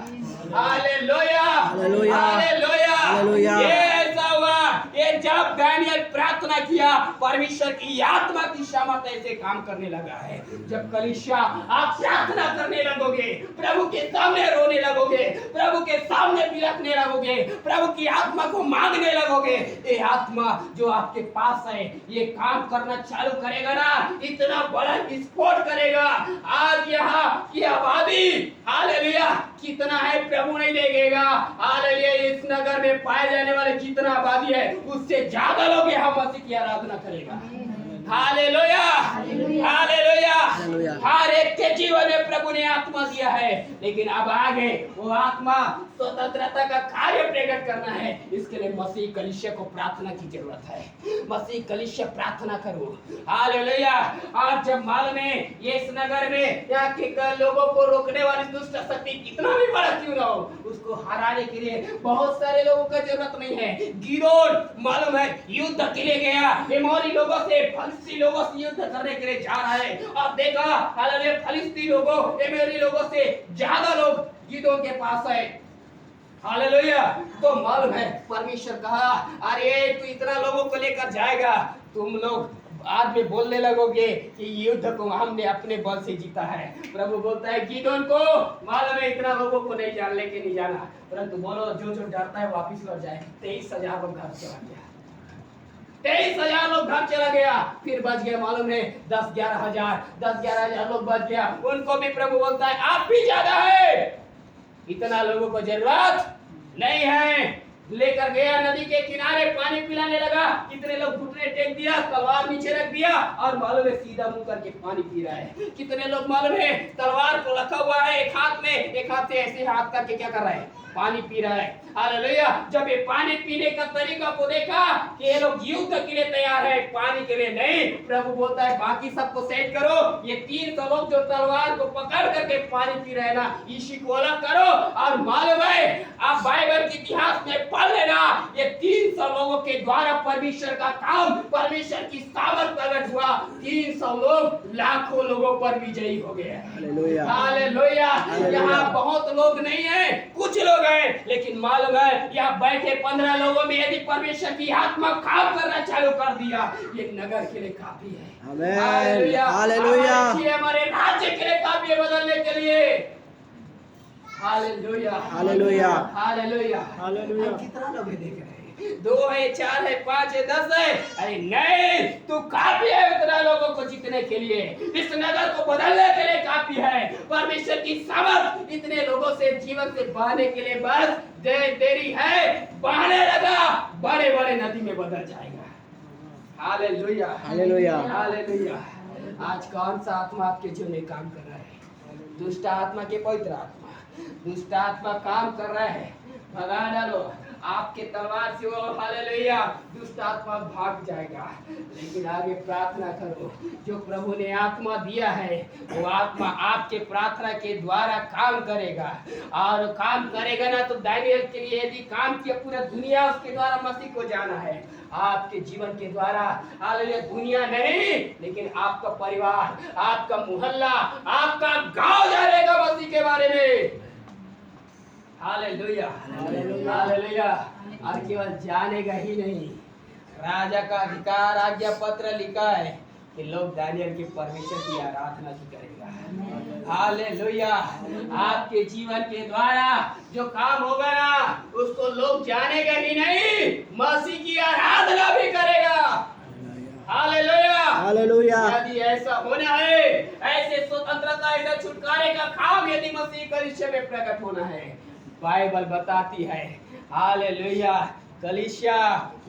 Speaker 1: Hallelujah
Speaker 2: hallelujah
Speaker 1: hallelujah.
Speaker 2: हालेलुया।
Speaker 1: ये ऐसा हुआ, ये जब दानियल प्रार्थना किया, परमेश्वर की आत्मा की सामर्थ ऐसे काम करने लगा है। जब कलीसिया आप प्रार्थना करने लगोगे, प्रभु के सामने रोने लगोगे, प्रभु के सामने बिलखने लगोगे, प्रभु की आत्मा को मांगने लगोगे, ये आत्मा जो आपके पास है ये काम करना चालू करेगा ना, इतना बड़ा विस्फोट करेगा। आज यहाँ की आबादी, हालेलुया, कितना है प्रभु नहीं देखेगा। हालेलुया। इस नगर में पाए जाने वाले जितना आबादी है, उससे ज्यादा लोग यहाँ मसीह की आराधना करेगा। Hallelujah hallelujah. हर एक के जीवन में प्रभु ने आत्मा दिया है, लेकिन अब आगे वो आत्मा स्वतंत्रता का कार्य प्रकट करना है। इसके लिए मसीह कलीसिया को प्रार्थना की जरूरत है। मसीह कलीसिया प्रार्थना करो। हालेलुया। और जब मालूम है ये इस नगर में यहाँ के लोगों को रोकने वाली दुष्ट शक्ति कितना भी बड़ा क्यों ना हो, उसको हराने के लिए बहुत सारे लोगों का जरूरत नहीं है। गिदोन मालूम है युद्ध के लिए गया, एमोरी लोगों से, फलिस्ती लोगों से युद्ध करने के लिए जा रहा है। और देखा हालेलुया, फलिस्ती लोगों, एमोरी मिस्री लोगों से ज्यादा लोग गिदोन के पास है। हालेलुया। तो मालूम है परमेश्वर कहा, अरे तू इतना लोगों को लेकर जाएगा, तुम लोग बाद में बोलने लगोगे कि युद्ध को हमने अपने बल से जीता है। प्रभु बोलता है गिदोन को मालूम है इतना लोगों को नहीं जान लेके नहीं जाना, परंतु बोलो जो जो डरता है वापिस लौट जाए। 23,000 लोग घर चला गया, 23,000 लोग घर चला गया। फिर बच गए मालूम है 10-11,000 लोग बच गया। उनको भी प्रभु बोलता है आप भी ज्यादा है, इतना लोगों को जरूरत नहीं है। लेकर गया नदी के किनारे, पानी पिलाने लगा। कितने लोग घुटने टेक दिया, तलवार नीचे रख दिया और मालूम है सीधा मुंह करके पानी पी रहा है। कितने लोग मालूम है तलवार को रखा हुआ है एक हाथ में, एक हाथ से ऐसे हाथ करके क्या कर रहा है, पानी पी रहा है। हालेलुया। जब ये पानी पीने का तरीका को देखा कि ये लोग युद्ध के लिए तैयार है, पानी के लिए नहीं, प्रभु बोलता है बाकी सबको सेट करो। ये 300 लोग जो तलवार को पकड़ करके पानी पी रहे हैं ना, इसी को अलग करो। और मालूम है आप बाइबल के इतिहास में पढ़ लेना, ये 300 लोगों के द्वारा परमेश्वर का काम, परमेश्वर की सामर्थ प्रकट हुआ। 300 लोग लाखों लोगों पर विजयी हो गए।
Speaker 2: हालेलुया।
Speaker 1: हालेलुया। यहाँ बहुत लोग नहीं है, कुछ लोग हैं, लेकिन मालूम है यहाँ बैठे 15 लोगों में यदि परमेश्वर की आत्मा काम करना चालू कर दिया, ये नगर के लिए काफी है।
Speaker 2: आमीन।
Speaker 1: हालेलुया।
Speaker 2: हालेलुया।
Speaker 1: हमारे राज्य के लिए काफी है बदलने के लिए। हालेलुया।
Speaker 2: हालेलुया।
Speaker 1: हालेलुया।
Speaker 2: हालेलुया।
Speaker 1: कितना लोग देख रहे हैं, 2 है, 4 है, 5 है, 10 है। अरे नहीं, तू काफी है उतना लोगों को जीतने के लिए, इस नगर को बदलने के लिए काफी है। परमेश्वर की सामर्थ इतने लोगों से जीवन से बहाने के लिए बस देरी है, बहाने लगा, बड़े बड़े नदी में बदल जाएगा। हालेलुया।
Speaker 2: हालेलुया।
Speaker 1: हालेलुया। आज कौन सा आत्मा आपके जीवन में काम कर रहा है? दुष्ट आत्मा के पवित्र आत्मा, दुष्ट आत्मा काम कर रहा है, भगा डालो आपके तलवार से। वो हालेलुया, दुष्ट आत्मा भाग जाएगा। लेकिन आगे प्रार्थना करो, जो प्रभु ने आत्मा दिया है वो आत्मा आपके प्रार्थना के द्वारा काम करेगा। और काम करेगा ना तो दानियल के लिए यदि काम किया, पूरा दुनिया उसके द्वारा मसीह को जाना है। आपके जीवन के द्वारा हालेलुया, दुनिया नहीं लेकिन आपका परिवार, आपका मोहल्ला, आपका गांव जानेगा मसीह के बारे में। हालेलुया। हालेलुया। और केवल जानेगा ही नहीं, राजा का अधिकार आज्ञा पत्र लिखा है कि लोग दानियल के परमेश्वर की आराधना भी करेगा। हालेलुया। आपके जीवन के द्वारा जो काम होगा ना, उसको लोग जानेगा ही नहीं, मसीह की आराधना भी करेगा। हालेलुया।
Speaker 2: हालेलुया।
Speaker 1: यदि ऐसा होना है, ऐसे स्वतंत्रता, ऐसा छुटकारे का काम यदि मसीह कलीसिया में प्रकट होना है, बाइबल बताती है हालेलुया, कलीसिया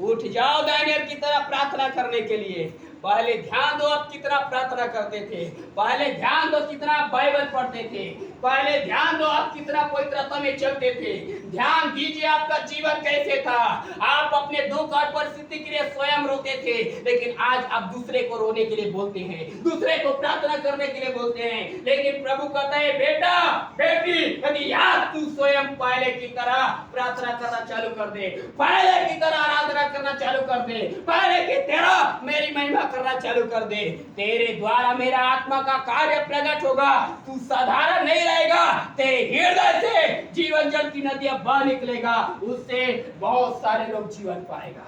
Speaker 1: उठ जाओ दानियल की तरह प्रार्थना करने के लिए। पहले ध्यान दो आप कितना प्रार्थना करते थे, पहले ध्यान दो कितना बाइबल पढ़ते थे, पहले ध्यान दो आप कितना पवित्रता में चलते थे। ध्यान दीजिए आपका जीवन कैसे था। आप अपने दुख और परिस्थिति के लिए स्वयं रोते थे, लेकिन आज आप दूसरे को रोने के लिए बोलते हैं, दूसरे को प्रार्थना करने के लिए बोलते हैं। लेकिन प्रभु कहता है बेटा बेटी, यदि आज तू स्वयं पहले की तरह प्रार्थना करना चालू कर दे, पहले की तरह आराधना करना चालू कर दे, पहले की तरह मेरी महिमा करना चालू कर दे, तेरे द्वारा मेरा आत्मा का कार्य प्रकट होगा। तू साधारण नहीं रहेगा, तेरे हृदय से जीवन जल की नदियां बह निकलेगा, उससे बहुत सारे लोग जीवन पाएगा।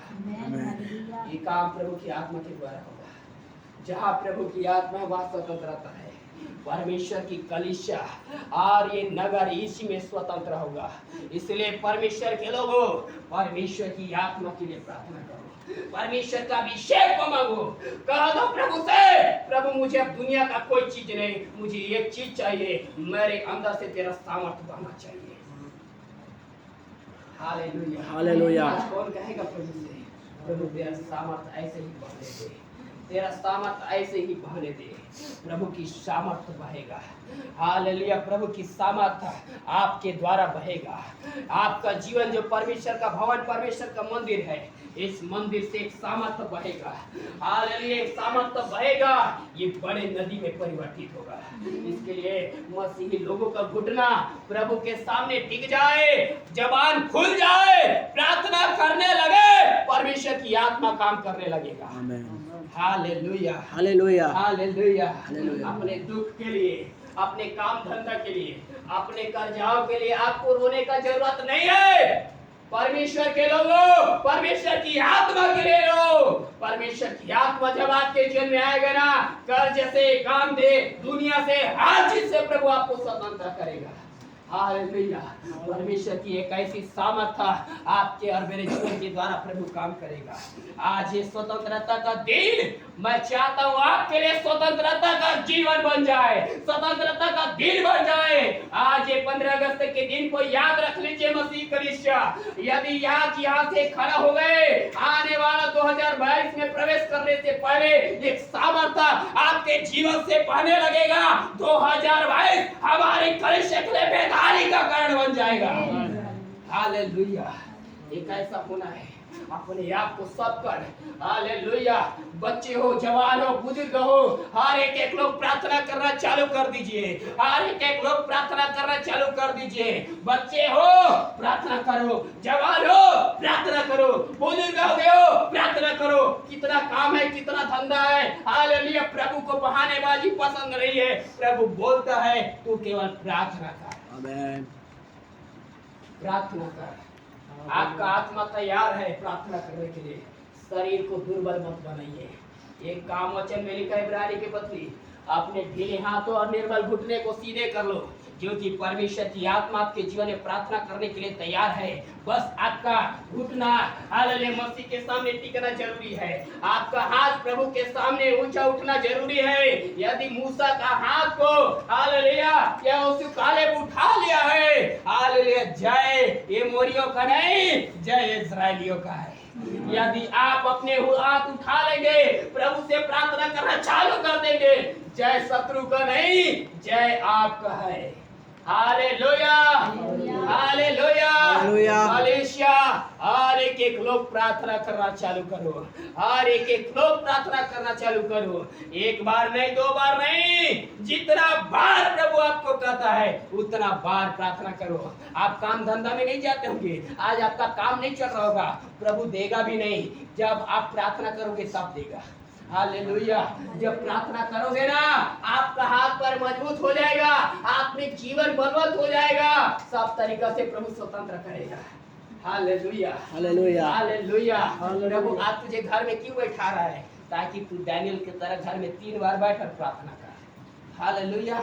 Speaker 1: ये काम प्रभु की आत्मा के द्वारा होगा। जहाँ प्रभु की आत्मा है वहाँ स्वतंत्रता है। परमेश्वर की कलीसिया और ये नगर इसी में स्वतंत्र होगा। इसलिए परमेश्वर के लोगों, परमेश्वर की आत्मा के लिए प्रार्थना करो, परमेश्वर का अभिषेक को मांगो। कह दो प्रभु से, प्रभु मुझे अब दुनिया का कोई चीज नहीं, मुझे एक चीज चाहिए, मेरे अंदर से तेरा सामर्थ्य बहना चाहिए। हालेलुया।
Speaker 2: हालेलुया।
Speaker 1: आज कौन कहेगा प्रभु से, प्रभु तेरा सामर्थ्य ऐसे ही बहने दे, तेरा सामर्थ्य ऐसे ही बहने दे। प्रभु की सामर्थ्य बहेगा। हालेलुया। प्रभु की सामर्थ्य आपके द्वारा बहेगा। आपका जीवन जो परमेश्वर का भवन, परमेश्वर का मंदिर है, इस मंदिर से एक सामर्थ्य बहेगा। हालेलुया। एक सामर्थ्य बहेगा, ये बड़े नदी में परिवर्तित होगा। इसके लिए मसीही लोगों का घुटना प्रभु के सामने टिक जाए, जबान खुल जाए, प्रार्थना करने लगे, परमेश्वर की आत्मा काम करने लगेगा।
Speaker 2: आमीन।
Speaker 1: हालेलुया।
Speaker 2: हालेलुया।
Speaker 1: हालेलुया।
Speaker 2: हालेलुया।
Speaker 1: अपने दुख के लिए, अपने काम धंधा के लिए, अपने कर्जाओं के लिए आपको रोने का जरूरत नहीं है। परमेश्वर के लोगों, परमेश्वर की आत्मा के लिए रो। परमेश्वर की आत्मा जब आपके जीवन में आएगा ना, कर्ज से, काम दे, दुनिया से, हर चीज से प्रभु आपको स्वतंत्र करेगा। हालेलुया। परमेश्वर की एक ऐसी सामर्थ्य आपके और मेरे जीवन के द्वारा प्रभु काम करेगा। आज ये स्वतंत्रता का दिन, मैं चाहता हूँ आपके लिए स्वतंत्रता का जीवन बन जाए, स्वतंत्रता का दिन बन जाए। आज ये 15 अगस्त के दिन को याद रख लीजिए मसीह कलीसिया। यदि यहाँ से खड़ा हो गए, आने वाला 2022 में प्रवेश करने से पहले एक सामर्थ्य आपके जीवन से बहने लगेगा। 2022 हमारे कलीसिया के लिए बेदारी का कारण बन जाएगा। हालेलुया। एक ऐसा होना है, अपने आप को सब कर, हालेलुया, बच्चे हो, जवान हो, बुजुर्ग हो, हर एक लोग प्रार्थना करना चालू कर दीजिए। हर एक लोग प्रार्थना करना चालू कर दीजिए। बच्चे हो प्रार्थना करो, जवान हो प्रार्थना करो, बुजुर्ग हो गए हो प्रार्थना करो। कितना काम है, कितना धंधा है, हालेलुया। प्रभु को बहानेबाजी पसंद नहीं है। प्रभु बोलता है तू केवल प्रार्थना कर। आमीन। प्रार्थना कर। आपका आत्मा तैयार है प्रार्थना करने के लिए। शरीर को दुर्बल मत बनाइए। एक काम वचन में लिखा है इब्रानी के पत्री, अपने ढीले हाथों और निर्बल घुटने को सीधे कर लो, क्योंकि परमेश्वर की आत्मा आपके जीवन में प्रार्थना करने के लिए तैयार है। बस आपका घुटना हालेलुया मसीह के सामने टिकना जरूरी है। आपका हाथ प्रभु के सामने ऊंचा उठना जरूरी है। यदि मूसा का हाथ को हालेलुया क्या उस काले उठा लिया है, हालेलुया, जय ये मोरियों का नहीं, जय इस्राएलियों का है। यदि आप अपने हाथ उठा लेंगे, प्रभु से प्रार्थना करना चालू कर देंगे, जय शत्रु का नहीं, जय आपका है। Hallelujah, hallelujah, hallelujah. हर एक लोग प्रार्थना करना चालू करो। हर एक लोग प्रार्थना करना चालू करो। एक बार नहीं, 2 बार नहीं, जितना बार प्रभु आपको कहता है उतना बार प्रार्थना करो। आप काम धंधा में नहीं जाते होंगे, आज आपका काम नहीं चल रहा होगा, प्रभु देगा भी नहीं। जब आप प्रार्थना करोगे तब देगा। हालेलुया। जब प्रार्थना करोगे ना, आपका हाथ पैर मजबूत हो जाएगा, आत्मिक जीवन बलवंत हो जाएगा, सब तरीका से प्रभु स्वतंत्र करेगा। Hallelujah, hallelujah, hallelujah. प्रभु आज तुझे घर में क्यों बैठा रहा है? ताकि तू डैनियल की तरह घर में 3 बार बैठकर प्रार्थना कर। Hallelujah,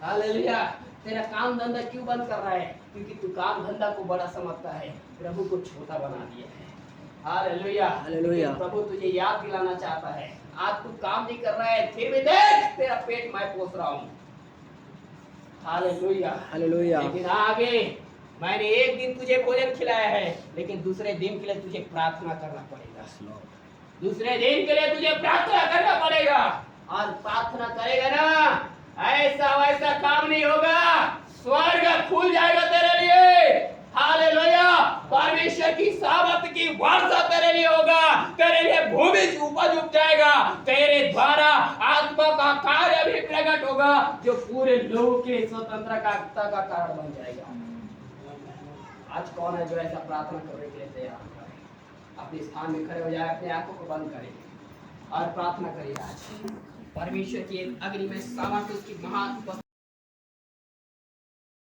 Speaker 1: hallelujah. तेरा काम धंधा क्यों बंद कर रहा है? क्योंकि तू काम धंधा को बड़ा समझता है, प्रभु को छोटा बना दिया है। Hallelujah, hallelujah. प्रभु तुझे याद दिलाना चाहता है, आज तू काम नहीं कर रहा है, फिर भी देख तेरा पेट मैं पोस रहा हूँ। Hallelujah, hallelujah. लेकिन आगे मैंने एक दिन तुझे भोजन खिलाया है, लेकिन दूसरे दिन के लिए तुझे प्रार्थना करना पड़ेगा। दूसरे दिन के लिए तुझे प्रार्थना करना पड़ेगा। और प्रार्थना करेगा ना, ऐसा वैसा काम नहीं होगा, स्वर्ग खुल जाएगा तेरे लिए। हालेलुया। परमेश्वर की सामर्थ की वर्षा तेरे लिए होगा, तेरे लिए भूमि की उपज उग जाएगा, तेरे द्वारा आत्मा का कार्य भी प्रकट होगा, जो पूरे लोगों के स्वतंत्रता का कारण बन जाएगा। आज कौन है जो ऐसा प्रार्थना करने के लिए तैयार है? अपने स्थान में खड़े हो जाए, अपने आंखों को बंद करें और प्रार्थना करिए। आज परमेश्वर की अग्नि में सामर्थ, उसकी महान